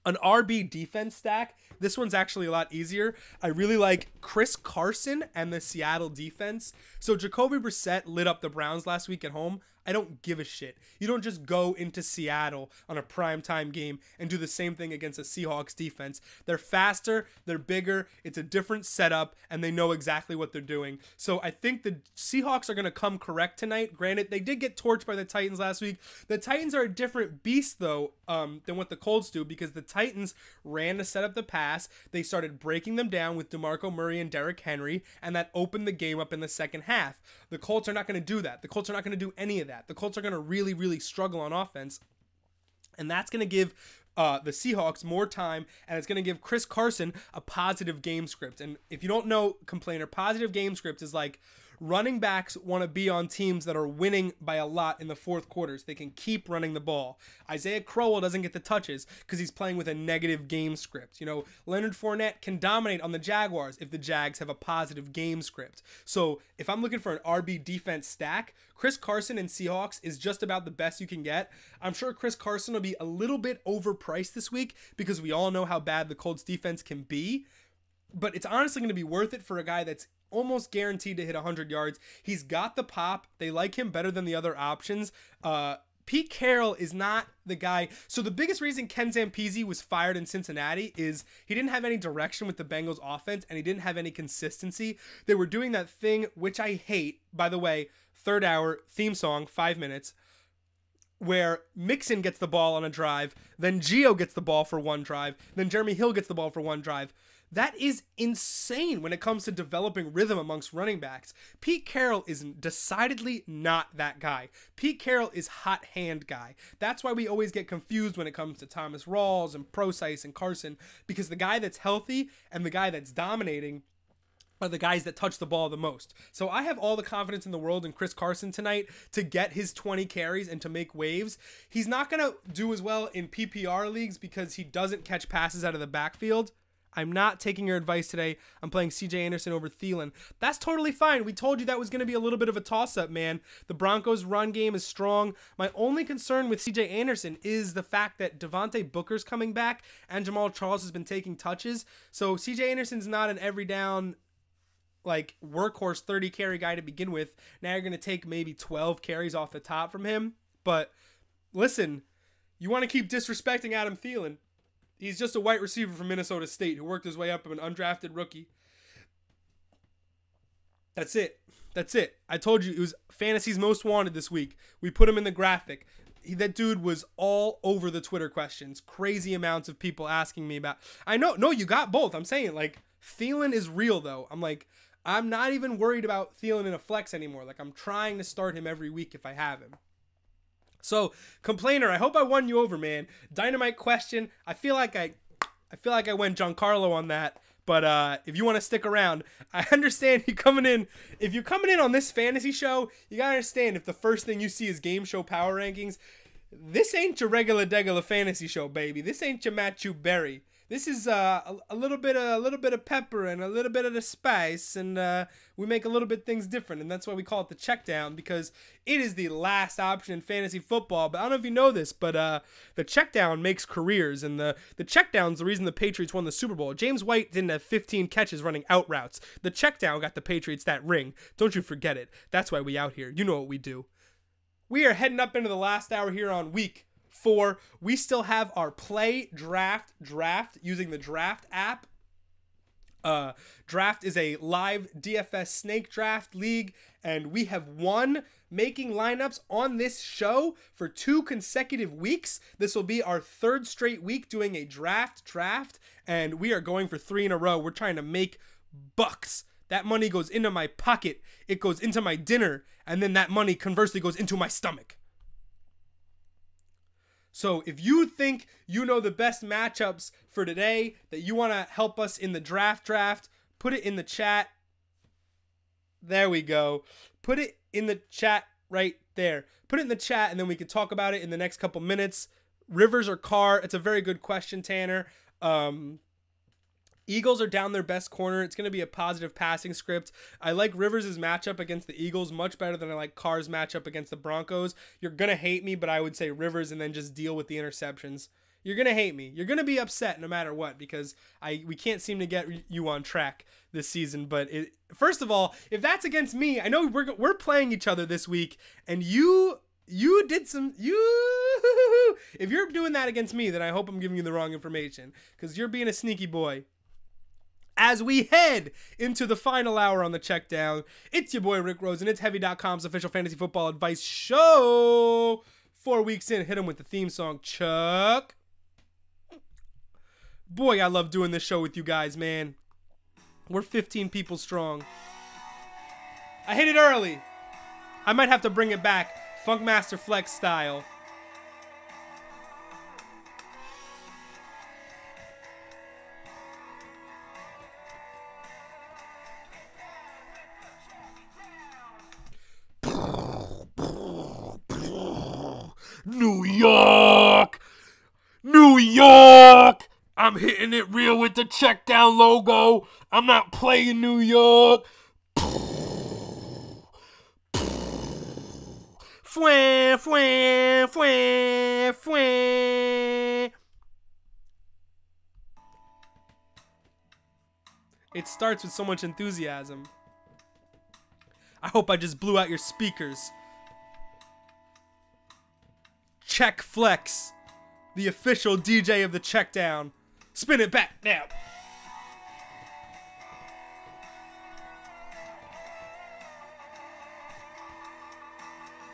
An RB defense stack. This one's actually a lot easier. I really like Chris Carson and the Seattle defense. So Jacoby Brissett lit up the Browns last week at home. I don't give a shit. You don't just go into Seattle on a primetime game and do the same thing against a Seahawks defense. They're faster, they're bigger, it's a different setup, and they know exactly what they're doing. So I think the Seahawks are going to come correct tonight. Granted, they did get torched by the Titans last week. The Titans are a different beast, though, than what the Colts do, because the Titans ran to set up the pass. They started breaking them down with DeMarco Murray and Derrick Henry, and that opened the game up in the second half. The Colts are not going to do that. The Colts are not going to do any of that. The Colts are going to really, really struggle on offense, and that's going to give the Seahawks more time, and it's going to give Chris Carson a positive game script. And if you don't know, complainer, positive game script is like running backs want to be on teams that are winning by a lot in the fourth quarters. They can keep running the ball. Isaiah Crowell doesn't get the touches because he's playing with a negative game script. Leonard Fournette can dominate on the Jaguars if the Jags have a positive game script. So if I'm looking for an RB defense stack, Chris Carson and Seahawks is just about the best you can get. I'm sure Chris Carson will be a little bit overpriced this week because we all know how bad the Colts defense can be. But it's honestly going to be worth it for a guy that's almost guaranteed to hit 100 yards. He's got the pop. They like him better than the other options. Pete Carroll is not the guy. So the biggest reason Ken Zampese was fired in Cincinnati is he didn't have any direction with the Bengals offense, and he didn't have any consistency. They were doing that thing, which I hate, by the way, third hour theme song, 5 minutes, where Mixon gets the ball on a drive, then Gio gets the ball for one drive, then Jeremy Hill gets the ball for one drive. That is insane when it comes to developing rhythm amongst running backs. Pete Carroll is decidedly not that guy. Pete Carroll is hot hand guy. That's why we always get confused when it comes to Thomas Rawls and Procise and Carson, because the guy that's healthy and the guy that's dominating are the guys that touch the ball the most. So I have all the confidence in the world in Chris Carson tonight to get his 20 carries and to make waves. He's not going to do as well in PPR leagues because he doesn't catch passes out of the backfield. I'm not taking your advice today. I'm playing CJ Anderson over Thielen. That's totally fine. We told you that was going to be a little bit of a toss-up, man. The Broncos' run game is strong. My only concern with CJ Anderson is the fact that Devontae Booker's coming back and Jamal Charles has been taking touches. So CJ Anderson's not an every down workhorse 30 carry guy to begin with. Now you're going to take maybe 12 carries off the top from him. But listen, you want to keep disrespecting Adam Thielen. He's just a white receiver from Minnesota State who worked his way up as an undrafted rookie. That's it. I told you it was Fantasy's Most Wanted this week. We put him in the graphic. That dude was all over the Twitter questions. Crazy amounts of people asking me about. I know. No, you got both. I'm saying Thielen is real though. I'm not even worried about Thielen in a flex anymore. I'm trying to start him every week if I have him. So, complainer, I hope I won you over, man. Dynamite question. I feel like I I feel like I went Giancarlo on that. But if you want to stick around, I understand you coming in. If you're coming in on this fantasy show, you got to understand if the first thing you see is game show power rankings, this ain't your regular fantasy show, baby. This ain't your Matthew Berry. This is a little bit of pepper and a little bit of the spice, and we make a little bit things different, and that's why we call it the Checkdown, because it is the last option in fantasy football. But I don't know if you know this, but the Checkdown makes careers, and the Checkdown's the reason the Patriots won the Super Bowl. James White didn't have 15 catches running out routes. The Checkdown got the Patriots that ring. Don't you forget it. That's why we out here. You know what we do. We are heading up into the last hour here on week 4. We still have our play draft using the draft app. Draft is a live DFS snake draft league, and we have won making lineups on this show for 2 consecutive weeks. This will be our 3rd straight week doing a draft, and we are going for 3 in a row. We're trying to make bucks. That money goes into my pocket, it goes into my dinner, and then that money conversely goes into my stomach. So if you think you know the best matchups for today, that you want to help us in the draft, put it in the chat. There we go. Put it in the chat right there. Put it in the chat, and then we can talk about it in the next couple minutes. Rivers or Carr? It's a very good question, Tanner. Eagles are down their best corner. It's going to be a positive passing script. I like Rivers' matchup against the Eagles much better than I like Carr's matchup against the Broncos. You're going to hate me, but I would say Rivers and then just deal with the interceptions. You're going to hate me. You're going to be upset no matter what, because we can't seem to get you on track this season. But first of all, if that's against me, I know we're playing each other this week, and you did some, if you're doing that against me, then I hope I'm giving you the wrong information, because you're being a sneaky boy. As we head into the final hour on the Checkdown, it's your boy Rick Rosen. It's Heavy.com's official fantasy football advice show. 4 weeks in, hit him with the theme song, Chuck. Boy, I love doing this show with you guys, man. We're 15 people strong. I hit it early. I might have to bring it back, Funkmaster Flex style. New York! New York! I'm hitting it real with the Checkdown logo. I'm not playing New York. Fwah, fwah, fwah, fwah. It starts with so much enthusiasm. I hope I just blew out your speakers. Check Flex, the official DJ of the Checkdown. Spin it back now.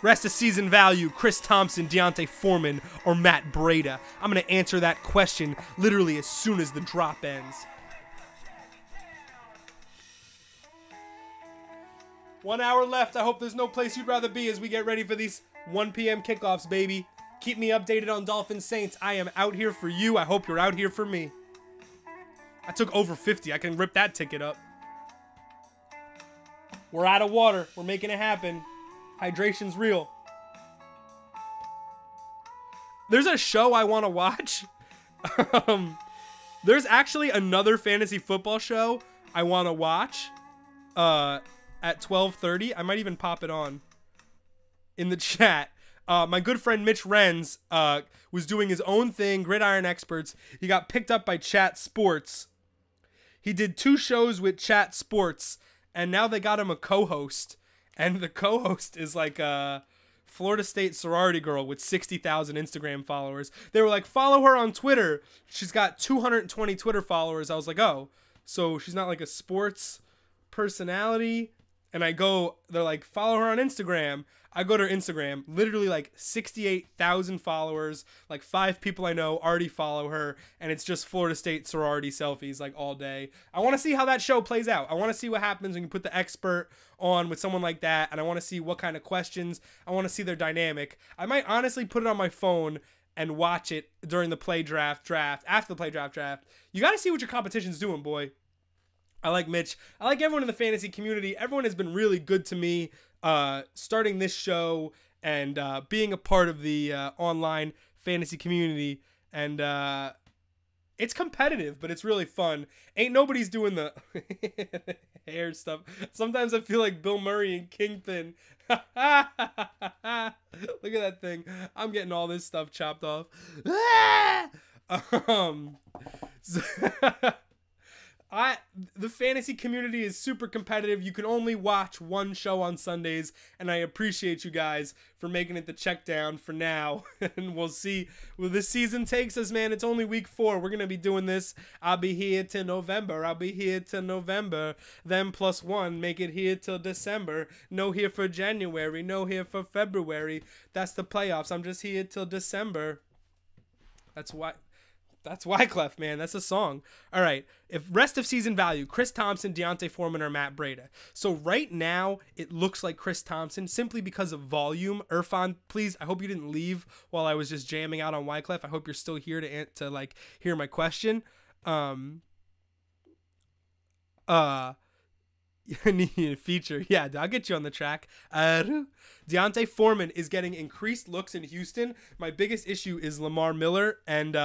Rest of season value, Chris Thompson, Deontay Foreman, or Matt Breida? I'm going to answer that question literally as soon as the drop ends. 1 hour left. I hope there's no place you'd rather be as we get ready for these 1 p.m. kickoffs, baby. Keep me updated on Dolphins Saints. I am out here for you. I hope you're out here for me. I took over 50. I can rip that ticket up. We're out of water. We're making it happen. Hydration's real. There's a show I want to watch. There's actually another fantasy football show I want to watch at 12:30. I might even pop it on in the chat. My good friend Mitch Renz was doing his own thing, Gridiron Experts. He got picked up by Chat Sports. He did 2 shows with Chat Sports, and now they got him a co-host. And the co-host is like a Florida State sorority girl with 60,000 Instagram followers. They were like, follow her on Twitter. She's got 220 Twitter followers. I was like, oh, so she's not like a sports personality? And I go, they're like, follow her on Instagram. I go to her Instagram, literally like 68,000 followers, like 5 people I know already follow her, and it's just Florida State sorority selfies like all day. I want to see how that show plays out. I want to see what happens when you put the expert on with someone like that, and I want to see what kind of questions. I want to see their dynamic. I might honestly put it on my phone and watch it during the play draft, after the play draft. You got to see what your competition's doing, boy. I like Mitch. I like everyone in the fantasy community. Everyone has been really good to me starting this show and being a part of the online fantasy community. And it's competitive, but it's really fun. Ain't nobody's doing the hair stuff. Sometimes I feel like Bill Murray and Kingpin. Look at that thing. I'm getting all this stuff chopped off. The fantasy community is super competitive. You can only watch one show on Sundays, and I appreciate you guys for making it the Checkdown for now. And we'll see where this season takes us, man. It's only week 4. We're going to be doing this. I'll be here till November. Then +1, make it here till December. No here for January. No here for February. That's the playoffs. I'm just here till December. That's Wyclef, man. That's a song. All right. If rest of season value, Chris Thompson, Deontay Foreman, or Matt Breida. So right now, it looks like Chris Thompson simply because of volume. Irfan, please, I hope you didn't leave while I was just jamming out on Wyclef. I hope you're still here to like hear my question. Need a feature. Yeah, I'll get you on the track. Deontay Foreman is getting increased looks in Houston. My biggest issue is Lamar Miller and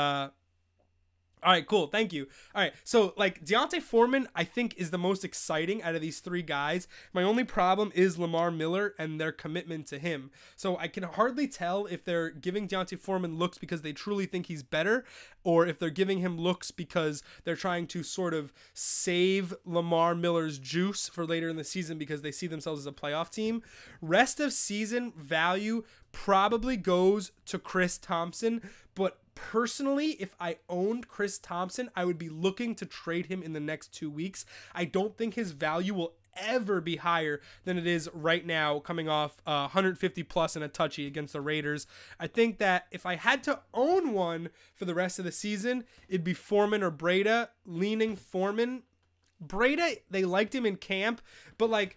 all right, cool. Thank you. All right. So, like, Deontay Foreman, I think, is the most exciting out of these 3 guys. My only problem is Lamar Miller and their commitment to him. So, I can hardly tell if they're giving Deontay Foreman looks because they truly think he's better, or if they're giving him looks because they're trying to sort of save Lamar Miller's juice for later in the season because they see themselves as a playoff team. Rest of season value probably goes to Chris Thompson, but personally, if I owned Chris Thompson, I would be looking to trade him in the next 2 weeks. I don't think his value will ever be higher than it is right now, coming off 150 plus and a touchy against the Raiders. I think that if I had to own one for the rest of the season, it'd be Foreman or Breida. Leaning Foreman. Breida, they liked him in camp, but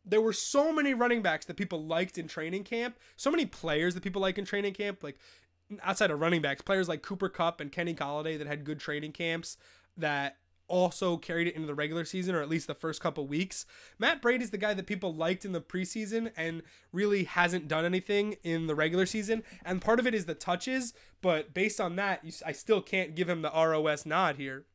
there were so many running backs that people liked in training camp, so many players that people like in training camp, like outside of running backs, players like Cooper Kupp and Kenny Golladay that had good training camps that also carried it into the regular season, or at least the first couple weeks. Matt Brady's the guy that people liked in the preseason and really hasn't done anything in the regular season. And part of it is the touches, but based on that, I still can't give him the ROS nod here.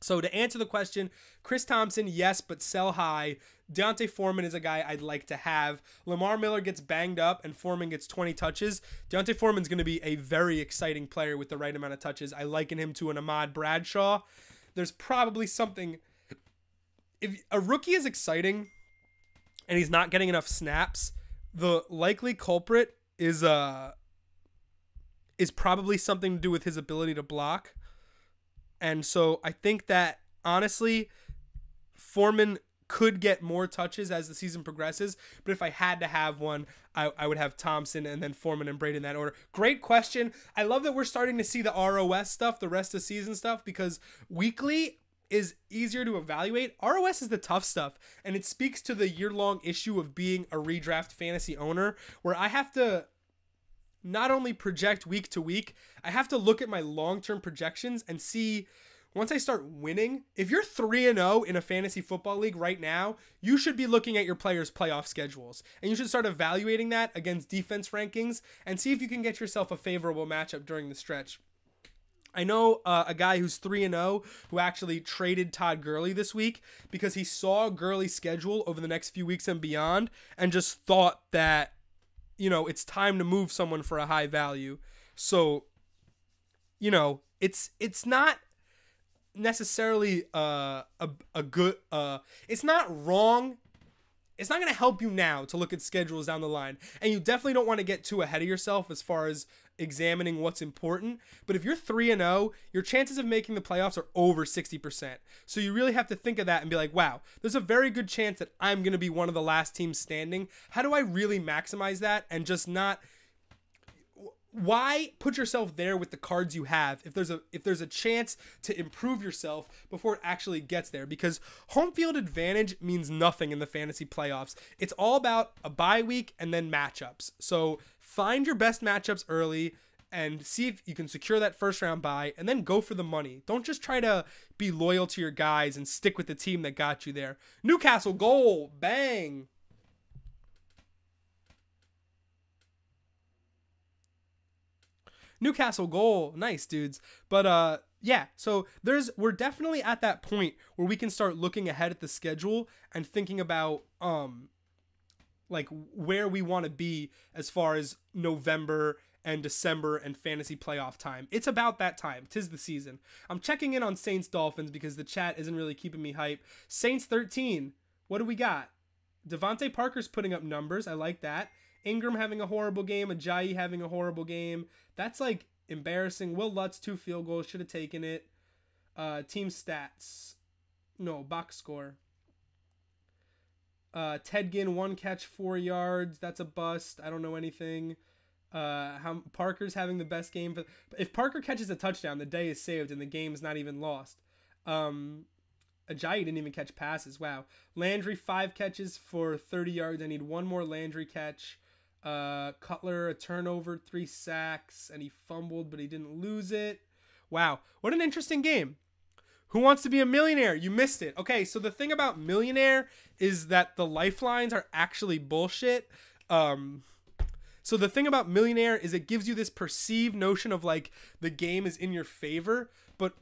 So to answer the question, Chris Thompson, yes, but sell high. Deontay Foreman is a guy I'd like to have. Lamar Miller gets banged up and Foreman gets 20 touches. Deontay Foreman's going to be a very exciting player with the right amount of touches. I liken him to an Ahmad Bradshaw. There's probably something... If a rookie is exciting and he's not getting enough snaps, the likely culprit is probably something to do with his ability to block. And so I think that, honestly, Foreman could get more touches as the season progresses. But if I had to have one, I would have Thompson and then Foreman and Breida in that order. Great question. I love that we're starting to see the ROS stuff, the rest of season stuff, because weekly is easier to evaluate. ROS is the tough stuff, and it speaks to the year-long issue of being a redraft fantasy owner, where I have to not only project week to week, I have to look at my long-term projections and see, once I start winning, if you're 3-0 in a fantasy football league right now, you should be looking at your players' playoff schedules. And you should start evaluating that against defense rankings and see if you can get yourself a favorable matchup during the stretch. I know a guy who's 3-0 who actually traded Todd Gurley this week because he saw Gurley's schedule over the next few weeks and beyond and just thought that, you know, it's time to move someone for a high value. So, you know, it's not necessarily a good, it's not wrong. It's not going to help you now to look at schedules down the line. And you definitely don't want to get too ahead of yourself as far as examining what's important. But if you're 3-0, your chances of making the playoffs are over 60%. So you really have to think of that and be like, wow, there's a very good chance that I'm going to be one of the last teams standing. How do I really maximize that and just not... Why put yourself there with the cards you have if there's a chance to improve yourself before it actually gets there? Because home field advantage means nothing in the fantasy playoffs. It's all about a bye week and then matchups. So find your best matchups early and see if you can secure that first round bye, and then go for the money. Don't just try to be loyal to your guys and stick with the team that got you there. Newcastle goal, bang. Newcastle goal, nice dudes. But yeah, so we're definitely at that point where we can start looking ahead at the schedule and thinking about like where we want to be as far as November and December and fantasy playoff time. It's about that time. 'Tis the season. I'm checking in on Saints Dolphins because the chat isn't really keeping me hype. Saints 13. What do we got? Devontae Parker's putting up numbers. I like that. Ingram having a horrible game. Ajayi having a horrible game. That's like embarrassing. Will Lutz 2 field goals. Should have taken it. Team stats. No, box score. Ted Ginn 1 catch 4 yards. That's a bust. I don't know anything. How Parker's having the best game. If Parker catches a touchdown, the day is saved and the game is not even lost. Ajayi didn't even catch passes. Wow. Landry 5 catches for 30 yards. I need 1 more Landry catch. Cutler a turnover, 3 sacks, and he fumbled, but he didn't lose it. Wow, what an interesting game. Who wants to be a millionaire? You missed it. Okay, so the thing about millionaire is that the lifelines are actually bullshit. So the thing about millionaire is it gives you this perceived notion of like the game is in your favor, but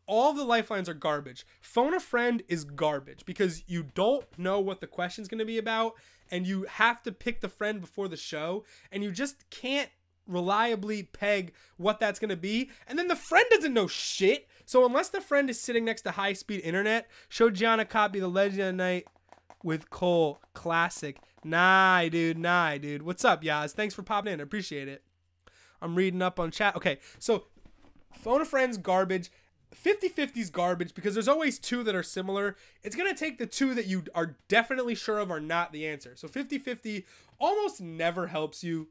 all the lifelines are garbage. Phone a friend is garbage because you don't know what the question's going to be about, and you have to pick the friend before the show, and you just can't reliably peg what that's going to be, and then the friend doesn't know shit. So unless the friend is sitting next to high-speed internet, show Gianna Copy the Legend of the Night with Cole. Classic. Nah, dude. What's up, Yaz? Thanks for popping in. I appreciate it. I'm reading up on chat. Okay, so phone a friend's garbage. 50-50's garbage because there's always 2 that are similar. It's going to take the 2 that you are definitely sure of are not the answer. So 50-50 almost never helps you.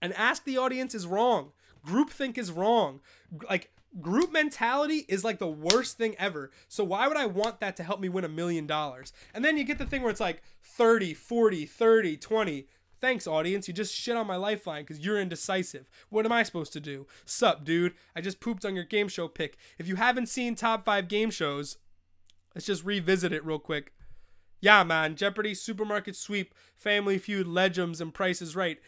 And ask the audience is wrong. Groupthink is wrong. Like, group mentality is like the worst thing ever. So why would I want that to help me win $1 million? And then you get the thing where it's like 30, 40, 30, 20. Thanks, audience. You just shit on my lifeline because you're indecisive. What am I supposed to do? Sup, dude? I just pooped on your game show pick. If you haven't seen top 5 game shows, let's just revisit it real quick. Yeah, man. Jeopardy, Supermarket Sweep, Family Feud, Legends, and Price is Right.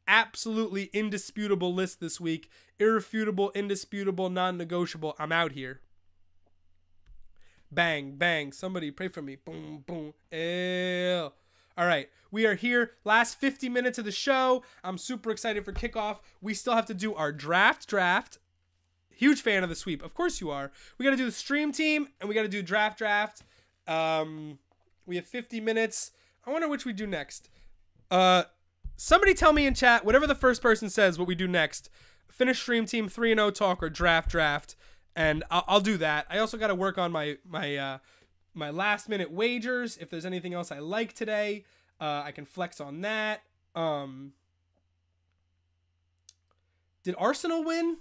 Absolutely indisputable list this week. Irrefutable, indisputable, non-negotiable. I'm out here. Bang, bang. Somebody pray for me. Boom, boom. Ew. All right, we are here. Last 50 minutes of the show. I'm super excited for kickoff. We still have to do our draft. Huge fan of the sweep. Of course you are. We got to do the stream team, and we got to do draft. We have 50 minutes. I wonder which we do next. Somebody tell me in chat, whatever the first person says, what we do next. Finish stream team, 3-0 talk, or draft. And I'll do that. I also got to work on my last minute wagers. If there's anything else I like today, I can flex on that. Did Arsenal win?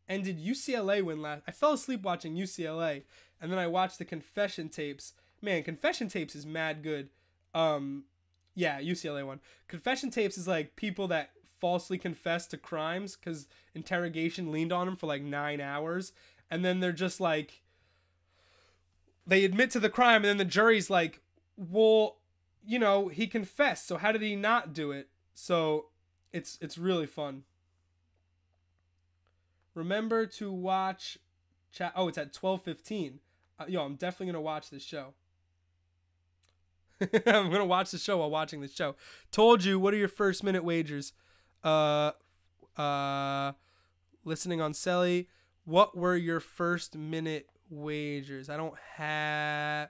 And did UCLA win last? I fell asleep watching UCLA, and then I watched the confession tapes. Man, confession tapes is mad good. Yeah, UCLA won. Confession tapes is like people that falsely confess to crimes because interrogation leaned on them for like 9 hours. And then they're just like, they admit to the crime, and then the jury's like, well, you know, he confessed, so how did he not do it? So it's really fun. Remember to watch chat. Oh, it's at 12:15. Yo, I'm definitely gonna watch this show. I'm gonna watch the show while watching the show. Told you. What are your first minute wagers? Listening on Selly. What were your first minute wagers? I don't have.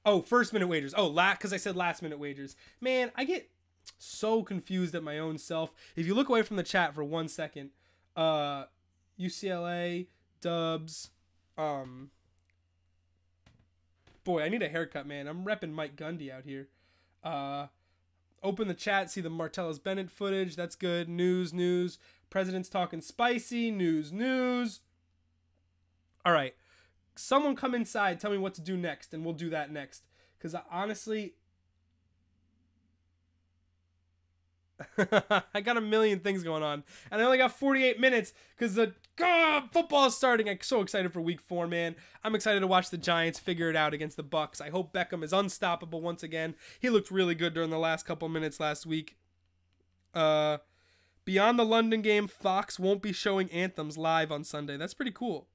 Oh, first minute wagers. Oh, because I said last minute wagers. Man, I get so confused at my own self. If you look away from the chat for 1 second, UCLA, Dubs, boy, I need a haircut, man. I'm repping Mike Gundy out here. Open the chat, see the Martellus Bennett footage. That's good. News. President's talking spicy. News. All right. Someone come inside, tell me what to do next, and we'll do that next. Because honestly, I got a million things going on, and I only got 48 minutes because the football is starting. I'm so excited for Week 4, man. I'm excited to watch the Giants figure it out against the Bucks. I hope Beckham is unstoppable once again. He looked really good during the last couple minutes last week. Beyond the London game, Fox won't be showing anthems live on Sunday. That's pretty cool.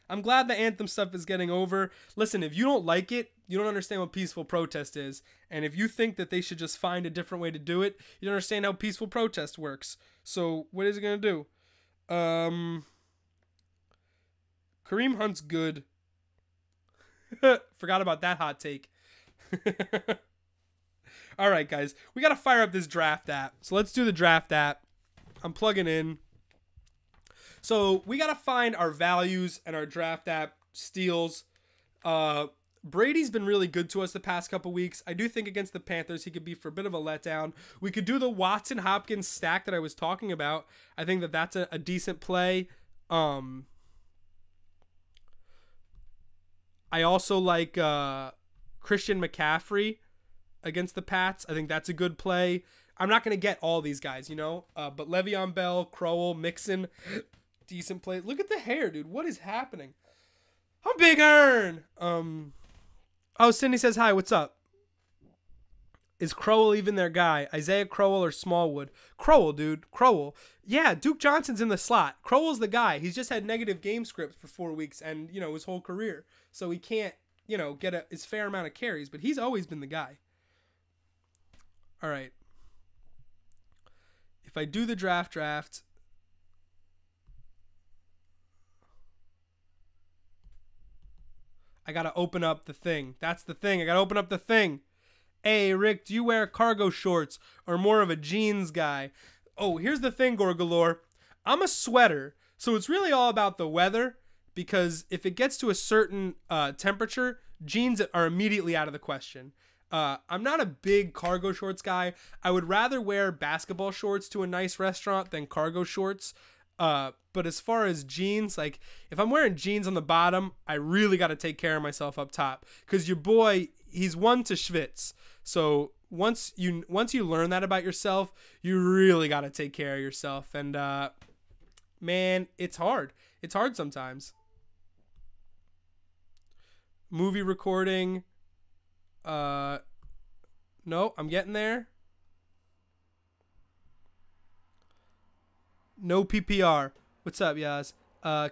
I'm glad the anthem stuff is getting over. Listen, if you don't like it, you don't understand what peaceful protest is. And if you think that they should just find a different way to do it, you don't understand how peaceful protest works. So what is it going to do? Kareem Hunt's good. Forgot about that hot take. All right, guys. We got to fire up this draft app. So let's do the draft app. I'm plugging in. So we got to find our values and our draft app steals. Brady's been really good to us the past couple weeks. I do think against the Panthers he could be for a bit of a letdown. We could do the Watson-Hopkins stack that I was talking about. I think that that's a decent play. I also like Christian McCaffrey against the Pats. I think that's a good play. I'm not going to get all these guys, you know. But Le'Veon Bell, Crowell, Mixon, decent play. Look at the hair, dude. What is happening? I'm Big Earn. Oh, Cindy says hi. What's up? Is Crowell even their guy? Isaiah Crowell or Smallwood? Crowell, dude. Crowell. Yeah, Duke Johnson's in the slot. Crowell's the guy. He's just had negative game scripts for 4 weeks and, you know, his whole career. So he can't, you know, get his fair amount of carries, but he's always been the guy. All right. If I do the draft, I got to open up the thing. That's the thing. I got to open up the thing. Hey, Rick, do you wear cargo shorts or more of a jeans guy? Oh, here's the thing, Gorgalore. I'm a sweater, so it's really all about the weather because if it gets to a certain temperature, jeans are immediately out of the question. I'm not a big cargo shorts guy. I would rather wear basketball shorts to a nice restaurant than cargo shorts. But as far as jeans, like if I'm wearing jeans on the bottom, I really got to take care of myself up top because your boy, he's one to schwitz. So once you learn that about yourself, you really got to take care of yourself. And man, it's hard. It's hard sometimes. Movie recording. No, I'm getting there. No PPR. What's up, Yaz?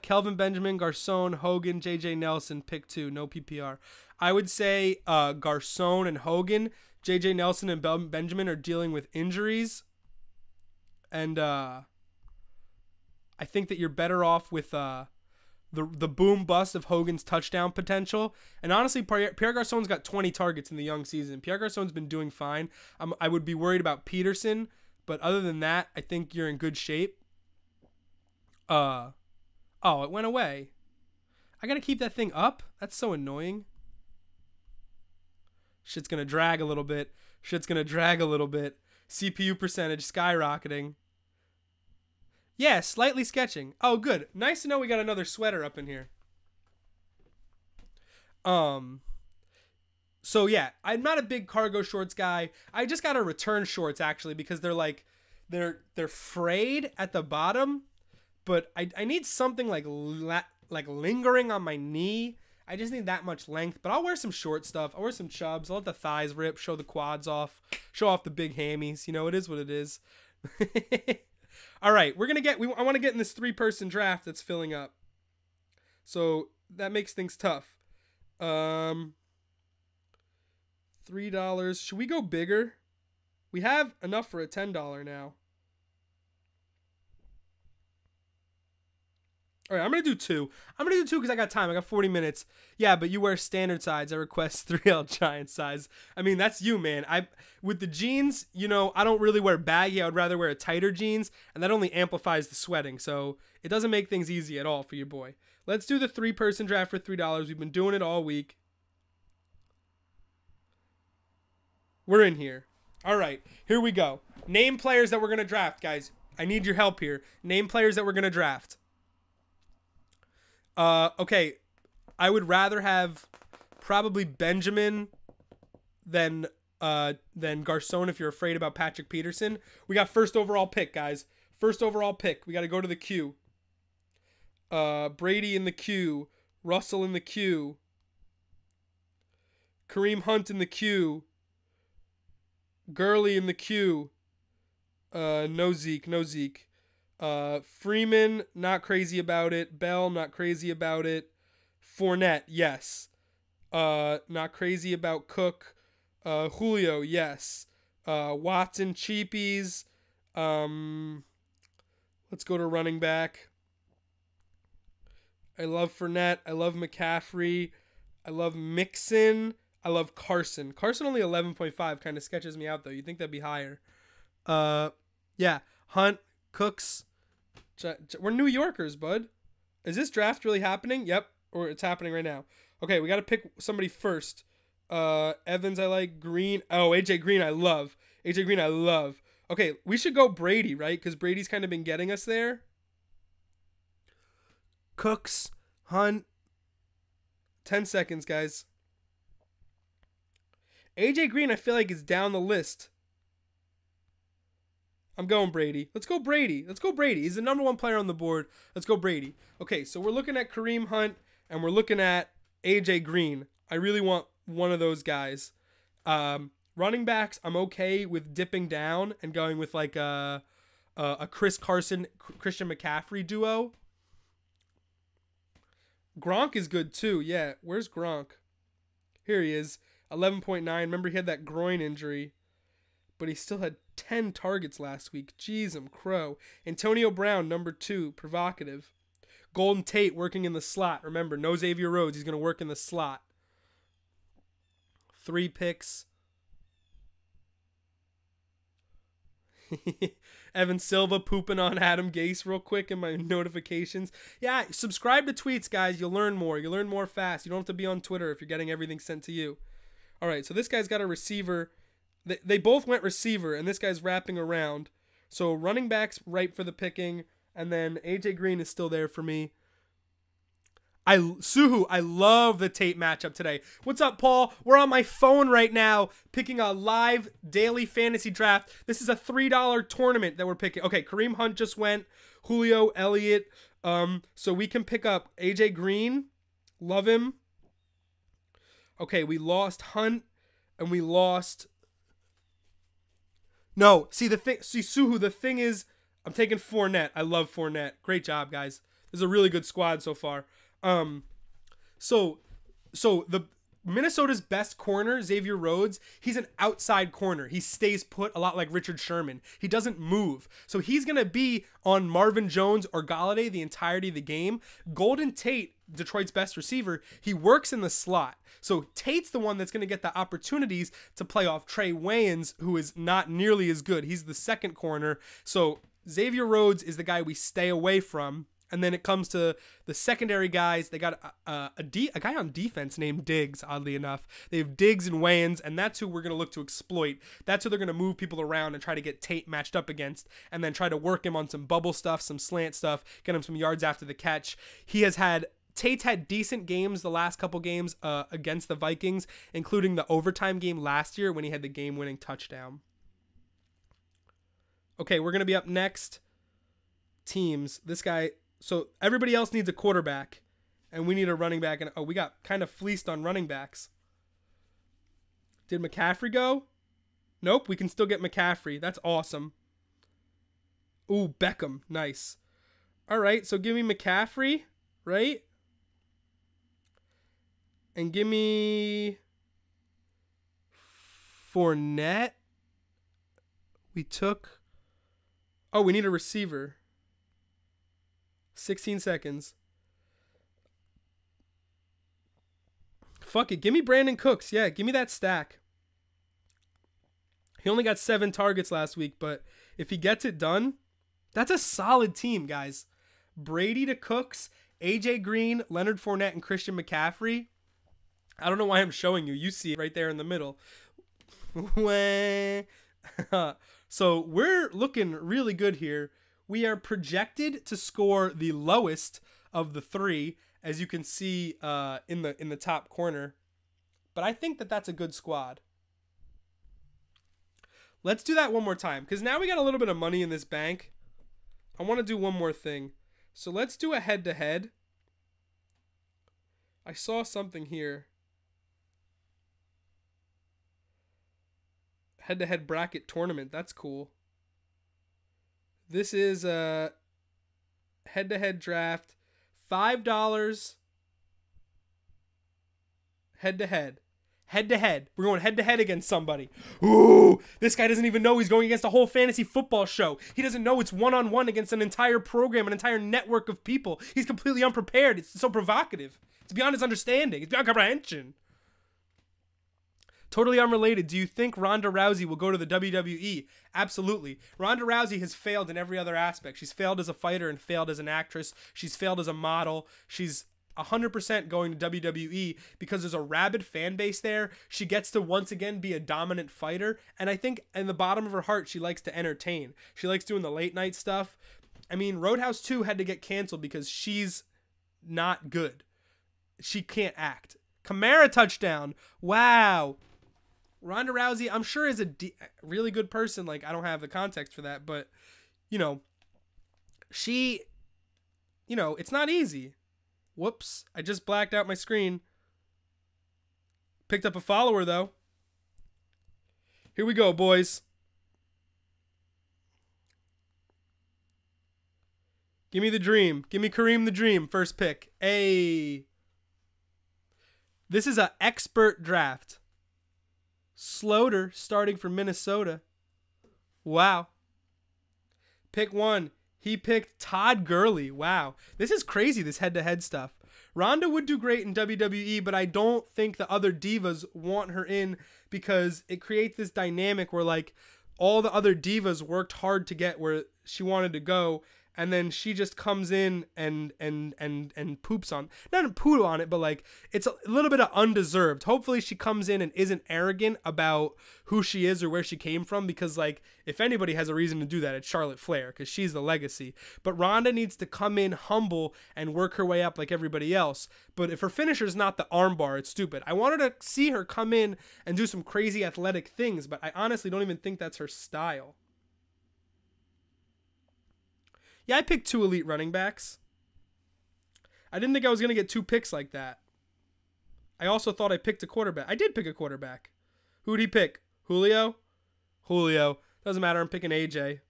Kelvin Benjamin, Garcon, Hogan, JJ Nelson, pick 2. No PPR. I would say Garcon and Hogan. JJ Nelson and Benjamin are dealing with injuries. And I think that you're better off with the boom bust of Hogan's touchdown potential. And honestly, Pierre Garcon's got 20 targets in the young season. Pierre Garcon's been doing fine. I would be worried about Peterson. But other than that, I think you're in good shape. Oh, it went away. I gotta keep that thing up? That's so annoying. Shit's gonna drag a little bit. CPU percentage skyrocketing. Yeah, slightly sketching. Oh, good. Nice to know we got another sweater up in here. So yeah, I'm not a big cargo shorts guy. I just gotta return shorts actually because they're like, they're frayed at the bottom. But I need something like lingering on my knee. I just need that much length. But I'll wear some short stuff. I'll wear some chubs. I'll let the thighs rip. Show the quads off. Show off the big hammies. You know, it is what it is. All right. I want to get in this 3-person draft that's filling up. So that makes things tough. $3. Should we go bigger? We have enough for a $10 now. All right, I'm going to do 2. I'm going to do 2 because I got time. I got 40 minutes. Yeah, but you wear standard size. I request 3L giant size. I mean, that's you, man. With the jeans, you know, I don't really wear baggy. I would rather wear tighter jeans, and that only amplifies the sweating. So it doesn't make things easy at all for your boy. Let's do the 3-person draft for $3. We've been doing it all week. We're in here. All right, here we go. Name players that we're going to draft, guys. I need your help here. Name players that we're going to draft. Okay, I would rather have probably Benjamin than Then Garcon if you're afraid about Patrick Peterson. We got first overall pick, guys. First overall pick. We got to go to the queue. Brady in the queue. Russell in the queue. Kareem Hunt in the queue. Gurley in the queue. No Zeke. Freeman, not crazy about it. Bell, not crazy about it. Fournette, yes. Not crazy about Cook. Julio, yes. Watson, cheapies. Let's go to running back. I love Fournette. I love McCaffrey. I love Mixon. I love Carson. Carson only 11.5 kind of sketches me out, though. You'd think that'd be higher. Yeah. Hunt, Cooks. We're New Yorkers, bud. Is this draft really happening? Yep. Or it's happening right now. Okay, we got to pick somebody first. Evans, I like. Green. Oh, AJ Green, I love. AJ Green, I love. Okay, we should go Brady, right? Because Brady's kind of been getting us there. Cooks, Hunt. 10 seconds, guys. AJ Green, I feel like, is down the list. I'm going Brady. Let's go Brady. Let's go Brady. He's the number one player on the board. Let's go Brady. Okay, so we're looking at Kareem Hunt, and we're looking at AJ Green. I really want one of those guys. Running backs, I'm okay with dipping down and going with like a Chris Carson, Christian McCaffrey duo. Gronk is good too. Yeah, where's Gronk? Here he is. 11.9. Remember he had that groin injury, but he still had 10 targets last week. Jeez, crow. Antonio Brown, number 2, provocative. Golden Tate working in the slot. Remember, no Xavier Rhodes. He's going to work in the slot. 3 picks. Evan Silva pooping on Adam Gase real quick in my notifications. Yeah, subscribe to tweets, guys. You'll learn more. You'll learn more fast. You don't have to be on Twitter if you're getting everything sent to you. All right, so this guy's got a receiver. They both went receiver, and this guy's wrapping around. So running back's ripe for the picking, and then AJ Green is still there for me. Suhu, I love the Tate matchup today. What's up, Paul? We're on my phone right now picking a live daily fantasy draft. This is a $3 tournament that we're picking. Okay, Kareem Hunt just went. Julio, Elliott. So we can pick up AJ Green. Love him. Okay, we lost Hunt, and we lost... No, see, Suhu, the thing is, I'm taking Fournette. I love Fournette. Great job, guys. This is a really good squad so far. So the Minnesota's best corner, Xavier Rhodes, he's an outside corner. He stays put a lot like Richard Sherman. He doesn't move. So he's going to be on Marvin Jones or Galladay the entirety of the game. Golden Tate, Detroit's best receiver, he works in the slot. So Tate's the one that's going to get the opportunities to play off Trey Wayans, who is not nearly as good. He's the second corner. So Xavier Rhodes is the guy we stay away from. And then it comes to the secondary guys. They got a guy on defense named Diggs, oddly enough. They have Diggs and Wayans, and that's who we're going to look to exploit. That's who they're going to move people around and try to get Tate matched up against, and then try to work him on some bubble stuff, some slant stuff, get him some yards after the catch. Tate's had decent games the last couple games against the Vikings, including the overtime game last year when he had the game-winning touchdown. Okay, we're going to be up next. Teams. This guy... So everybody else needs a quarterback, and we need a running back. And we got kind of fleeced on running backs. Did McCaffrey go? Nope, we can still get McCaffrey. That's awesome. Ooh, Beckham. Nice. All right, so give me McCaffrey, right? And give me Fournette. We took... Oh, we need a receiver. 16 seconds. Fuck it. Give me Brandon Cooks. Yeah, give me that stack. He only got 7 targets last week, but if he gets it done, that's a solid team, guys. Brady to Cooks, AJ Green, Leonard Fournette, and Christian McCaffrey. I don't know why I'm showing you. You see it right there in the middle. So we're looking really good here. We are projected to score the lowest of the 3, as you can see in the top corner. But I think that that's a good squad. Let's do that one more time, because now we got a little bit of money in this bank. I want to do one more thing. So let's do a head-to-head. I saw something here. Head-to-head bracket tournament. That's cool. This is a head-to-head draft. $5 head-to-head. Head-to-head. We're going head-to-head against somebody. Ooh, this guy doesn't even know he's going against a whole fantasy football show. He doesn't know it's one-on-one against an entire program, an entire network of people. He's completely unprepared. It's so provocative. It's beyond his understanding. It's beyond comprehension. Totally unrelated. Do you think Ronda Rousey will go to the WWE? Absolutely. Ronda Rousey has failed in every other aspect. She's failed as a fighter and failed as an actress. She's failed as a model. She's 100% going to WWE because there's a rabid fan base there. She gets to once again be a dominant fighter. And I think in the bottom of her heart, she likes to entertain. She likes doing the late night stuff. I mean, Roadhouse 2 had to get canceled because she's not good. She can't act. Kamara touchdown. Wow. Ronda Rousey, I'm sure, is a really good person. Like, I don't have the context for that, but, you know, she, you know, it's not easy. Whoops, I just blacked out my screen. Picked up a follower, though. Here we go, boys. Give me the dream. Give me Kareem the Dream, first pick. Hey. This is an expert draft. Sloter starting for Minnesota. Wow. Pick 1. He picked Todd Gurley. Wow. This is crazy, this head-to-head stuff. Ronda would do great in WWE, but I don't think the other divas want her in because it creates this dynamic where, like, all the other divas worked hard to get where she wanted to go, and then she just comes in and poops on, not poo on it, but like it's a little bit of undeserved. Hopefully she comes in and isn't arrogant about who she is or where she came from, because like if anybody has a reason to do that, it's Charlotte Flair, because she's the legacy. But Ronda needs to come in humble and work her way up like everybody else. But if her finisher's not the armbar, it's stupid. I wanted to see her come in and do some crazy athletic things, but I honestly don't even think that's her style. Yeah, I picked 2 elite running backs. I didn't think I was going to get 2 picks like that. I also thought I picked a quarterback. I did pick a quarterback. Who'd he pick? Julio? Julio. Doesn't matter. I'm picking AJ.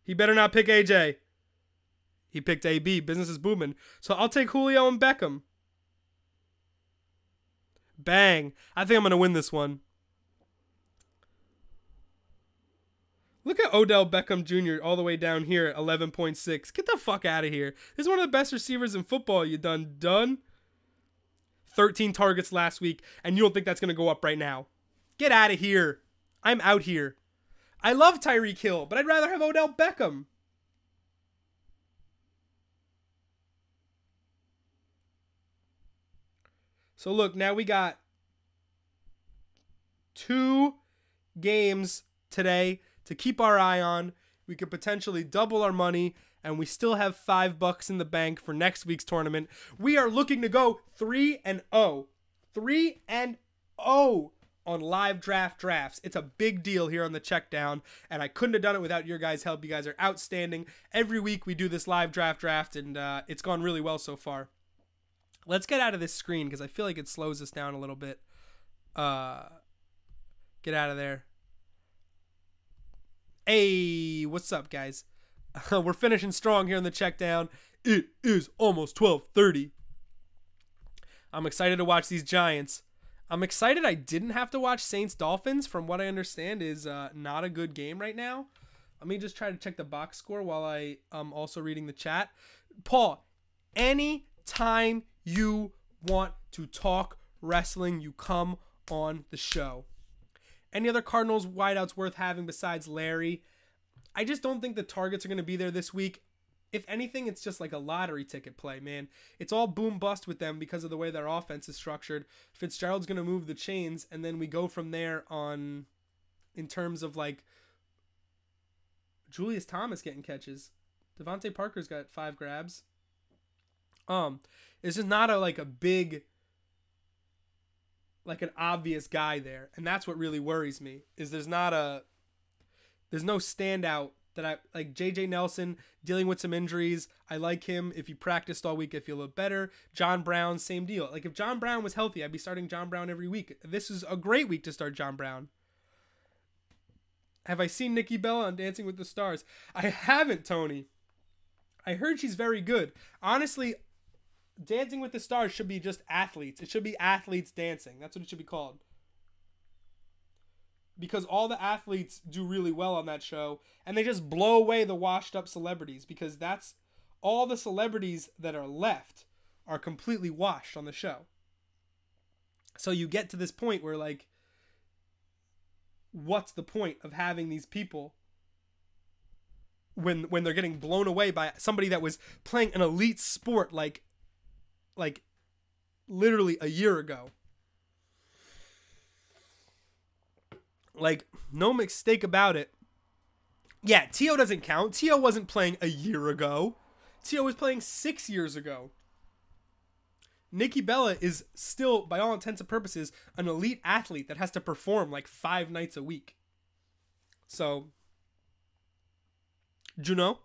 He better not pick AJ. He picked AB. Business is booming. So I'll take Julio and Beckham. Bang. I think I'm going to win this one. Look at Odell Beckham Jr. all the way down here at 11.6. Get the fuck out of here. This is one of the best receivers in football, you done. 13 targets last week, and you don't think that's going to go up right now. Get out of here. I'm out here. I love Tyreek Hill, but I'd rather have Odell Beckham. So look, now we got 2 games today to keep our eye on. We could potentially double our money, and we still have $5 in the bank for next week's tournament. We are looking to go 3-0. 3-0 on live drafts. It's a big deal here on the Checkdown, and I couldn't have done it without your guys' help. You guys are outstanding. Every week we do this live draft, and it's gone really well so far. Let's get out of this screen because I feel like it slows us down a little bit. Get out of there. Hey, what's up, guys? We're finishing strong here on the Checkdown. It is almost 12:30. I'm excited to watch these Giants. I'm excited I didn't have to watch Saints-Dolphins. From what I understand is not a good game right now. Let me just try to check the box score while I also reading the chat. Paul, anytime you want to talk wrestling, you come on the show. Any other Cardinals wideouts worth having besides Larry? I just don't think the targets are going to be there this week. If anything, it's just like a lottery ticket play, man. It's all boom bust with them because of the way their offense is structured. Fitzgerald's going to move the chains, and then we go from there on in terms of like Julius Thomas getting catches. Devontae Parker's got 5 grabs. It's just not a big like an obvious guy there, and that's what really worries me. Is there's no standout that I like. JJ Nelson dealing with some injuries. I like him. If he practiced all week, I feel a little better. John Brown, same deal. Like if John Brown was healthy, I'd be starting John Brown every week. This is a great week to start John Brown. Have I seen Nikki Bella on Dancing with the Stars? I haven't, Tony. I heard she's very good. Honestly, Dancing with the Stars should be just athletes. It should be athletes dancing. That's what it should be called. Because all the athletes do really well on that show, and they just blow away the washed up celebrities, because that's all the celebrities that are left are completely washed on the show. So you get to this point where, like, what's the point of having these people when they're getting blown away by somebody that was playing an elite sport like literally a year ago? Like, no mistake about it. Yeah, Tio doesn't count. Tio wasn't playing a year ago. Tio was playing 6 years ago. Nikki Bella is still, by all intents and purposes, an elite athlete that has to perform like 5 nights a week. So, Juno.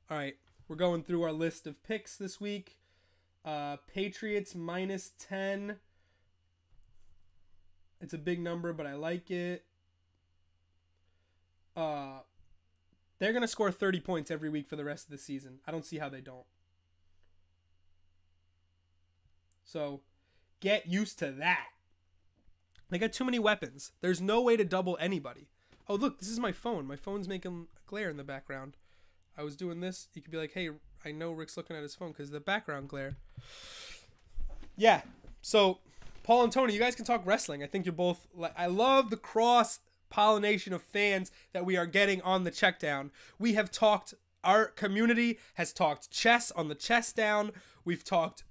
All right, we're going through our list of picks this week. Patriots -10. It's a big number, but I like it. They're going to score 30 points every week for the rest of the season. I don't see how they don't. So, get used to that. They got too many weapons. There's no way to double anybody. Oh, look, this is my phone. My phone's making a glare in the background. I was doing this. You could be like, hey, I know Rick's looking at his phone because of the background glare. Yeah, so Paul and Tony, you guys can talk wrestling. I think you're both... I love the cross-pollination of fans that we are getting on the Checkdown. We have talked... Our community has talked chess on the Checkdown. We've talked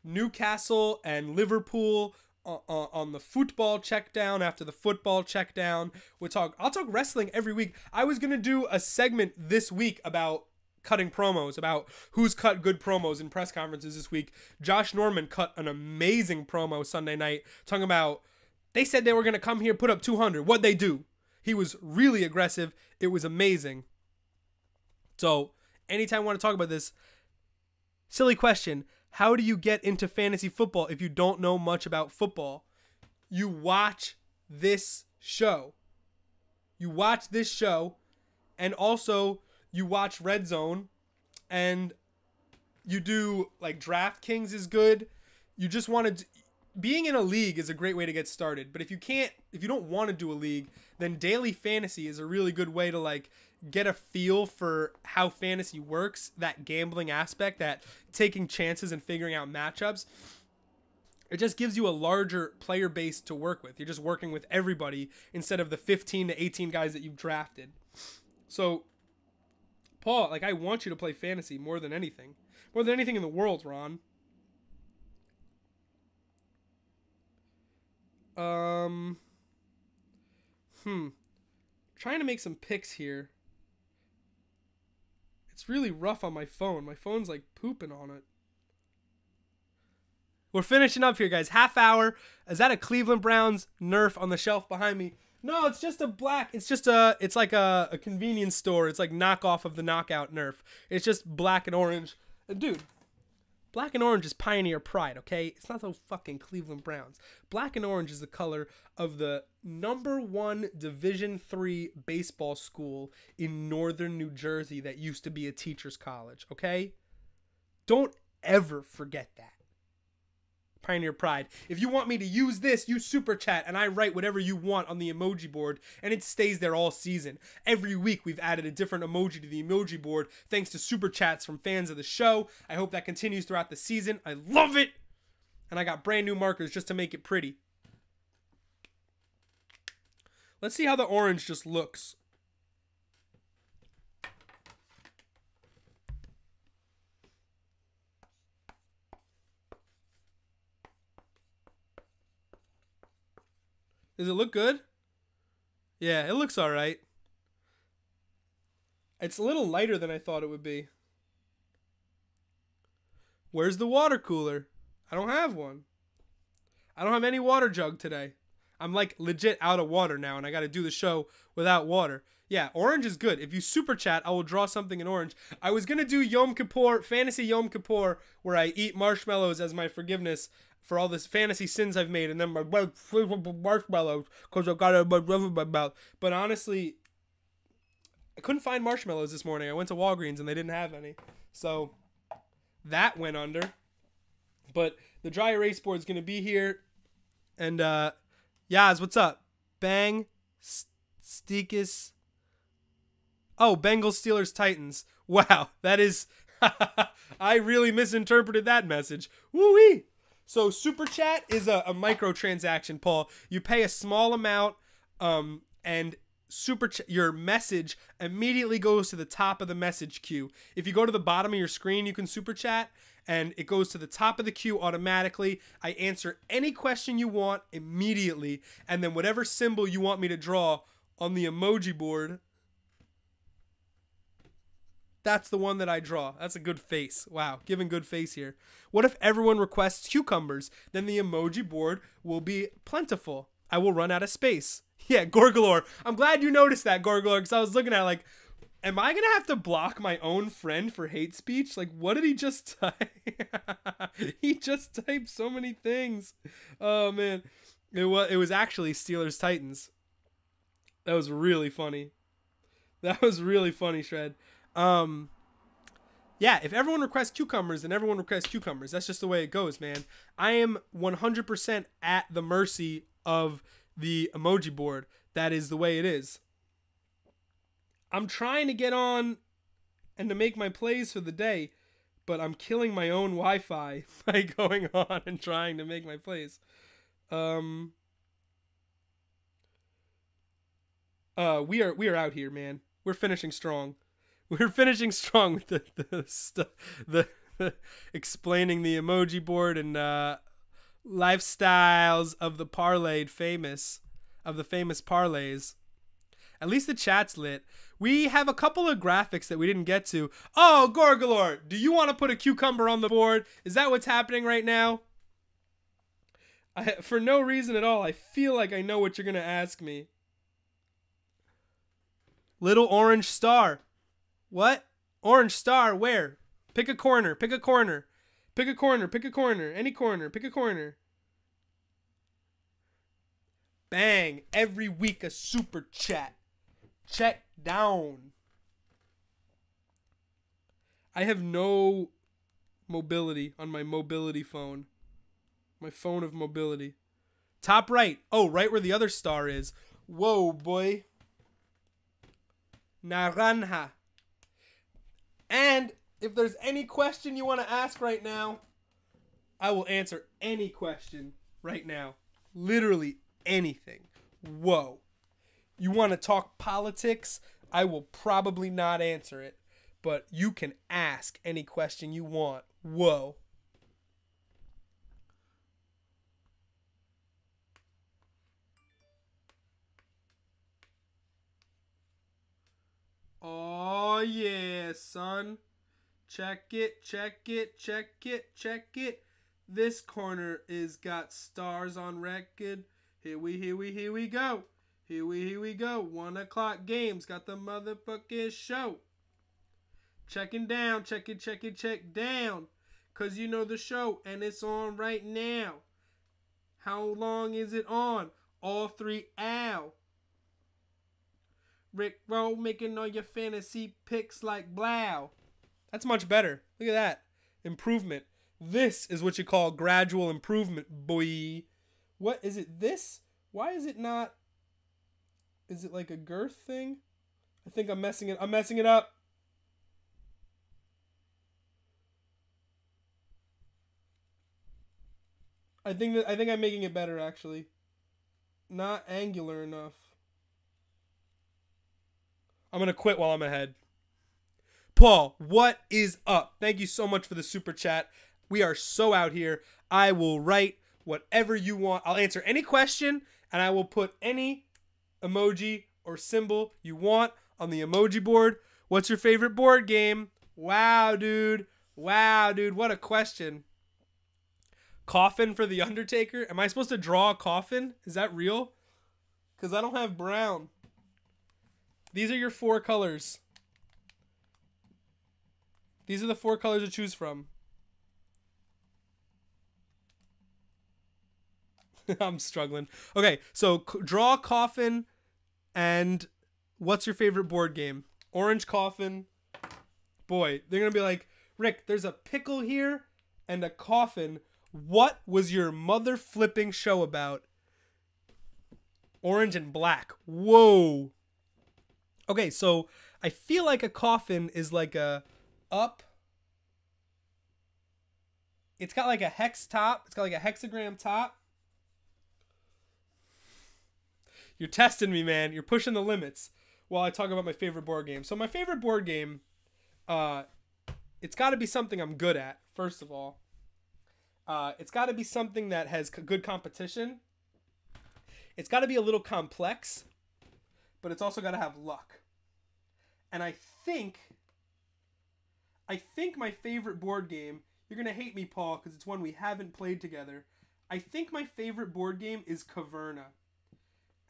Newcastle and Liverpool on the football Checkdown after the football Checkdown. I'll talk wrestling every week. I was going to do a segment this week about cutting promos, about who's cut good promos in press conferences this week. Josh Norman cut an amazing promo Sunday night talking about, they said they were going to come here, put up 200. What'd they do? He was really aggressive. It was amazing. So anytime I want to talk about this, silly question. How do you get into fantasy football if you don't know much about football? You watch this show. You watch this show, and also you watch Red Zone, and you do, like, DraftKings is good. You just want to... Being in a league is a great way to get started, but if you don't want to do a league, then daily fantasy is a really good way to, like, get a feel for how fantasy works, that gambling aspect, that taking chances and figuring out matchups. It just gives you a larger player base to work with. You're just working with everybody instead of the 15 to 18 guys that you've drafted. So, Paul, like, I want you to play fantasy more than anything. More than anything in the world, Ron. Trying to make some picks here. It's really rough on my phone. My phone's like pooping on it. We're finishing up here, guys. Half hour. Is that a Cleveland Browns Nerf on the shelf behind me? No, it's just a black. It's like a convenience store. It's like knockoff of the Knockout Nerf. It's just black and orange. Dude, black and orange is Pioneer Pride, okay? It's not the fucking Cleveland Browns. Black and orange is the color of the #1 Division III baseball school in northern New Jersey that used to be a teacher's college, okay? Don't ever forget that. Pioneer Pride. If you want me to use this, use Super Chat, and I write whatever you want on the emoji board, and it stays there all season. Every week, we've added a different emoji to the emoji board, thanks to Super Chats from fans of the show. I hope that continues throughout the season. I love it! And I got brand new markers just to make it pretty. Let's see how the orange just looks. Does it look good? Yeah, it looks alright. It's a little lighter than I thought it would be. Where's the water cooler? I don't have one. I don't have any water jug today. I'm like legit out of water now, and I got to do the show without water. Yeah, orange is good. If you super chat, I will draw something in orange. I was going to do Yom Kippur, Fantasy Yom Kippur, where I eat marshmallows as my forgiveness for all this fantasy sins I've made, and then my marshmallows because I got my mouth. But honestly, I couldn't find marshmallows this morning. I went to Walgreens, and they didn't have any. So that went under. But the dry erase board is going to be here. And, Yaz, what's up? Bang, Steakis. Oh, Bengals, Steelers, Titans. Wow, that is... I really misinterpreted that message. Woo-wee! So, Super Chat is a microtransaction, Paul. You pay a small amount, and your message immediately goes to the top of the message queue. If you go to the bottom of your screen, you can Super Chat, and it goes to the top of the queue automatically. I answer any question you want immediately, and then whatever symbol you want me to draw on the emoji board, that's the one that I draw. That's a good face. Wow, giving good face here. What if everyone requests cucumbers? Then the emoji board will be plentiful. I will run out of space. Yeah, Gorgalore. I'm glad you noticed that, Gorgalore, because I was looking at it like, am I going to have to block my own friend for hate speech? Like, what did he just type? He just typed so many things. Oh, man. It was actually Steelers Titans. That was really funny. That was really funny, Shred. Yeah, if everyone requests cucumbers, then everyone requests cucumbers. That's just the way it goes, man. I am 100% at the mercy of the emoji board. That is the way it is. I'm trying to get on and to make my plays for the day, but I'm killing my own Wi-Fi by going on and trying to make my plays. We are out here, man. We're finishing strong. We're finishing strong with the explaining the emoji board and lifestyles of the famous parlays. At least the chat's lit. We have a couple of graphics that we didn't get to. Oh, Gorgalore, do you want to put a cucumber on the board? Is that what's happening right now? For no reason at all, I feel like I know what you're going to ask me. Little orange star. What? Orange star, where? Pick a corner, pick a corner. Pick a corner, pick a corner. Any corner, pick a corner. Bang. Every week a super chat. Check down. I have no mobility on my mobility phone. My phone of mobility. Top right. Oh, right where the other star is. Whoa, boy. Naranja. And if there's any question you want to ask right now, I will answer any question right now. Literally anything. Whoa. You want to talk politics? I will probably not answer it. But you can ask any question you want. Whoa. Oh, yeah, son. Check it, check it, check it, check it. This corner is got stars on record. Here we go. Here we go. 1 o'clock games. Got the motherfucking show. Checking down, check it, check down. Cause you know the show and it's on right now. How long is it on? All 3 hours. Rick Roll making all your fantasy picks like blow. That's much better. Look at that. Improvement. This is what you call gradual improvement, boy. What is it? This? Why is it not? Is it like a girth thing? I think I'm messing it up. I think I'm making it better actually. Not angular enough. I'm going to quit while I'm ahead. Paul, what is up? Thank you so much for the super chat. We are so out here. I will write whatever you want. I'll answer any question, and I will put any emoji or symbol you want on the emoji board. What's your favorite board game? Wow, dude. Wow, dude, what a question. Coffin for the Undertaker? Am I supposed to draw a coffin? Is that real? Because I don't have brown. These are your 4 colors. These are the 4 colors to choose from. I'm struggling. Okay, so draw a coffin, and what's your favorite board game? Orange coffin. Boy, they're going to be like, Rick, there's a pickle here and a coffin. What was your mother flipping show about? Orange and black. Whoa. Okay, so I feel like a coffin is like a up. It's got like a hex top. It's got like a hexagram top. You're testing me, man. You're pushing the limits while I talk about my favorite board game. So my favorite board game, it's got to be something I'm good at, first of all. It's got to be something that has good competition. It's got to be a little complex, but it's also got to have luck. And I think my favorite board game, you're going to hate me, Paul, because it's one we haven't played together. I think my favorite board game is Caverna.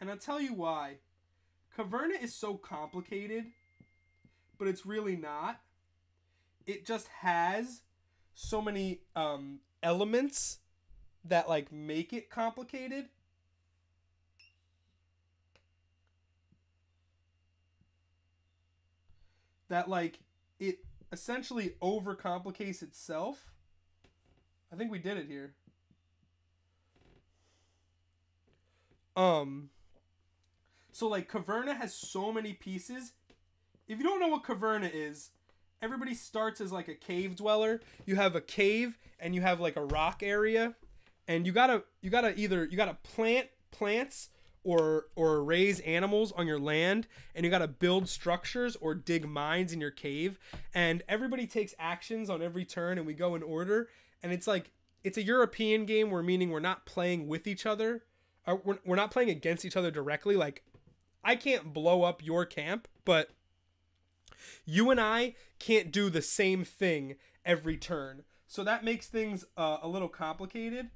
And I'll tell you why. Caverna is so complicated, but it's really not. It just has so many elements that like make it complicated. That like it essentially overcomplicates itself. I think we did it here. So like Caverna has so many pieces. If you don't know what Caverna is, everybody starts as like a cave dweller. You have a cave and you have like a rock area, and you gotta plant plants or raise animals on your land, and you gotta build structures or dig mines in your cave. And everybody takes actions on every turn, and we go in order. And it's like it's a European game, where meaning we're not playing with each other. We're not playing against each other directly. Like, I can't blow up your camp, but you and I can't do the same thing every turn. So that makes things a little complicated,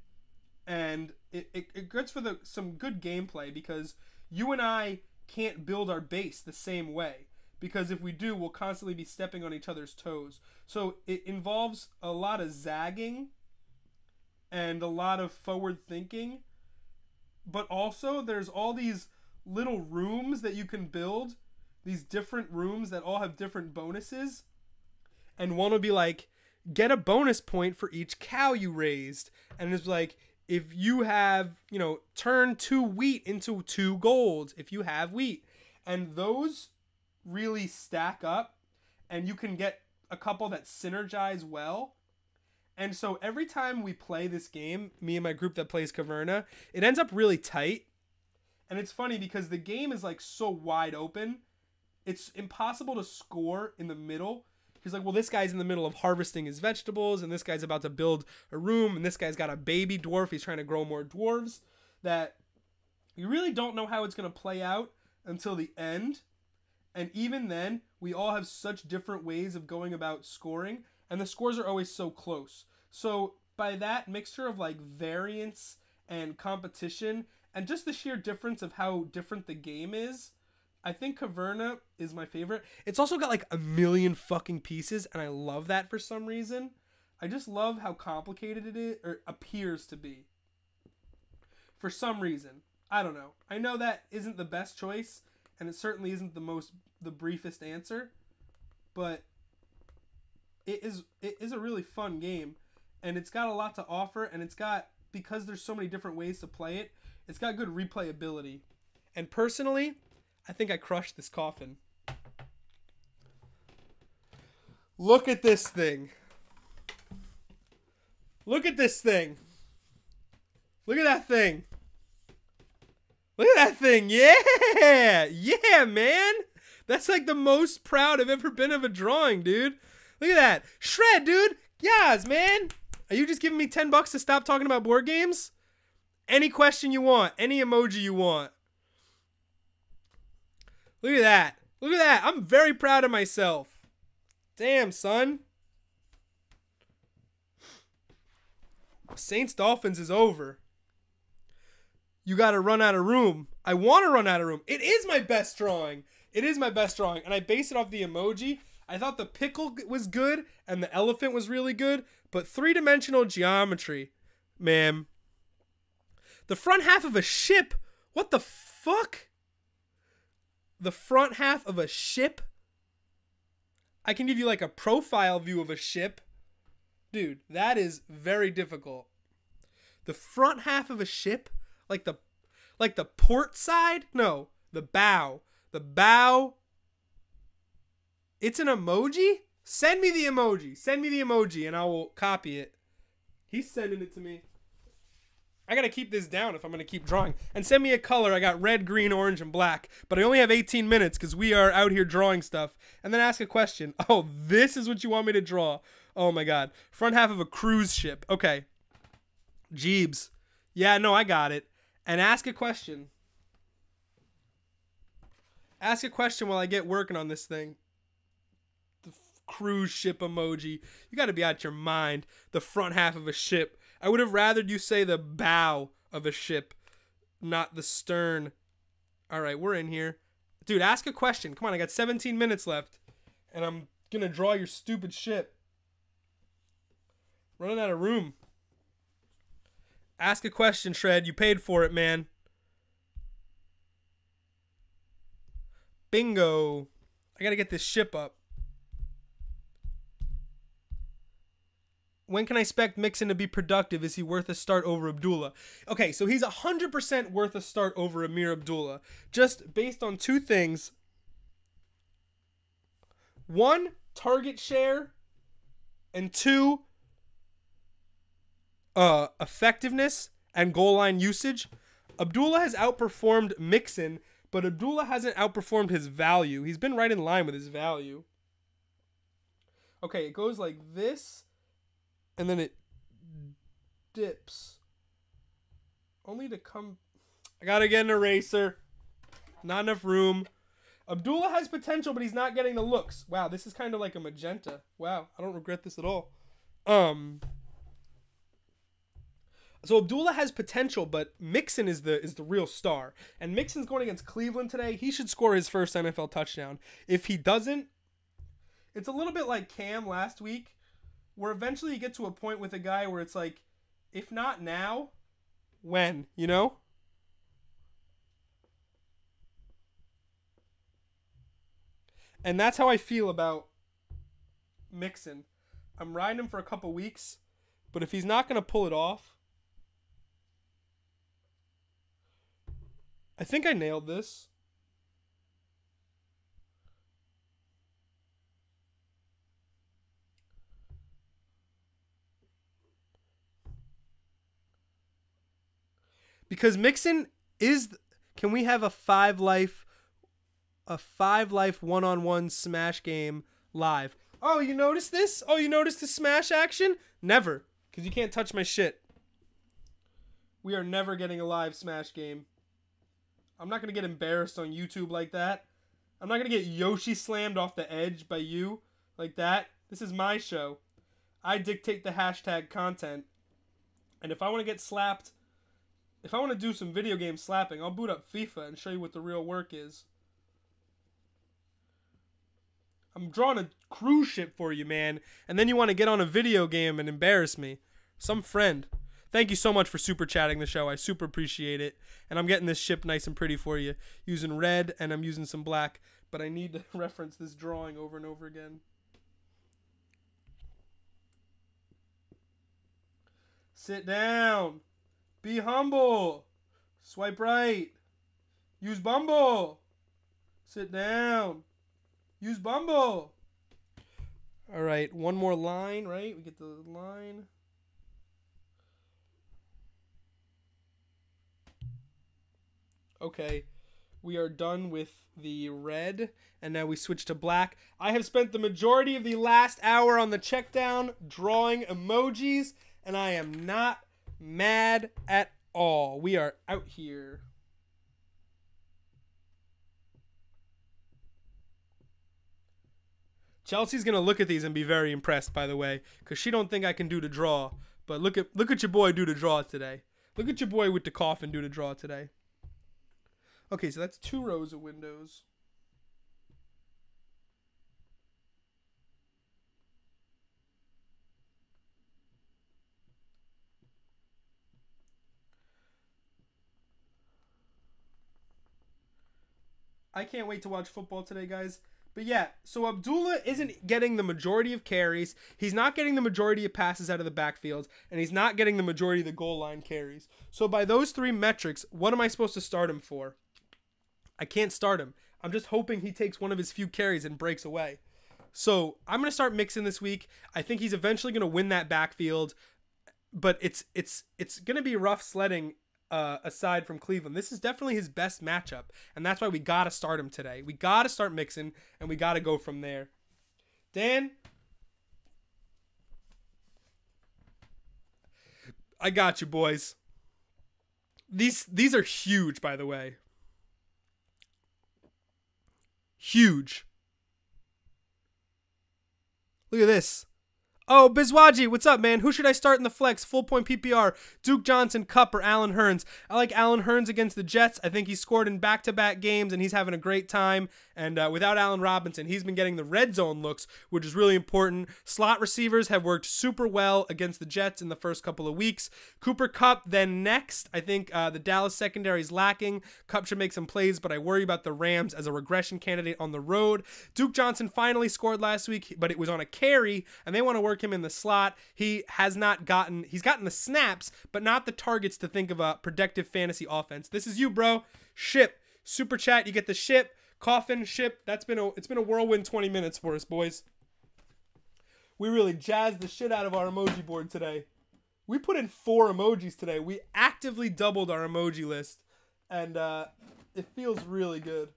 and it gets for some good gameplay, because you and I can't build our base the same way, because if we do, we'll constantly be stepping on each other's toes. So it involves a lot of zagging and a lot of forward thinking, but also there's all these little rooms that you can build, these different rooms that all have different bonuses. And one will be like, get a bonus point for each cow you raised. And it's like, if you have, turn 2 wheat into 2 gold, if you have wheat. And those really stack up, and you can get a couple that synergize well. And so every time we play this game, me and my group that plays Caverna, it ends up really tight. And it's funny because the game is like so wide open. It's impossible to score in the middle. He's like, well, this guy's in the middle of harvesting his vegetables, and this guy's about to build a room, and this guy's got a baby dwarf. He's trying to grow more dwarves. That you really don't know how it's going to play out until the end. And even then, we all have such different ways of going about scoring, and the scores are always so close. So by that mixture of like variance and competition, and just the sheer difference of how different the game is, I think Caverna is my favorite. It's also got like a million fucking pieces, and I love that for some reason. I just love how complicated it is, or appears to be. For some reason. I don't know. I know that isn't the best choice, and it certainly isn't the briefest answer, but it is a really fun game, and it's got a lot to offer, and it's got, because there's so many different ways to play it, it's got good replayability. And personally, I think I crushed this coffin. Look at this thing. Look at this thing. Look at that thing. Look at that thing. Yeah. Yeah, man. That's like the most proud I've ever been of a drawing, dude. Look at that. Shred, dude. Yes, man. Are you just giving me $10 to stop talking about board games? Any question you want. Any emoji you want. Look at that. Look at that. I'm very proud of myself. Damn, son. Saints Dolphins is over. You got to run out of room. I want to run out of room. It is my best drawing. It is my best drawing. And I base it off the emoji. I thought the pickle was good and the elephant was really good. But three-dimensional geometry, man. The front half of a ship. What the fuck? The front half of a ship? I can give you like a profile view of a ship. Dude, that is very difficult. The front half of a ship? Like the port side? No, the bow. The bow. It's an emoji? Send me the emoji. Send me the emoji and I will copy it. He's sending it to me. I got to keep this down if I'm going to keep drawing. And send me a color. I got red, green, orange, and black. But I only have 18 minutes because we are out here drawing stuff. And then ask a question. Oh, this is what you want me to draw. Oh, my God. Front half of a cruise ship. Okay. Jeebs. Yeah, no, I got it. And ask a question. Ask a question while I get working on this thing. The cruise ship emoji. You got to be out your mind. The front half of a ship. I would have rathered you say the bow of a ship, not the stern. All right, we're in here. Dude, ask a question. Come on, I got 17 minutes left. And I'm going to draw your stupid ship. Running out of room. Ask a question, Shred. You paid for it, man. Bingo. I got to get this ship up. When can I expect Mixon to be productive? Is he worth a start over Abdullah? Okay, so he's 100% worth a start over Amir Abdullah. Just based on two things. One, target share. And two, effectiveness and goal line usage. Abdullah has outperformed Mixon, but Abdullah hasn't outperformed his value. He's been right in line with his value. Okay, it goes like this. And then it dips. Only to come... I gotta get an eraser. Not enough room. Abdullah has potential, but he's not getting the looks. Wow, this is kind of like a magenta. Wow, I don't regret this at all. So Abdullah has potential, but Mixon is the real star. And Mixon's going against Cleveland today. He should score his first NFL touchdown. If he doesn't, it's a little bit like Cam last week. Where eventually you get to a point with a guy where it's like, if not now, when, you know? And that's how I feel about Mixon. I'm riding him for a couple weeks, but if he's not going to pull it off, I think I nailed this. Because Mixon is... Can we have a 5-life one-on-one smash game live? Oh, you noticed this? Oh, you noticed the smash action? Never. Because you can't touch my shit. We are never getting a live smash game. I'm not going to get embarrassed on YouTube like that. I'm not going to get Yoshi slammed off the edge by you like that. This is my show. I dictate the hashtag content. And if I want to get slapped... If I want to do some video game slapping, I'll boot up FIFA and show you what the real work is. I'm drawing a cruise ship for you, man. And then you want to get on a video game and embarrass me. Some friend. Thank you so much for super chatting the show. I super appreciate it. And I'm getting this ship nice and pretty for you. Using red and I'm using some black. But I need to reference this drawing over and over again. Sit down. Be humble. Swipe right. Use Bumble. Sit down. Use Bumble. All right, one more line, right? We get the line. Okay, we are done with the red, and now we switch to black. I have spent the majority of the last hour on the Checkdown drawing emojis, and I am not mad at all. We are out here. Chelsea's going to look at these and be very impressed, by the way, because she don't think I can do the draw. But look at your boy do the draw today. Look at your boy with the coffin do the draw today. Okay, so that's 2 rows of windows. I can't wait to watch football today, guys. But yeah, so Abdullah isn't getting the majority of carries. He's not getting the majority of passes out of the backfield. And he's not getting the majority of the goal line carries. So by those 3 metrics, what am I supposed to start him for? I can't start him. I'm just hoping he takes one of his few carries and breaks away. So I'm going to start Mixon this week. I think he's eventually going to win that backfield. But it's going to be rough sledding aside from Cleveland. This is definitely his best matchup, and that's why we got to start him today. We got to start Mixon, and we got to go from there. Dan, I got you, boys. These are huge, by the way. Huge. Look at this. Oh, Bizwaji, what's up, man? Who should I start in the flex? Full point PPR, Duke Johnson, Kupp, or Allen Hurns? I like Allen Hurns against the Jets. I think he scored in back-to-back games, and he's having a great time. And without Allen Robinson, he's been getting the red zone looks, which is really important. Slot receivers have worked super well against the Jets in the first couple of weeks. Cooper Kupp then next. I think the Dallas secondary is lacking. Kupp should make some plays, but I worry about the Rams as a regression candidate on the road. Duke Johnson finally scored last week, but it was on a carry, and they want to work him in the slot. He's gotten the snaps, but not the targets to think of a productive fantasy offense. This is you, bro. Ship. Super chat, you get the ship. Coffin, ship. It's been a whirlwind 20 minutes for us, boys. We really jazzed the shit out of our emoji board today. We put in 4 emojis today. We actively doubled our emoji list, and it feels really good.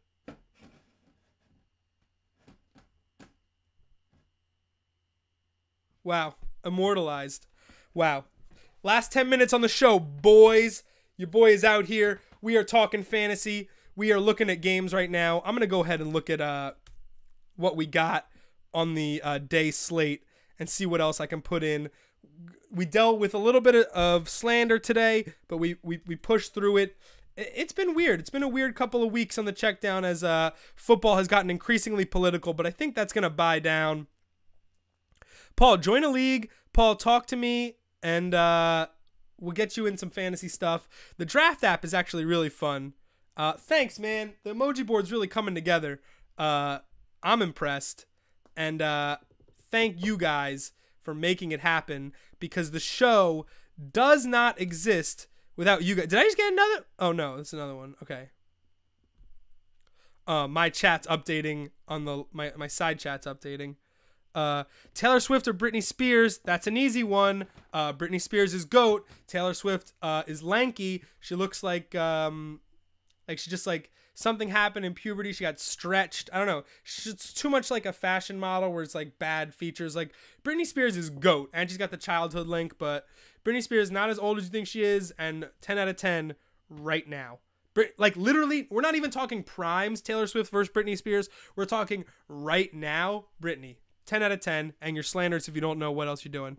Wow. Immortalized. Wow. Last 10 minutes on the show, boys. Your boy is out here. We are talking fantasy. We are looking at games right now. I'm going to go ahead and look at what we got on the day slate and see what else I can put in. We dealt with a little bit of slander today, but we pushed through it. It's been weird. It's been a weird couple of weeks on the Checkdown as football has gotten increasingly political, but I think that's going to die down. Paul, join a league. Paul, talk to me, and we'll get you in some fantasy stuff. The draft app is actually really fun. Thanks, man. The emoji board's really coming together. I'm impressed. And thank you guys for making it happen, because the show does not exist without you guys. Did I just get another? Oh, no. That's another one. Okay. My chat's updating on my side chat's updating. Taylor Swift or Britney Spears? That's an easy one. Britney Spears is GOAT. Taylor Swift is lanky. She looks like she just something happened in puberty. She got stretched. I don't know. She's too much like a fashion model where it's like bad features. Like Britney Spears is GOAT, and she's got the childhood link, but Britney Spears is not as old as you think she is, and 10 out of 10 right now. Like literally, we're not even talking primes Taylor Swift versus Britney Spears. We're talking right now Britney. 10 out of 10, and you're slanderous if you don't know what else you're doing.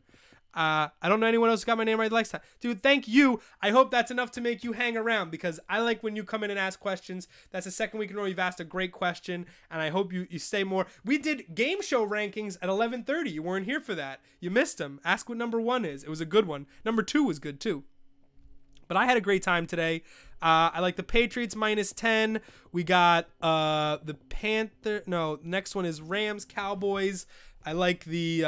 I don't know anyone else who got my name right last time. Dude, thank you. I hope that's enough to make you hang around, because I like when you come in and ask questions. That's the second week in a row you've asked a great question, and I hope you stay more. We did game show rankings at 11:30. You weren't here for that. You missed them. Ask what number 1 is. It was a good one. Number 2 was good too. But I had a great time today. I like the Patriots -10. We got the Panther. No, next one is Rams, Cowboys. I like the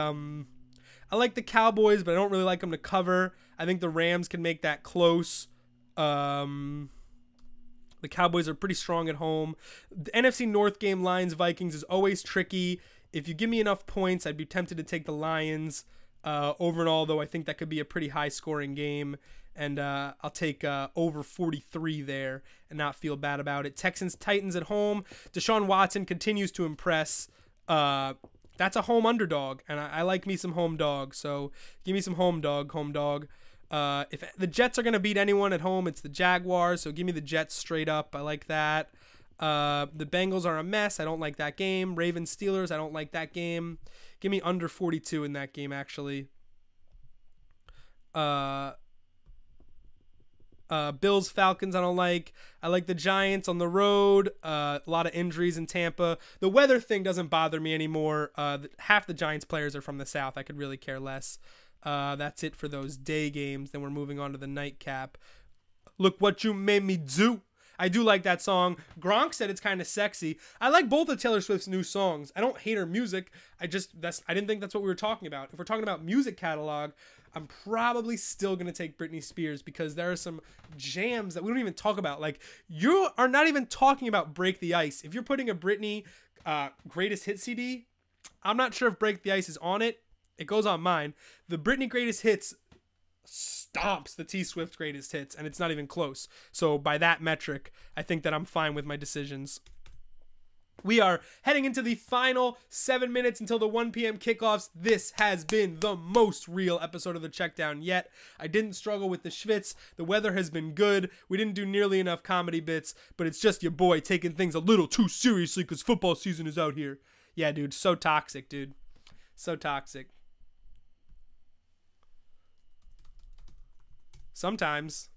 Cowboys, but I don't really like them to cover. I think the Rams can make that close. The Cowboys are pretty strong at home. The NFC North game, Lions Vikings, is always tricky. If you give me enough points, I'd be tempted to take the Lions. Overall, though, I think that could be a pretty high-scoring game. And I'll take over 43 there and not feel bad about it. Texans, Titans at home. Deshaun Watson continues to impress. That's a home underdog, and I like me some home dog. So give me some home dog. If the Jets are going to beat anyone at home, it's the Jaguars. So give me the Jets straight up. I like that. The Bengals are a mess. I don't like that game. Ravens, Steelers, I don't like that game. Give me under 42 in that game, actually. Uh, Bills, Falcons, I don't like. I like the Giants on the road. A lot of injuries in Tampa. The weather thing doesn't bother me anymore. Half the Giants players are from the South. I could really care less. That's it for those day games. Then we're moving on to the nightcap. Look what you made me do. I do like that song. Gronk said it's kind of sexy. I like both of Taylor Swift's new songs. I don't hate her music. I didn't think that's what we were talking about. If we're talking about music catalog, I'm probably still going to take Britney Spears because there are some jams that we don't even talk about. Like, you are not even talking about Break the Ice. If you're putting a Britney greatest hit CD, I'm not sure if Break the Ice is on it. It goes on mine. The Britney greatest hits stomps the T Swift greatest hits, and it's not even close. So by that metric, I think that I'm fine with my decisions. We are heading into the final 7 minutes until the 1 p.m. kickoffs. This has been the most real episode of the Checkdown yet. I didn't struggle with the schwitz. The weather has been good. We didn't do nearly enough comedy bits, but it's just your boy taking things a little too seriously because football season is out here. Yeah, dude, so toxic, dude. So toxic. Sometimes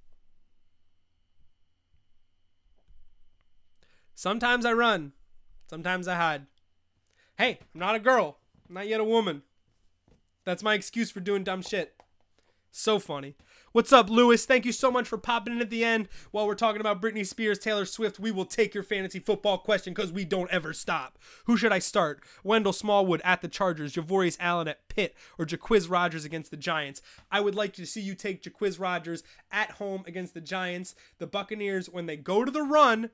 I run. Sometimes I hide. Hey, I'm not a girl. I'm not yet a woman. That's my excuse for doing dumb shit. So funny. What's up, Lewis? Thank you so much for popping in at the end. While we're talking about Britney Spears, Taylor Swift, we will take your fantasy football question because we don't ever stop. Who should I start? Wendell Smallwood at the Chargers, Javorius Allen at Pitt, or Jaquiz Rodgers against the Giants? I would like to see you take Jaquiz Rodgers at home against the Giants. The Buccaneers, when they go to the run,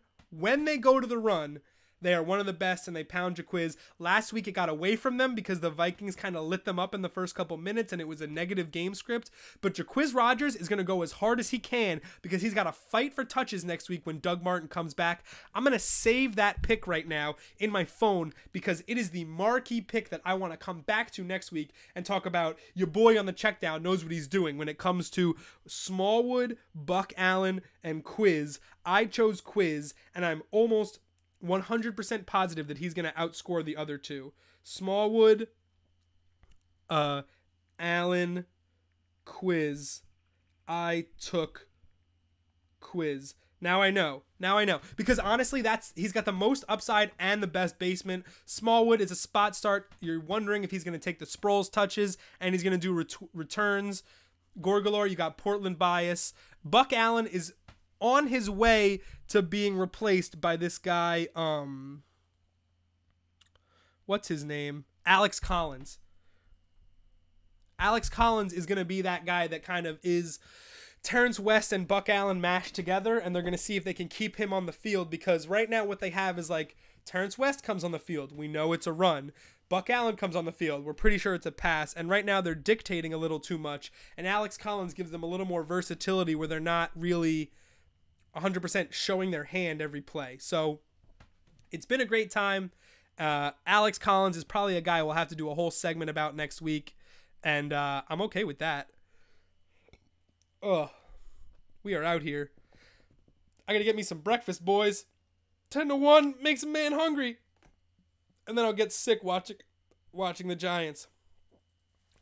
they are one of the best, and they pound Jaquiz. Last week, it got away from them because the Vikings kind of lit them up in the first couple minutes, and it was a negative game script. But Jaquiz Rodgers is going to go as hard as he can because he's got to fight for touches next week when Doug Martin comes back. I'm going to save that pick right now in my phone because it is the marquee pick that I want to come back to next week and talk about. Your boy on the Checkdown knows what he's doing when it comes to Smallwood, Buck Allen, and Quiz. I chose Quiz, and I'm almost 100% positive that he's going to outscore the other two. Smallwood, Allen, Quiz. I took Quiz. Now I know. Because honestly, he's got the most upside and the best basement. Smallwood is a spot start. You're wondering if he's going to take the Sproles touches and he's going to do returns. Gorgalore, you got Portland bias. Buck Allen is on his way to being replaced by this guy, what's his name? Alex Collins. Alex Collins is going to be that guy that kind of is Terrence West and Buck Allen mashed together, and they're going to see if they can keep him on the field, because right now what they have is like Terrence West comes on the field. We know it's a run. Buck Allen comes on the field. We're pretty sure it's a pass. And right now they're dictating a little too much. And Alex Collins gives them a little more versatility where they're not really 100% showing their hand every play. So it's been a great time. Alex Collins is probably a guy we'll have to do a whole segment about next week. And I'm okay with that. Ugh. We are out here. I gotta get me some breakfast, boys. 10-1 makes a man hungry. And then I'll get sick watching the Giants.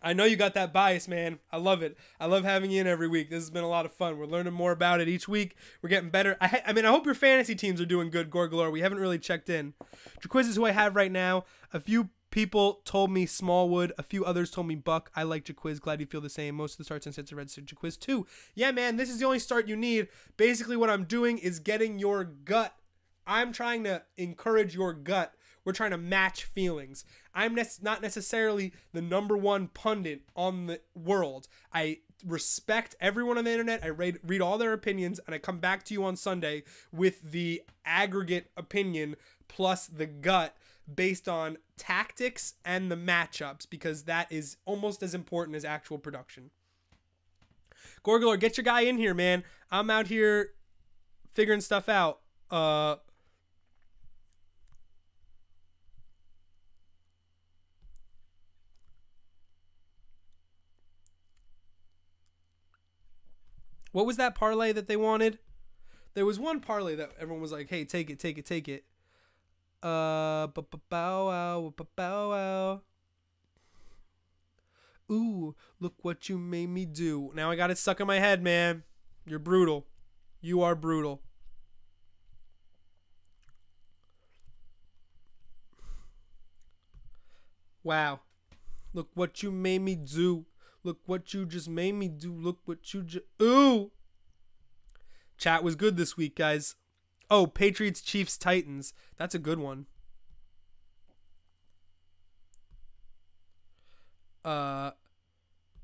I know you got that bias, man. I love it. I love having you in every week. This has been a lot of fun. We're learning more about it each week. We're getting better. I mean, I hope your fantasy teams are doing good, Gorgalore. We haven't really checked in. Jaquiz is who I have right now. A few people told me Smallwood. A few others told me Buck. I like Jaquiz. Glad you feel the same. Most of the starts and sets are registered Jaquiz too. Yeah, man, this is the only start you need. Basically, what I'm doing is getting your gut. I'm trying to encourage your gut. We're trying to match feelings. I'm not necessarily the number one pundit on the world. I respect everyone on the internet. I read all their opinions, and I come back to you on Sunday with the aggregate opinion plus the gut based on tactics and the matchups, because that is almost as important as actual production. Gorgalore, get your guy in here, man. I'm out here figuring stuff out. What was that parlay that they wanted? There was one parlay that everyone was like, hey, take it, take it, take it. Bow wow, bow wow. Ooh, look what you made me do. Now I got it stuck in my head, man. You're brutal. You are brutal. Wow. Look what you made me do. Look what you just made me do. Look what you just... Ooh! Chat was good this week, guys. Oh, Patriots, Chiefs, Titans. That's a good one.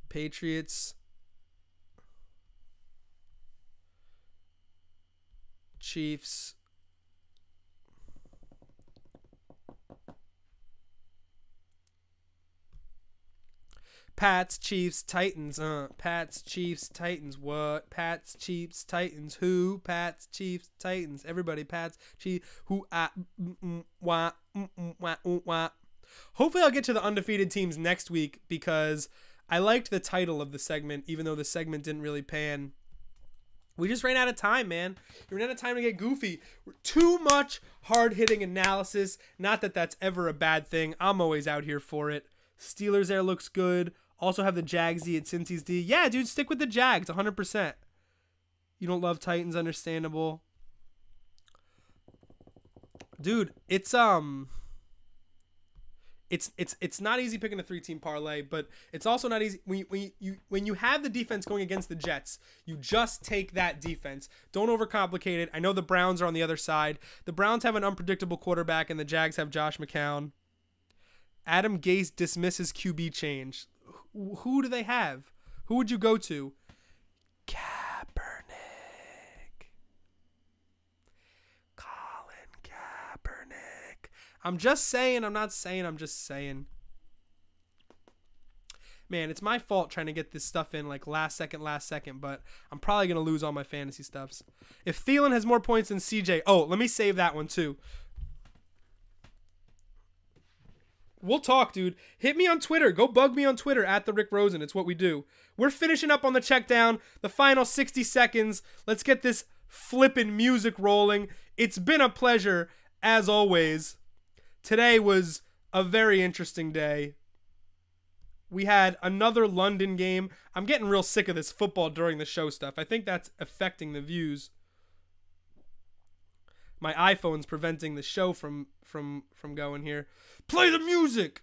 Patriots, Chiefs, Pats, Chiefs, Titans. Pats, Chiefs, Titans. What? Pats, Chiefs, Titans. Who? Pats, Chiefs, Titans. Everybody, Pats, Chiefs. Who? Wah. Wah. Hopefully, I'll get to the undefeated teams next week because I liked the title of the segment, even though the segment didn't really pan. We just ran out of time, man. We ran out of time to get goofy. Too much hard-hitting analysis. Not that that's ever a bad thing. I'm always out here for it. Steelers there looks good. Also have the Jags D at Cincy's D. Yeah, dude, stick with the Jags, 100%. You don't love Titans, understandable. Dude, it's not easy picking a 3-team parlay, but it's also not easy when you have the defense going against the Jets. You just take that defense. Don't overcomplicate it. I know the Browns are on the other side. The Browns have an unpredictable quarterback, and the Jags have Josh McCown. Adam Gase dismisses QB change. Who do they have? Who would you go to? Kaepernick. Colin Kaepernick. I'm just saying. I'm not saying. I'm just saying. Man, it's my fault trying to get this stuff in like last second, but I'm probably going to lose all my fantasy stuffs. If Thielen has more points than CJ. Oh, let me save that one too. We'll talk, dude. Hit me on Twitter. Go bug me on Twitter at the Rick Rosen. It's what we do. We're finishing up on the check down. The final 60 seconds. Let's get this flippin' music rolling. It's been a pleasure, as always. Today was a very interesting day. We had another London game. I'm getting real sick of this football during the show stuff. I think that's affecting the views. My iPhone's preventing the show from going here. Play the music!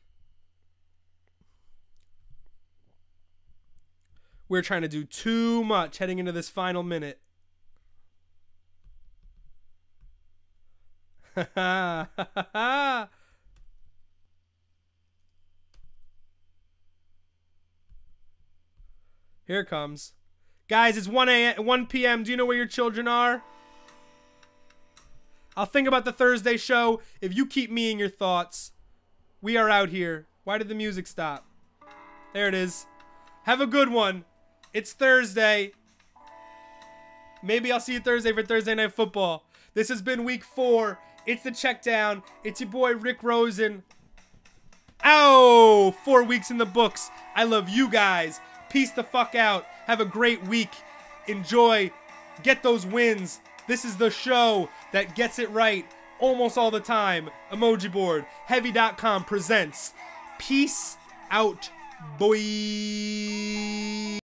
We're trying to do too much heading into this final minute. Here it comes. Guys, it's 1 p.m. Do you know where your children are? I'll think about the Thursday show if you keep me in your thoughts. We are out here. Why did the music stop? There it is. Have a good one. It's Thursday. Maybe I'll see you Thursday for Thursday Night Football. This has been week 4. It's the Checkdown. It's your boy Rick Rosen. Ow! 4 weeks in the books. I love you guys. Peace the fuck out. Have a great week. Enjoy. Get those wins. This is the show that gets it right almost all the time. Emoji board. Heavy.com presents. Peace out, boy.